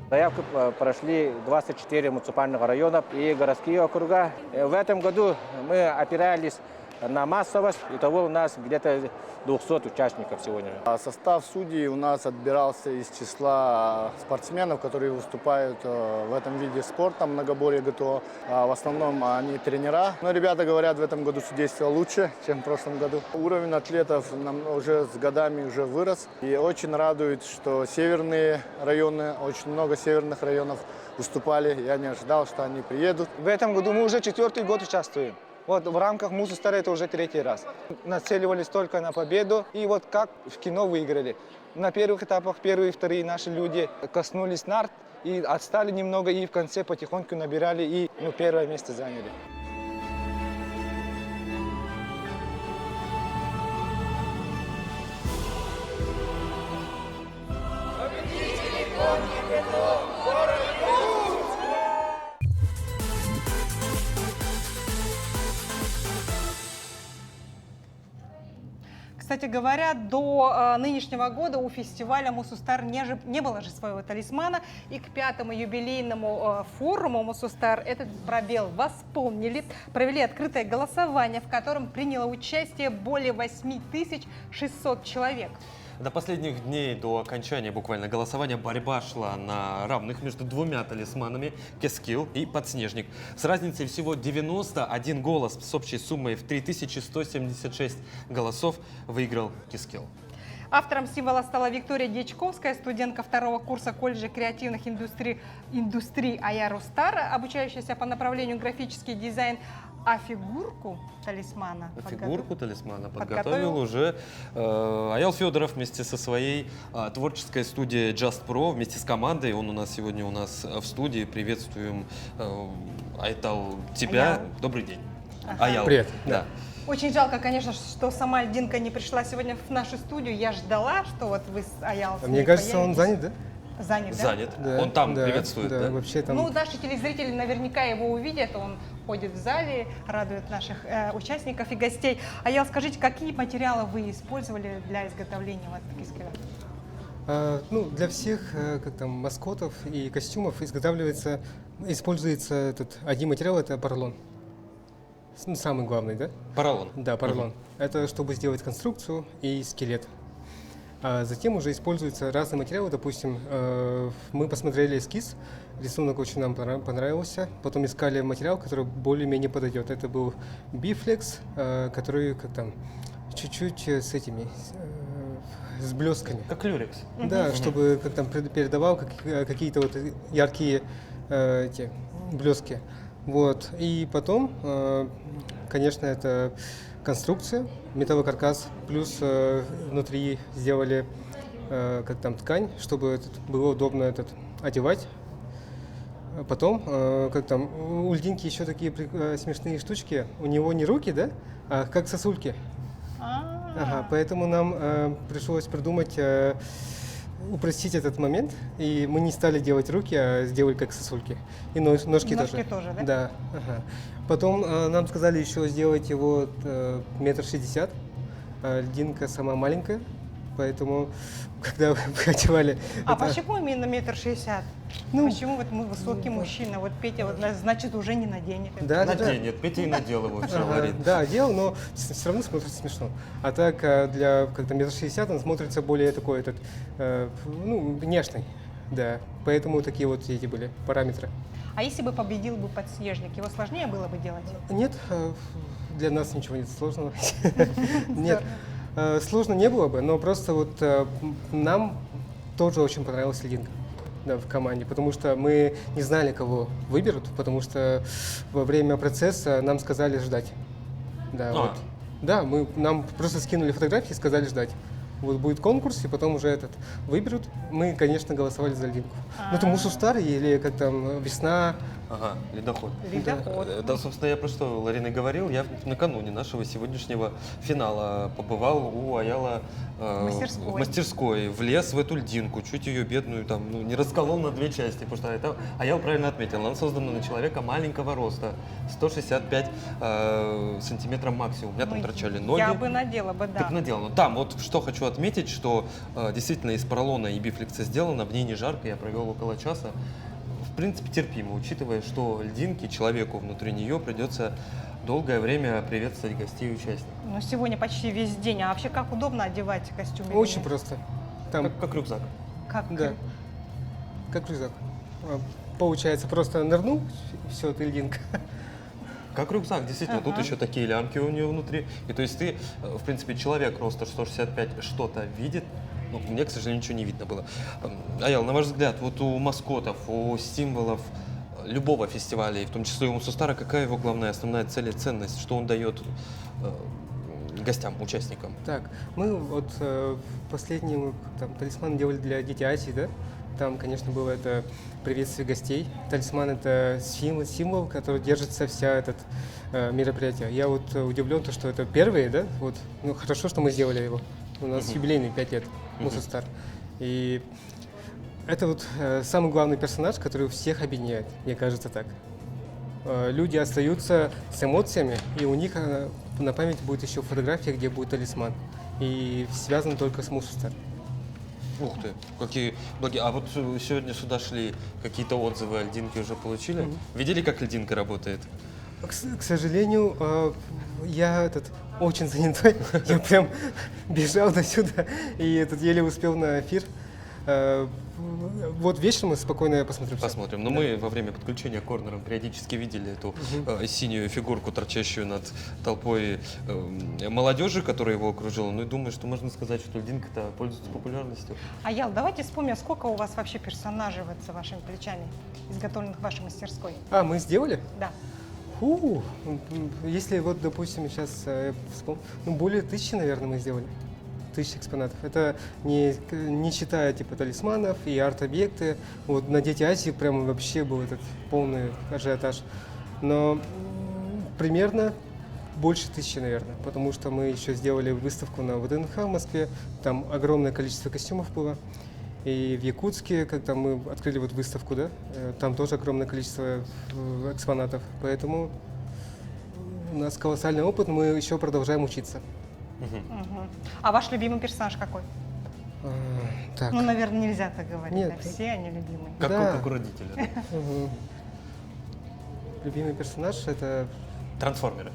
Заявки прошли 24 муниципальных районов и городские округа. В этом году мы опирались на массовость, итого у нас где-то 200 участников сегодня. Состав судей у нас отбирался из числа спортсменов, которые выступают в этом виде спорта, многоборье ГТО. В основном они тренера. Но ребята говорят, в этом году судейство лучше, чем в прошлом году. Уровень атлетов нам уже с годами уже вырос. И очень радует, что северные районы, очень много северных районов выступали. Я не ожидал, что они приедут. В этом году мы уже 4-й год участвуем. Вот в рамках Мусустара это уже 3-й раз. Нацеливались только на победу, и вот как в кино выиграли. На первых этапах первые и вторые наши люди коснулись нарт и отстали немного, и в конце потихоньку набирали и первое место заняли. Кстати говоря, до нынешнего года у фестиваля Мусустар не было же своего талисмана, и к 5-му юбилейному форуму Мусустар этот пробел восполнили, провели открытое голосование, в котором приняло участие более 8600 человек. До последних дней, до окончания буквально голосования, борьба шла на равных между двумя талисманами – Кескил и Подснежник. С разницей всего 91 голос с общей суммой в 3176 голосов выиграл Кескил. Автором символа стала Виктория Дьячковская, студентка 2-го курса колледжа креативных индустрий Аярустар, обучающаяся по направлению графический дизайн. А фигурку талисмана подготовил уже Аял Федоров вместе со своей творческой студией Just Pro, вместе с командой. Он у нас сегодня в студии. Приветствуем, Айтал, тебя. Аял. Добрый день. Ага. Аял. Привет. Да. Очень жалко, конечно, что сама Альдинка не пришла сегодня в нашу студию. Я ждала, что вот вы с Аял. Мне кажется, он занят, да? Занят, да? Занят. Да, он там приветствует, да? Вообще там... Ну, наши телезрители наверняка его увидят. Он ходит в зале, радует наших участников и гостей. Аял, скажите, какие материалы вы использовали для изготовления вот Кескила? Для всех маскотов и костюмов используется один материал, это поролон. Самый главный, да? Поролон. Да, поролон. Это чтобы сделать конструкцию и скелет. А затем уже используются разные материалы. Допустим, мы посмотрели эскиз, рисунок очень нам понравился. Потом искали материал, который более-менее подойдет. Это был бифлекс, который чуть-чуть с блесками. Как люрекс. Да, чтобы передавал какие-то вот яркие блески. Вот. И потом, конечно, это конструкция, металловый каркас, плюс внутри сделали ткань, чтобы было удобно одевать. Потом, у льдинки еще такие смешные штучки, у него не руки, да, а как сосульки. Ага, поэтому нам пришлось придумать, упростить этот момент, и мы не стали делать руки, а сделали как сосульки. И ножки тоже. Тоже, да? Да. Ага. Потом нам сказали еще сделать его 1,60 м. Льдинка сама маленькая, Поэтому, когда вы одевали... А почему именно 1,60 м? Ну, почему вот мы высокий мужчина? Вот Петя, вот, значит, уже не наденет. Да, наденет. Петя и надел его, все говорит. Да, одел, но все равно смотрится смешно. А так, для как-то 1,60 м он смотрится более такой, внешний. Да, поэтому такие вот эти были параметры. А если бы победил бы подснежник, его сложнее было бы делать? Нет, для нас ничего нет сложного. Нет, сложно не было бы, но просто вот нам тоже очень понравилась льдинка в команде, потому что мы не знали, кого выберут, потому что во время процесса нам сказали ждать. Да, вот. Да, нам просто скинули фотографии и сказали ждать. Вот будет конкурс, и потом уже выберут. Мы, конечно, голосовали за льдинку. Ну, это Мусустар или как там, весна. Ага, ледоход. Ледоход. Да, собственно, я про что Ларина говорил. Я накануне нашего сегодняшнего финала побывал у Аяла в мастерской, влез в эту льдинку, чуть ее бедную там, не расколол на две части, потому что это Аял правильно отметил, она создана на человека маленького роста, 165 сантиметров максимум. У меня там торчали ноги. Я бы надела бы, да. Так надела. Но там вот что хочу отметить, что действительно из поролона и бифлекса сделано, в ней не жарко, я провел около часа. В принципе, терпимо, учитывая, что льдинки человеку внутри нее придется долгое время приветствовать гостей и участников. Ну, сегодня почти весь день. А вообще, как удобно одевать костюм? Очень просто. Там... Как рюкзак. Да. Как рюкзак. Получается, просто нырнул, все, ты льдинка. Как рюкзак, действительно. Тут еще такие лямки у нее внутри. И то есть ты, в принципе, человек роста 165 что-то видит. Ну, мне, к сожалению, ничего не видно было. Аял, на ваш взгляд, вот у маскотов, у символов любого фестиваля, и в том числе у Мусустара, какая его главная, основная цель и ценность, что он дает гостям, участникам? Так, мы вот последний талисман делали для Дети Азии, да? Там, конечно, было это приветствие гостей. Талисман — это символ, который держится вся это мероприятие. Я вот удивлен, что это первые, да? Вот. Ну, хорошо, что мы сделали его. У нас юбилейный 5 лет, Мусустар. И это вот самый главный персонаж, который всех объединяет, мне кажется так. Люди остаются с эмоциями, и у них на память будет еще фотография, где будет талисман. И связан только с Мусустар. Ух ты, какие благие. А вот сегодня сюда шли, какие-то отзывы о льдинке уже получили? Видели, как льдинка работает? К сожалению, я очень занятой. Я прям бежал до сюда и еле успел на эфир. Вот вечером мы спокойно посмотрим. Посмотрим. Но мы во время подключения корнером периодически видели эту синюю фигурку, торчащую над толпой молодежи, которая его окружила. Ну и думаю, что можно сказать, что льдинка-то пользуется популярностью. Аял, давайте вспомним, сколько у вас вообще персонажей за вашими плечами, изготовленных в вашей мастерской? Мы сделали? Да. Если вот, допустим, сейчас вспомню, более 1000, наверное, мы сделали. 1000 экспонатов. Это не считая типа талисманов и арт-объекты. Вот на Дети Азии прям вообще был этот полный ажиотаж. Но примерно больше 1000, наверное, потому что мы еще сделали выставку на ВДНХ в Москве. Там огромное количество костюмов было. И в Якутске, когда мы открыли вот выставку, да, там тоже огромное количество экспонатов. Поэтому у нас колоссальный опыт, мы еще продолжаем учиться. А ваш любимый персонаж какой? Так. Ну, наверное, нельзя так говорить. Нет. Да, все они любимые. Как у родителя. Любимый персонаж — это... Трансформеры.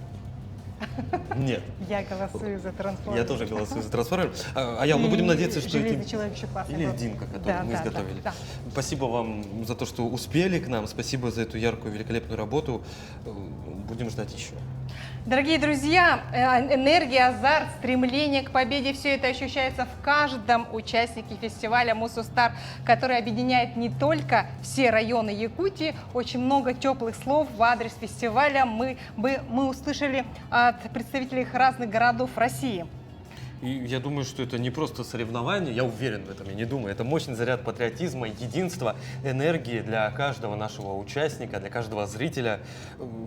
Нет. Я голосую за трансформеры. Я тоже голосую за трансформеры. Аял, мы будем надеяться, что Железный человек еще классный. Или льдинка, которую мы изготовили. Да. Спасибо вам за то, что успели к нам. Спасибо за эту яркую, великолепную работу. Будем ждать еще. Дорогие друзья, энергия, азарт, стремление к победе – все это ощущается в каждом участнике фестиваля Мусустар, который объединяет не только все районы Якутии. Очень много теплых слов в адрес фестиваля мы услышали от представителей разных городов России. И я думаю, что это не просто соревнование, я уверен в этом, я не думаю. Это мощный заряд патриотизма, единства, энергии для каждого нашего участника, для каждого зрителя.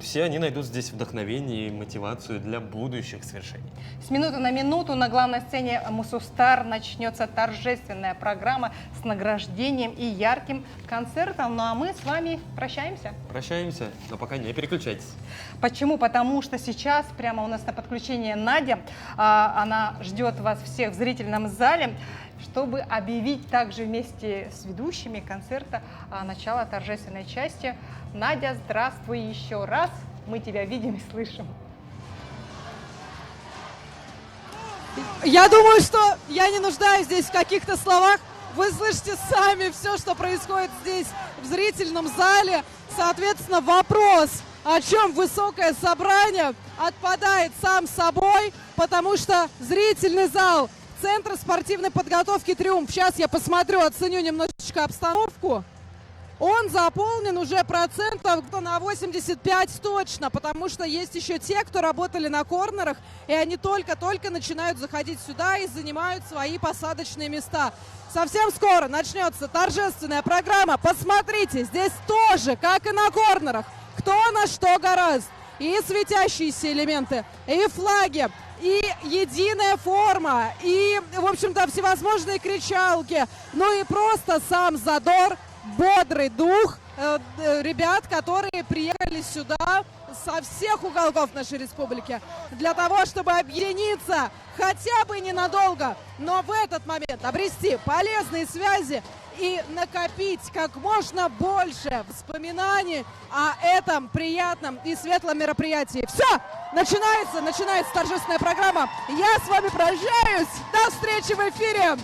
Все они найдут здесь вдохновение и мотивацию для будущих свершений. С минуты на минуту на главной сцене Мусустар начнется торжественная программа с награждением и ярким концертом. Ну а мы с вами прощаемся. Прощаемся, но пока не переключайтесь. Почему? Потому что сейчас прямо у нас на подключении Надя, она ждет ждет вас всех в зрительном зале, чтобы объявить также вместе с ведущими концерта начало торжественной части. Надя, здравствуй еще раз. Мы тебя видим и слышим. Я думаю, что я не нуждаюсь здесь в каких-то словах. Вы слышите сами все, что происходит здесь в зрительном зале. Соответственно, вопрос, о чем высокое собрание, отпадает сам собой, потому что зрительный зал Центра спортивной подготовки «Триумф», сейчас я посмотрю, оценю немножечко обстановку, он заполнен уже процентов на 85 точно, потому что есть еще те, кто работали на корнерах, и они только-только начинают заходить сюда и занимают свои посадочные места. Совсем скоро начнется торжественная программа. Посмотрите, здесь тоже, как и на корнерах, кто на что гораздо. И светящиеся элементы, и флаги, и единая форма, и, в общем-то, всевозможные кричалки, ну и просто сам задор, бодрый дух ребят, которые приехали сюда со всех уголков нашей республики для того, чтобы объединиться хотя бы ненадолго, но в этот момент обрести полезные связи и накопить как можно больше воспоминаний о этом приятном и светлом мероприятии. Все, начинается торжественная программа. Я с вами прощаюсь. До встречи в эфире.